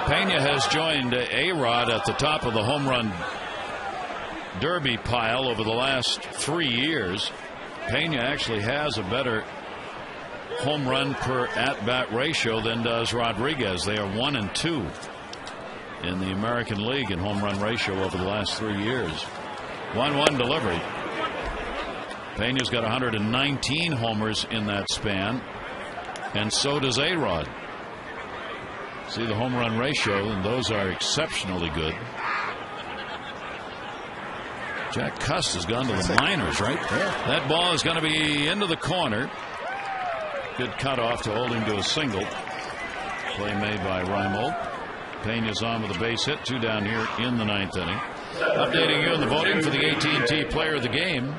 Pena has joined A-Rod at the top of the home run derby pile over the last 3 years. Pena actually has a better home run per at-bat ratio than does Rodriguez. They are 1 and 2 in the American League in home run ratio over the last 3 years. 1-1 delivery. Pena's got 119 homers in that span, and so does A-Rod. See the home run ratio, and those are exceptionally good. Jack Cuss has gone to the minors, right? Yeah. That ball is going to be into the corner. Good cutoff to hold him to a single. Play made by Reimold. Pena's on with a base hit. 2 down here in the 9th inning. Updating you on the voting for the AT&T Player of the Game.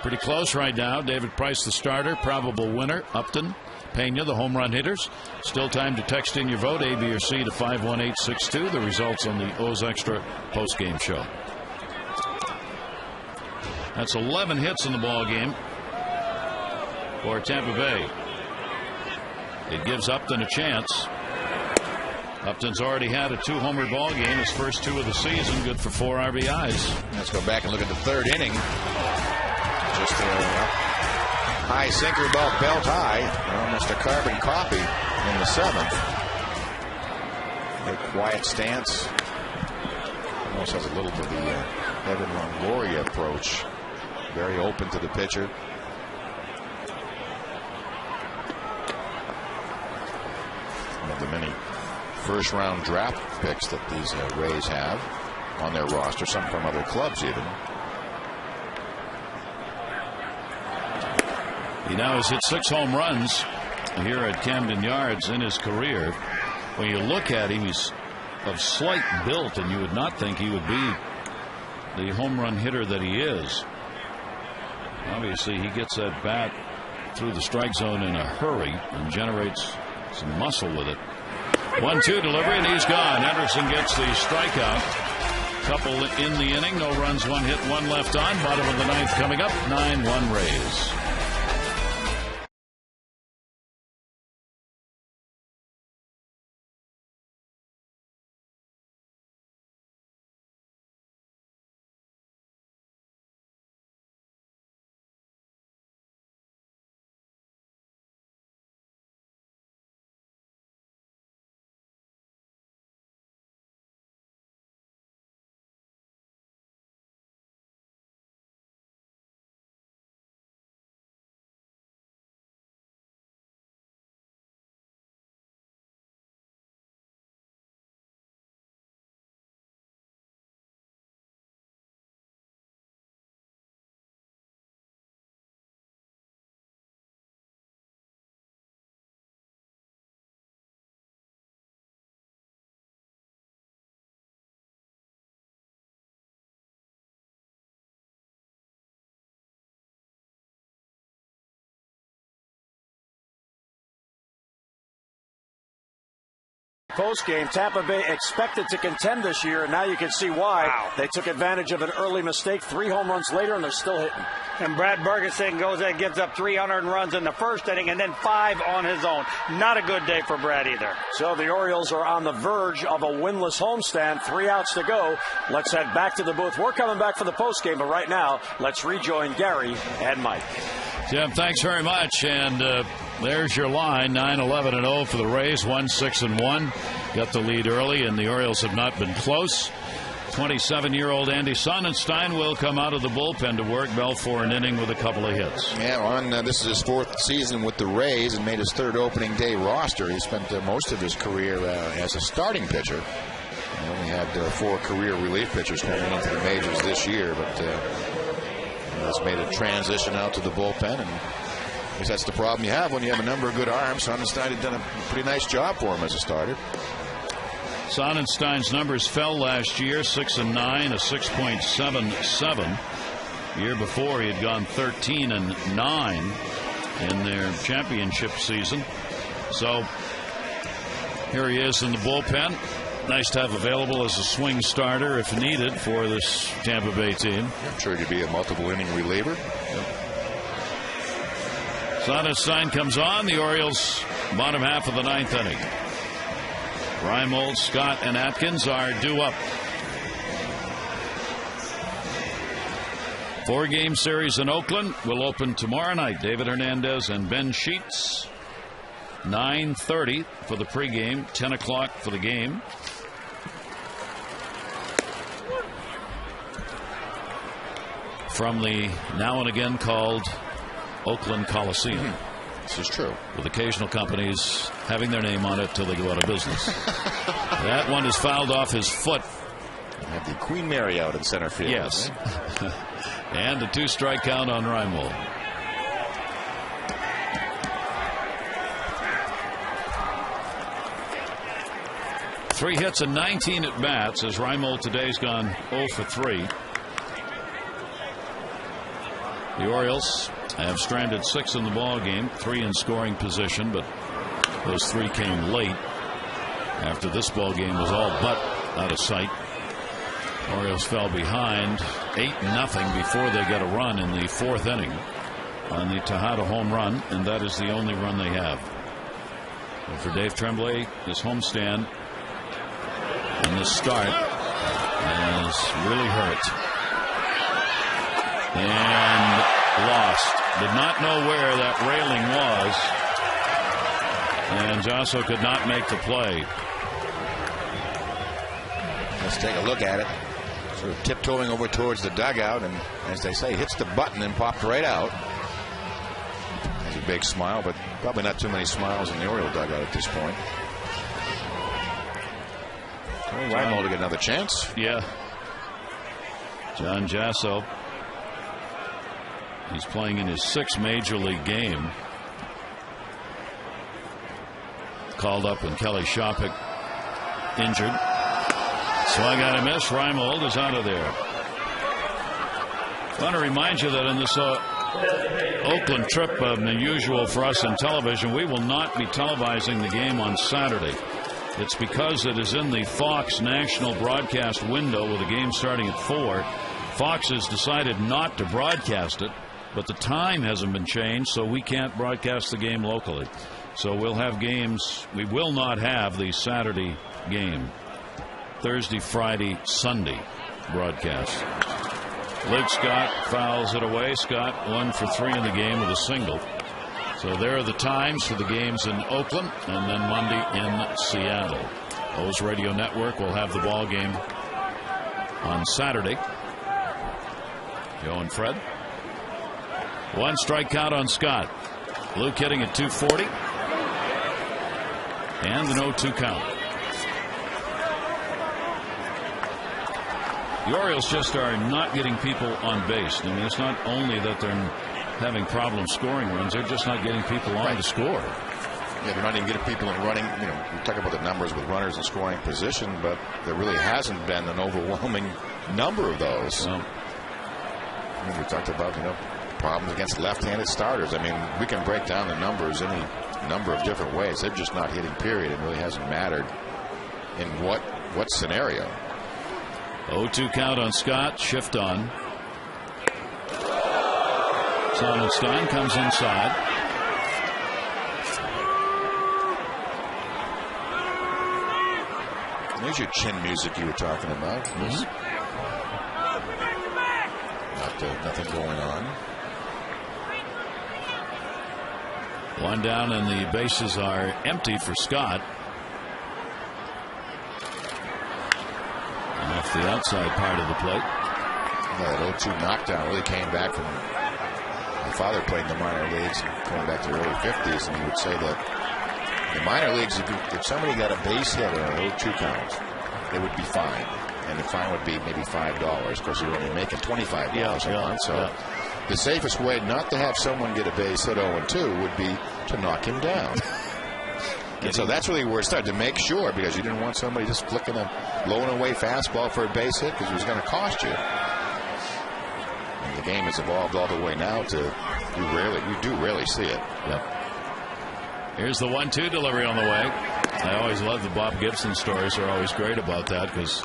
Pretty close right now. David Price, the starter. Probable winner, Upton. Pena, the home run hitters. Still time to text in your vote, A, B, or C, to 51862. The results on the O's Extra postgame show. That's 11 hits in the ball game for Tampa Bay. It gives Upton a chance. Upton's already had a 2-homer ball game, his first 2 of the season. Good for 4 RBIs. Let's go back and look at the 3rd inning. Just a high sinker belt high, almost a carbon copy in the 7th. A quiet stance. Almost has a little bit of the Evan Longoria approach. Very open to the pitcher. One of the many first-round draft picks that these Rays have on their roster, some from other clubs even. He now has hit 6 home runs here at Camden Yards in his career. When you look at him, he's of slight build, and you would not think he would be the home run hitter that he is. Obviously, he gets that bat through the strike zone in a hurry and generates some muscle with it. 1-2 delivery, and he's gone. Anderson gets the strikeout. couple in the inning. No runs, 1 hit, 1 left on. Bottom of the ninth coming up. 9-1 Rays. Post game, Tampa Bay expected to contend this year, and now you can see why. Wow. They took advantage of an early mistake, 3 home runs later, and they're still hitting. And Brad Bergeson goes and gives up 300 runs in the first inning and then 5 on his own. Not a good day for Brad either. So the Orioles are on the verge of a winless homestand. 3 outs to go. Let's head back to the booth. We're coming back for the post game, but right now, let's rejoin Gary and Mike. Jim, thanks very much. And there's your line, 9-11-0 for the Rays, 1-6-1. Got the lead early, and the Orioles have not been close. 27-year-old Andy Sonnenstein will come out of the bullpen to work. Bell for an inning with a couple of hits. Yeah, this is his 4th season with the Rays and made his 3rd opening day roster. He spent most of his career as a starting pitcher. He only had 4 career relief pitchers coming into the majors this year, but has made a transition out to the bullpen, and I guess that's the problem you have when you have a number of good arms. Sonnenstein had done a pretty nice job for him as a starter. Sonnenstein's numbers fell last year, 6-9, a 6.77. The year before, he had gone 13-9 in their championship season. So here he is in the bullpen. Nice to have available as a swing starter if needed for this Tampa Bay team. I'm sure he'd be a multiple inning reliever. Sonnenstein comes on. The Orioles bottom half of the 9th inning. Reimold, Scott, and Atkins are due up. 4-game series in Oakland will open tomorrow night. David Hernandez and Ben Sheets. 9:30 for the pregame, 10 o'clock for the game. From the now and again called Oakland Coliseum. This is true. With occasional companies having their name on it till they go out of business. That one is fouled off his foot. Have the Queen Mary out in center field. Yes. And a 2-strike count on Reimold. Three hits and 19 at bats as Reimold today's gone 0 for 3. The Orioles have stranded 6 in the ball game, 3 in scoring position, but those 3 came late after this ball game was all but out of sight. Orioles fell behind 8-0 before they got a run in the 4th inning on the Tejada home run, and that is the only run they have. And for Dave Tremblay, this homestand and this start has really hurt. And lost. Did not know where that railing was. And Jasso could not make the play. Let's take a look at it. Sort of tiptoeing over towards the dugout, and as they say, hits the button and popped right out. Has a big smile, but probably not too many smiles in the Oriole dugout at this point. Reimold to get another chance. Yeah. John Jasso. He's playing in his 6th major league game. Called up when Kelly Shopik injured. Swung on a miss. Reimold is out of there. I want to remind you that in this Oakland trip, unusual for us in television, we will not be televising the game on Saturday. It's because it is in the Fox national broadcast window with the game starting at 4. Fox has decided not to broadcast it, but the time hasn't been changed, so we can't broadcast the game locally. So we'll have games. We will not have the Saturday game. Thursday, Friday, Sunday broadcast. Luke Scott fouls it away. Scott 1 for 3 in the game with a single. So there are the times for the games in Oakland and then Monday in Seattle. O's Radio Network will have the ball game on Saturday. Joe and Fred. 1 strike count on Scott. Luke hitting at 240. And an 0-2 count. The Orioles just are not getting people on base. I mean, it's not only that they're having problems scoring runs, they're just not getting people on to score. Yeah, they're not even getting people in running. You know, we talk about the numbers with runners in scoring position, but there really hasn't been an overwhelming number of those. No. I mean, we talked about, you know, problems against left-handed starters. I mean, we can break down the numbers any number of different ways. They're just not hitting, period. It really hasn't mattered in what scenario. 0-2 count on Scott. Shift on. Sonnenstein comes inside. There's your chin music you were talking about. Nothing going on. 1 down and the bases are empty for Scott. Off the outside part of the plate. That 0-2 knockdown really came back from. My father played in the minor leagues, going back to the early 50s, and he would say that in the minor leagues, if somebody got a base hit or an 0-2 count, they would be fined. And the fine would be maybe $5. Of course, you're only making $25 a month. So the safest way not to have someone get a base hit 0-2 would be to knock him down. And so that's really where it started, to make sure, because you didn't want somebody just flicking a low and away fastball for a base hit, because it was going to cost you. And the game has evolved all the way now to you do rarely see it. Yep. Here's the 1-2 delivery on the way. I always love the Bob Gibson stories. Are always great about that, because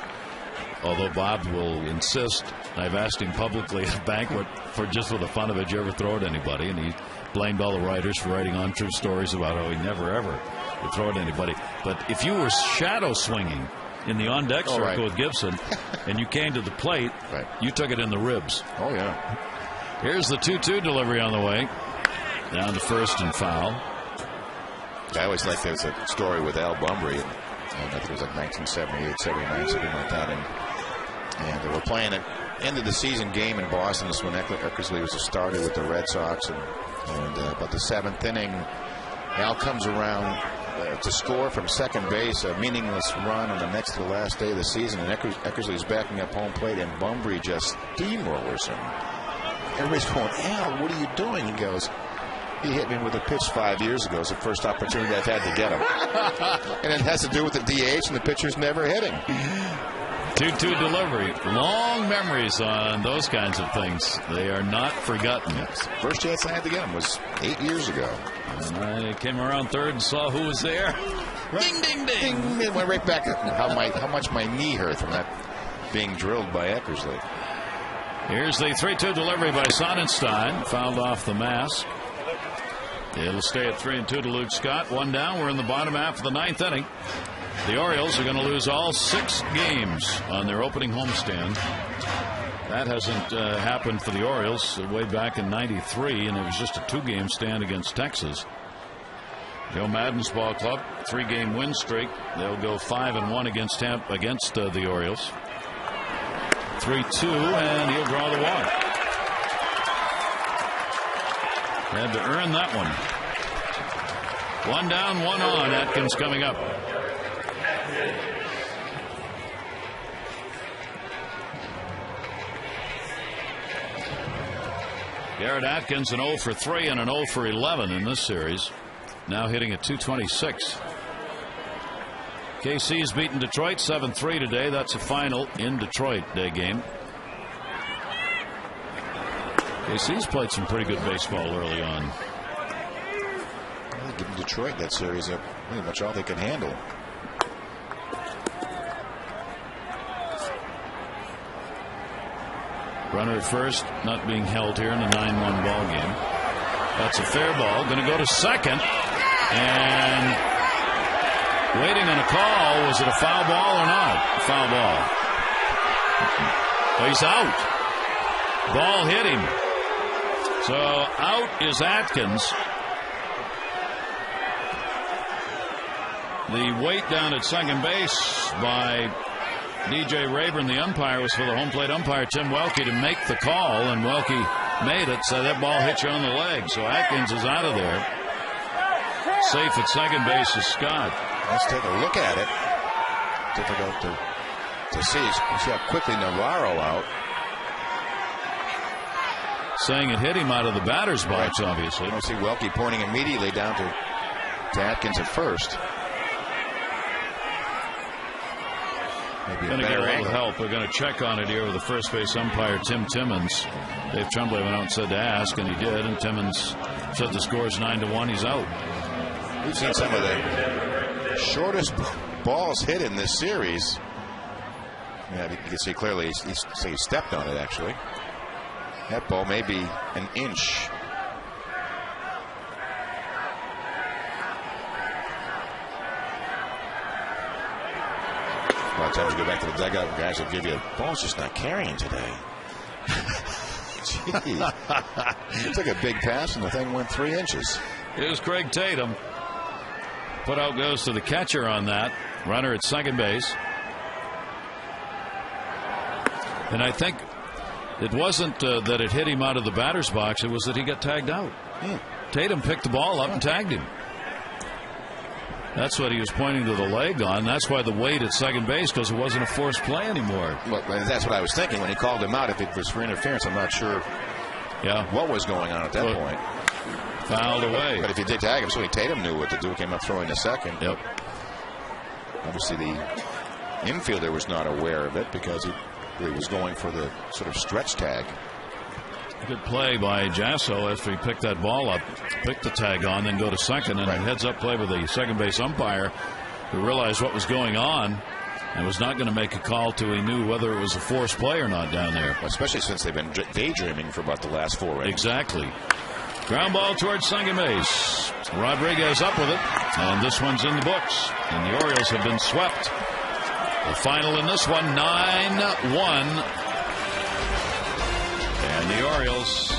although Bob will insist, I've asked him publicly at a banquet for the fun of it, did you ever throw at anybody? And he blamed all the writers for writing untrue stories about how he never ever would throw at anybody. But if you were shadow swinging in the on-deck circle with Gibson and you came to the plate, you took it in the ribs. Oh, yeah. Here's the 2-2 delivery on the way. Down to first and foul. I always like there's a story with Al Bunbury. I think it was like 1978, 79, something like that. And they were playing an end of the season game in Boston. This when Eckersley was a starter with the Red Sox. And about the 7th inning, Al comes around to score from second base, a meaningless run on the next to the last day of the season. And Eckersley's backing up home plate, and Bunbury just steamrollers him. Everybody's going, Al, what are you doing? He goes, he hit me with a pitch 5 years ago. It's the first opportunity I've had to get him. And it has to do with the DH, and the pitcher's never hit him. 2-2 delivery. Long memories on those kinds of things. They are not forgotten. Yes. First chance I had to get him was 8 years ago. And I came around third and saw who was there. Ding, ding, ding. It went right back. How much my knee hurt from that being drilled by Eckersley. Here's the 3-2 delivery by Sonnenstein. Fouled off the mask. It'll stay at 3-2 to Luke Scott. 1 down. We're in the bottom half of the 9th inning. The Orioles are going to lose all 6 games on their opening homestand. That hasn't happened for the Orioles way back in '93, and it was just a 2-game stand against Texas. Joe Maddon's ball club, 3-game win streak. They'll go 5-1 against the Orioles. 3-2, and he'll draw the walk. Had to earn that one. 1 down, 1 on. Atkins coming up. Garrett Atkins an 0 for 3 and an 0 for 11 in this series. Now hitting at .226. KC's beaten Detroit 7-3 today. That's a final in Detroit day game. KC's played some pretty good baseball early on. Well, giving Detroit that series up pretty much all they can handle. Runner at first, not being held here in a 9-1 ball game. That's a fair ball. Going to go to second. And waiting on a call. Was it a foul ball or not? Foul ball. Oh, he's out. Ball hit him. So out is Atkins. The wait down at second base by DJ Rayburn, the umpire, was for the home plate umpire, Tim Welke, to make the call, and Welke made it, so that ball hit you on the leg. So Atkins is out of there. Safe at second base is Scott. Let's take a look at it. Difficult to see. You see how quickly Navarro out. Saying it hit him out of the batter's box, obviously. You don't see Welke pointing immediately down to Atkins at first. Maybe going to get a little help. We're going to check on it here with the first base umpire, Tim Timmons. Dave Tremblay went out and said to ask, and he did. And Timmons said the score is 9-1. He's out. We've seen some of the shortest balls hit in this series. Yeah, you can see clearly he stepped on it, actually. That ball may be an inch. A lot of times you go back to the dugout, guys will give you, ball's just not carrying today. Jeez. He took a big pass and the thing went 3 inches. Here's Craig Tatum. Put out goes to the catcher on that. Runner at second base. And I think it wasn't that it hit him out of the batter's box. It was that he got tagged out. Tatum picked the ball up and tagged him. That's what he was pointing to the leg on. That's why the wait at second base, because it wasn't a forced play anymore. Well, that's what I was thinking when he called him out. If it was for interference, I'm not sure what was going on at that point. Fouled away. But if you did tag him, so Tatum knew what to do. Came up throwing to second. Yep. Obviously, the infielder was not aware of it because he was going for the sort of stretch tag. Good play by Jasso after he picked that ball up, picked the tag on, then go to second, and heads up play with the second base umpire, who realized what was going on and was not going to make a call till he knew whether it was a forced play or not down there. Well, especially since they've been daydreaming for about the last 4 innings. Exactly. Ground ball towards second base. Rodriguez up with it, and this one's in the books. And the Orioles have been swept. The final in this one, 9-1. And the Orioles,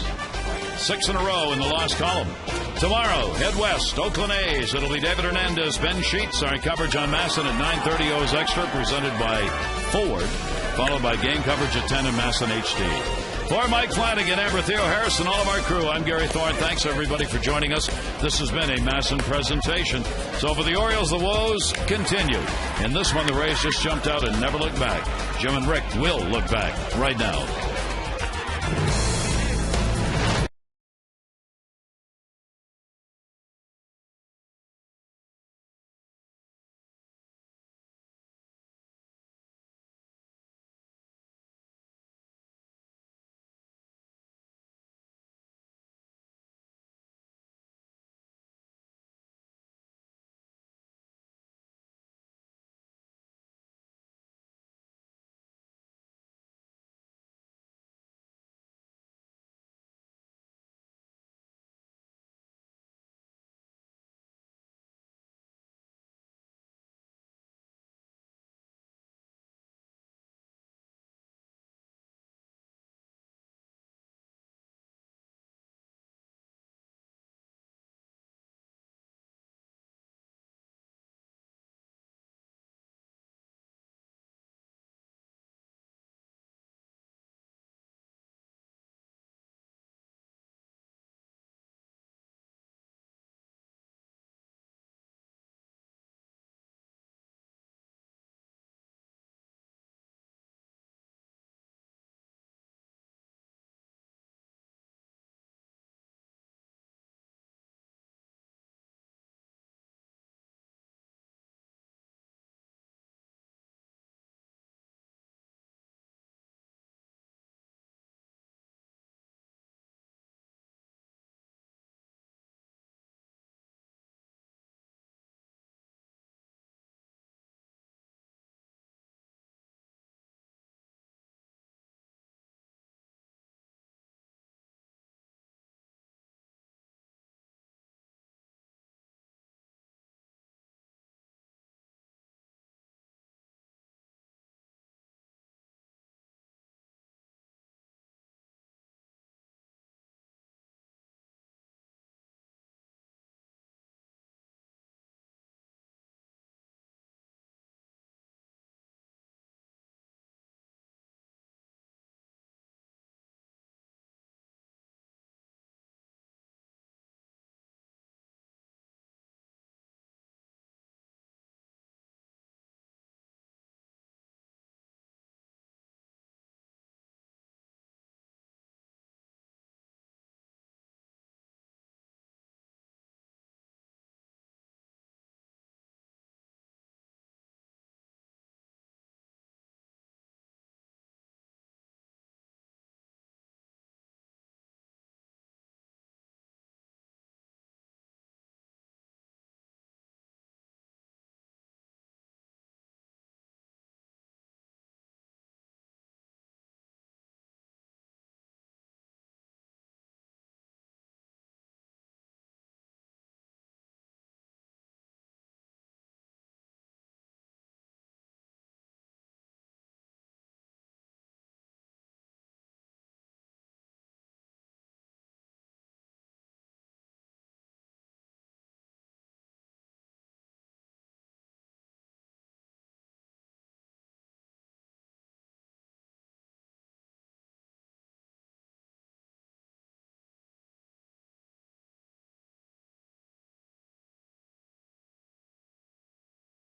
6 in a row in the loss column. Tomorrow, head west, Oakland A's. It'll be David Hernandez, Ben Sheets. Our coverage on Masson at 9:30 O's Extra, presented by Ford, followed by game coverage at 10 in Masson HD. For Mike Flanagan, Amber Theo Harris, and all of our crew, I'm Gary Thorne. Thanks, everybody, for joining us. This has been a Masson presentation. So for the Orioles, the woes continue. In this one, the Rays just jumped out and never looked back. Jim and Rick will look back right now.